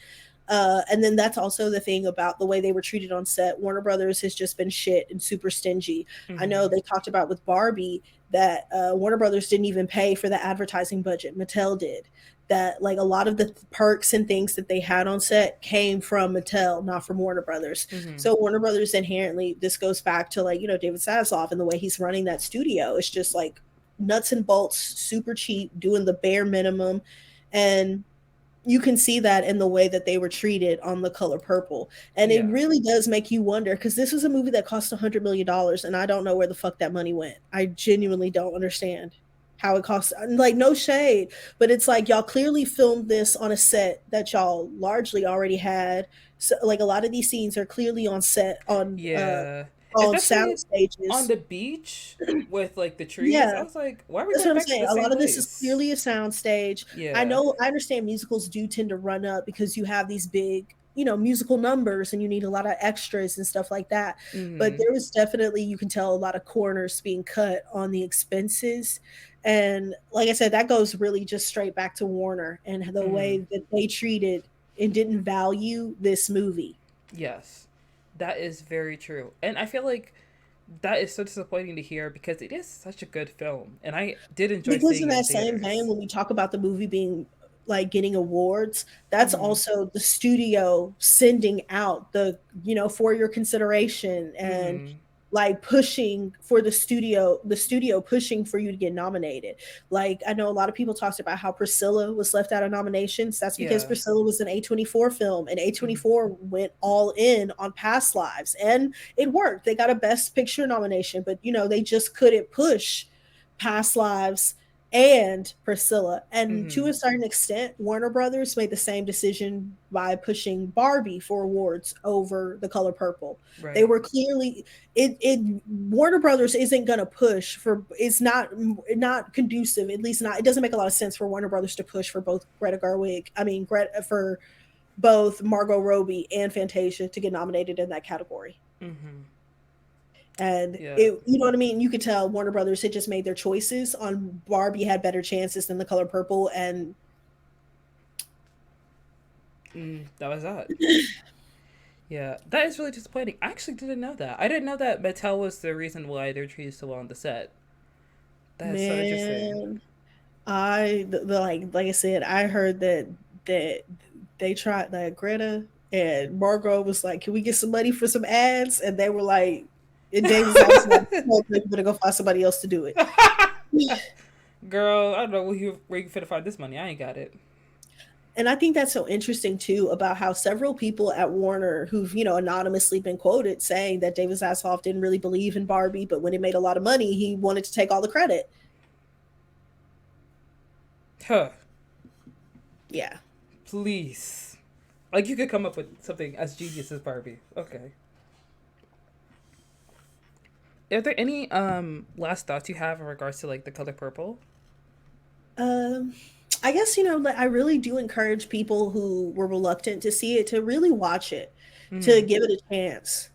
And then that's also the thing about the way they were treated on set. Warner Brothers has just been shit and super stingy. I know mm-hmm, they talked about with Barbie that Warner Brothers didn't even pay for the advertising budget. Mattel did. That like a lot of the perks and things that they had on set came from Mattel, not from Warner Brothers. mm-hmm, So Warner Brothers inherently, this goes back to like, David Zaslav and the way he's running that studio. It's just like nuts and bolts, super cheap, doing the bare minimum. And you can see that in the way that they were treated on The Color Purple. And it yeah, really does make you wonder, because this was a movie that cost $100 million, and I don't know where the fuck that money went. I genuinely don't understand how it cost. Like, no shade, but it's like y'all clearly filmed this on a set that y'all largely already had. So, like, a lot of these scenes are clearly on set yeah. on sound Especially on stages. the beach with like the trees. I Yeah, was like, why are we that's going what I'm back to saying. the A same lot of this is place? clearly a sound stage. Yeah, I understand musicals do tend to run up because you have these big, musical numbers and you need a lot of extras and stuff like that. But mm-hmm, there was definitely, you can tell a lot of corners being cut on the expenses. And like I said, that goes really just straight back to Warner and the mm-hmm, way that they treated and didn't value this movie. yes. That is very true. And I feel like that is so disappointing to hear because it is such a good film. And I did enjoy Because seeing in it in that same vein, theaters. when we talk about the movie being like getting awards, that's Mm-hmm, also the studio sending out for your consideration, and mm-hmm, like pushing for the studio pushing for you to get nominated. Like I know a lot of people talked about how Priscilla was left out of nominations. That's because yeah, Priscilla was an A24 film, and mm-hmm, A24 went all in on Past Lives, and it worked. They got a Best Picture nomination, but they just couldn't push Past Lives and Priscilla. And to mm-hmm, a certain extent, Warner Brothers made the same decision by pushing Barbie for awards over The Color Purple. They right. were clearly, it Warner Brothers isn't going to push for, it's not conducive, at least not, it doesn't make a lot of sense for Warner Brothers to push for both Greta Gerwig, I mean Greta, for both Margot Robbie and Fantasia to get nominated in that category. Mm-hmm. And Yeah. it, you know what I mean? You could tell Warner Brothers had just made their choices on Barbie had better chances than The Color Purple, and That was that. Yeah, that is really disappointing. I actually didn't know that. I didn't know that Mattel was the reason why they're treated so well on the set. That is so interesting. man, like I said, I heard that they tried that Greta and Margot was like, "Can we get some money for some ads?" And they were like, and Davis was like, "No, you better go find somebody else to do it." Girl, I don't know where you finna find this money. I ain't got it. And I think that's so interesting too about how several people at Warner who've, anonymously been quoted saying that David Zaslav didn't really believe in Barbie, but when it made a lot of money, he wanted to take all the credit. Huh. Yeah. Please. Like, you could come up with something as genius as Barbie. Okay. Are there any last thoughts you have in regards to like the color purple? Um, I guess, I really do encourage people who were reluctant to see it to really watch it, to Mm. give it a chance.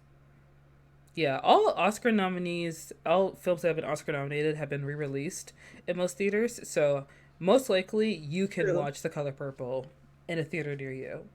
Yeah, all Oscar nominees, all films that have been Oscar nominated have been re-released in most theaters. So most likely you can True. watch The Color Purple in a theater near you.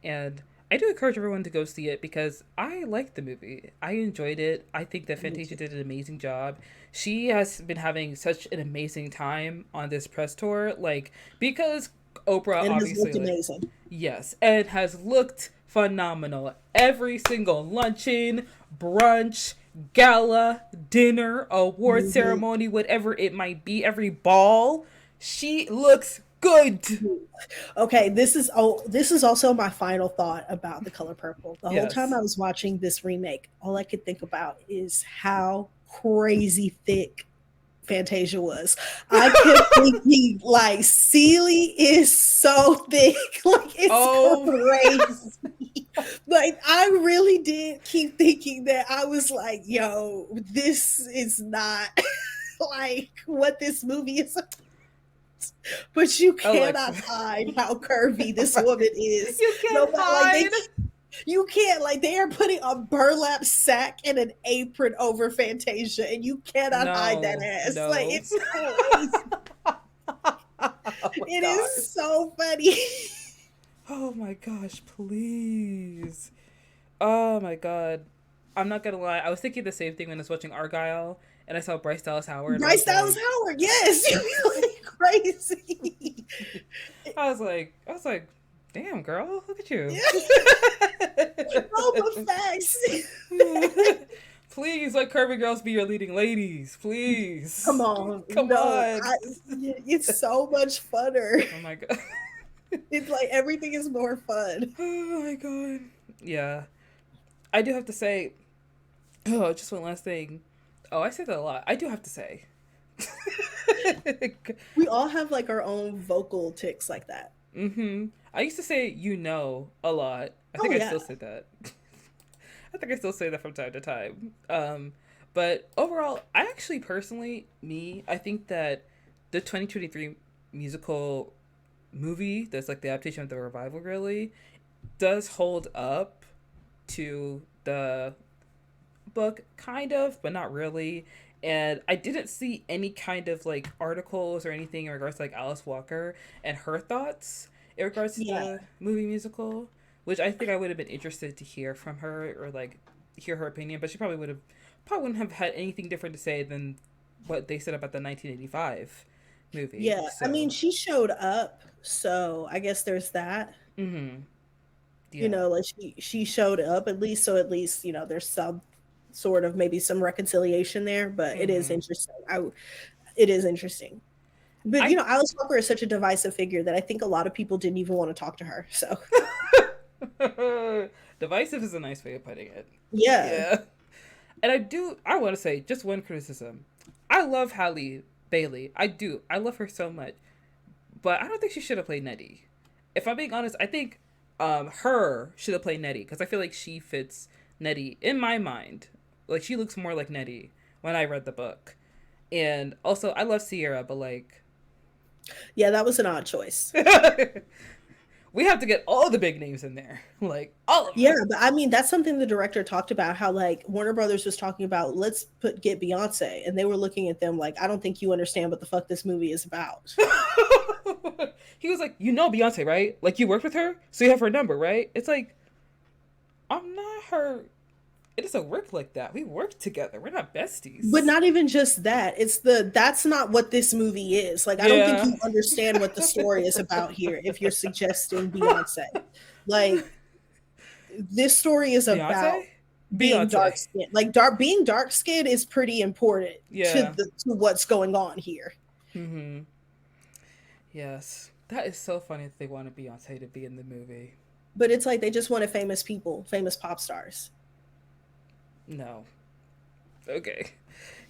And I do encourage everyone to go see it because I liked the movie. I enjoyed it. I think that Me Fantasia too. did an amazing job. She has been having such an amazing time on this press tour, like because Oprah And it has obviously looked like amazing. yes, and has looked phenomenal. Every single luncheon, brunch, gala, dinner, award Mhm. ceremony, whatever it might be, every ball, she looks good. Okay, this is also my final thought about The Color Purple. The whole time Yes. I was watching this remake, all I could think about is how crazy thick Fantasia was. I kept thinking like Celie is so thick, like it's Oh, crazy. Like I really did keep thinking that. I was like, yo, this is not like what this movie is, but you cannot Alexa. hide how curvy this woman is. You No, can't but like hide. you can't, like, they are putting a burlap sack and an apron over Fantasia, and you cannot hide that No, ass. Like no. it's crazy. Oh my It gosh. is so funny. Oh my gosh, please. Oh my god. I'm not gonna lie. I was thinking the same thing when I was watching Argyle and I saw Bryce Dallas Howard. I Bryce was Dallas like, Howard, yes, you're really crazy. I was like, damn girl, look at you. No, but facts. Please let curvy girls be your leading ladies. Come Please. on, Come no, on. it's so much funner. Oh my god. It's like everything is more fun. Oh my god. Yeah. I do have to say, oh, just one last thing. Oh, I say that a lot. I do have to say. We all have like our own vocal tics like that. I used to say a lot. I Oh think I yeah. still say that. I think I still say that from time to time. But overall, I actually personally, I think that the 2023 musical movie, that's like the adaptation of the revival, really does hold up to the book, kind of, but not really. And I didn't see any kind of like articles or anything in regards to like Alice Walker and her thoughts in regards to Yeah. the movie musical, which I think I would have been interested to hear from her or like hear her opinion, but she probably wouldn't have had anything different to say than what they said about the 1985 movie. Yeah. I mean, So, she showed up, so I guess there's that. yeah. Like she showed up at least, so at least, there's some sort of maybe some reconciliation there, but it is Mm-hmm. interesting. It is interesting. But I Alice Walker is such a divisive figure that I think a lot of people didn't even want to talk to her. So, divisive is a nice way of putting it. yeah. Yeah. And I want to say just one criticism. I love Halle Bailey. I do. I love her so much. But I don't think she should have played Nettie. If I'm being honest, I think her should have played Nettie because I feel like she fits Nettie in my mind. Like she looks more like Nettie when I read the book. And also, I love Sierra, but like, Yeah, that was an odd choice. we have to get all the big names in there, like all of Yeah, them. but I mean that's something the director talked about, how like Warner Brothers was talking about, let's get Beyonce, and they were looking at them like, I don't think you understand what the fuck this movie is about. He was like, you know Beyonce, right? Like you worked with her, so you have her number, right? It's like, I'm not her. It doesn't work like that. We work together. We're not But besties. not even just that. It's that's not what this movie is. Like I don't think Yeah. you understand what the story is about here if you're suggesting Beyonce. Like this story is about Beyonce? being dark Beyonce. skinned. Like being dark skinned is pretty important Yeah. to what's going on here. Mm-hmm. Yes. That is so funny that they wanted Beyonce to be in the movie. But it's like they just wanted famous people, famous pop stars. No. Okay.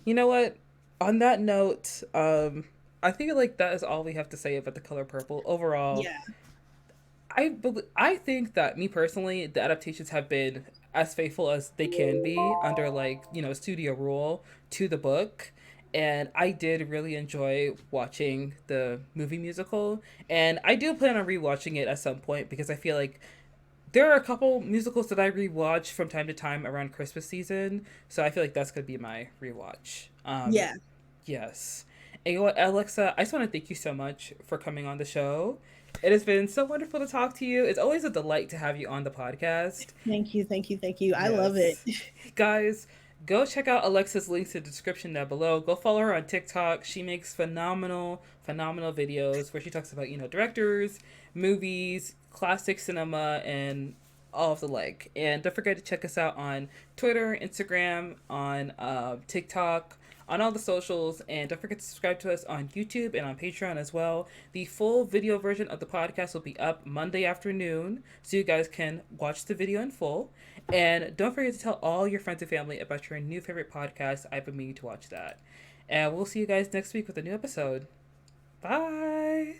You know what? On that note, I think like that is all we have to say about The Color Purple. Overall, Yeah. I think that me personally, the adaptations have been as faithful as they can be under like, you know, studio rule to the book. And I did really enjoy watching the movie musical. And I do plan on rewatching it at some point because I feel like there are a couple musicals that I rewatch from time to time around Christmas season. So I feel like that's gonna be my rewatch. Yeah. Yes. And you know what, Alexa, I just want to thank you so much for coming on the show. It has been so wonderful to talk to you. It's always a delight to have you on the podcast. Thank you, thank you, thank you. I love it. Yes. Guys, go check out Alexa's links in the description down below. Go follow her on TikTok. She makes phenomenal, phenomenal videos where she talks about, you know, directors, movies, classic cinema, and all of the like. And don't forget to check us out on Twitter, Instagram, on TikTok, on all the socials, and don't forget to subscribe to us on YouTube and on Patreon as well. The full video version of the podcast will be up Monday afternoon, so you guys can watch the video in full. And don't forget to tell all your friends and family about your new favorite podcast. I've been meaning to watch that. And we'll see you guys next week with a new episode. Bye.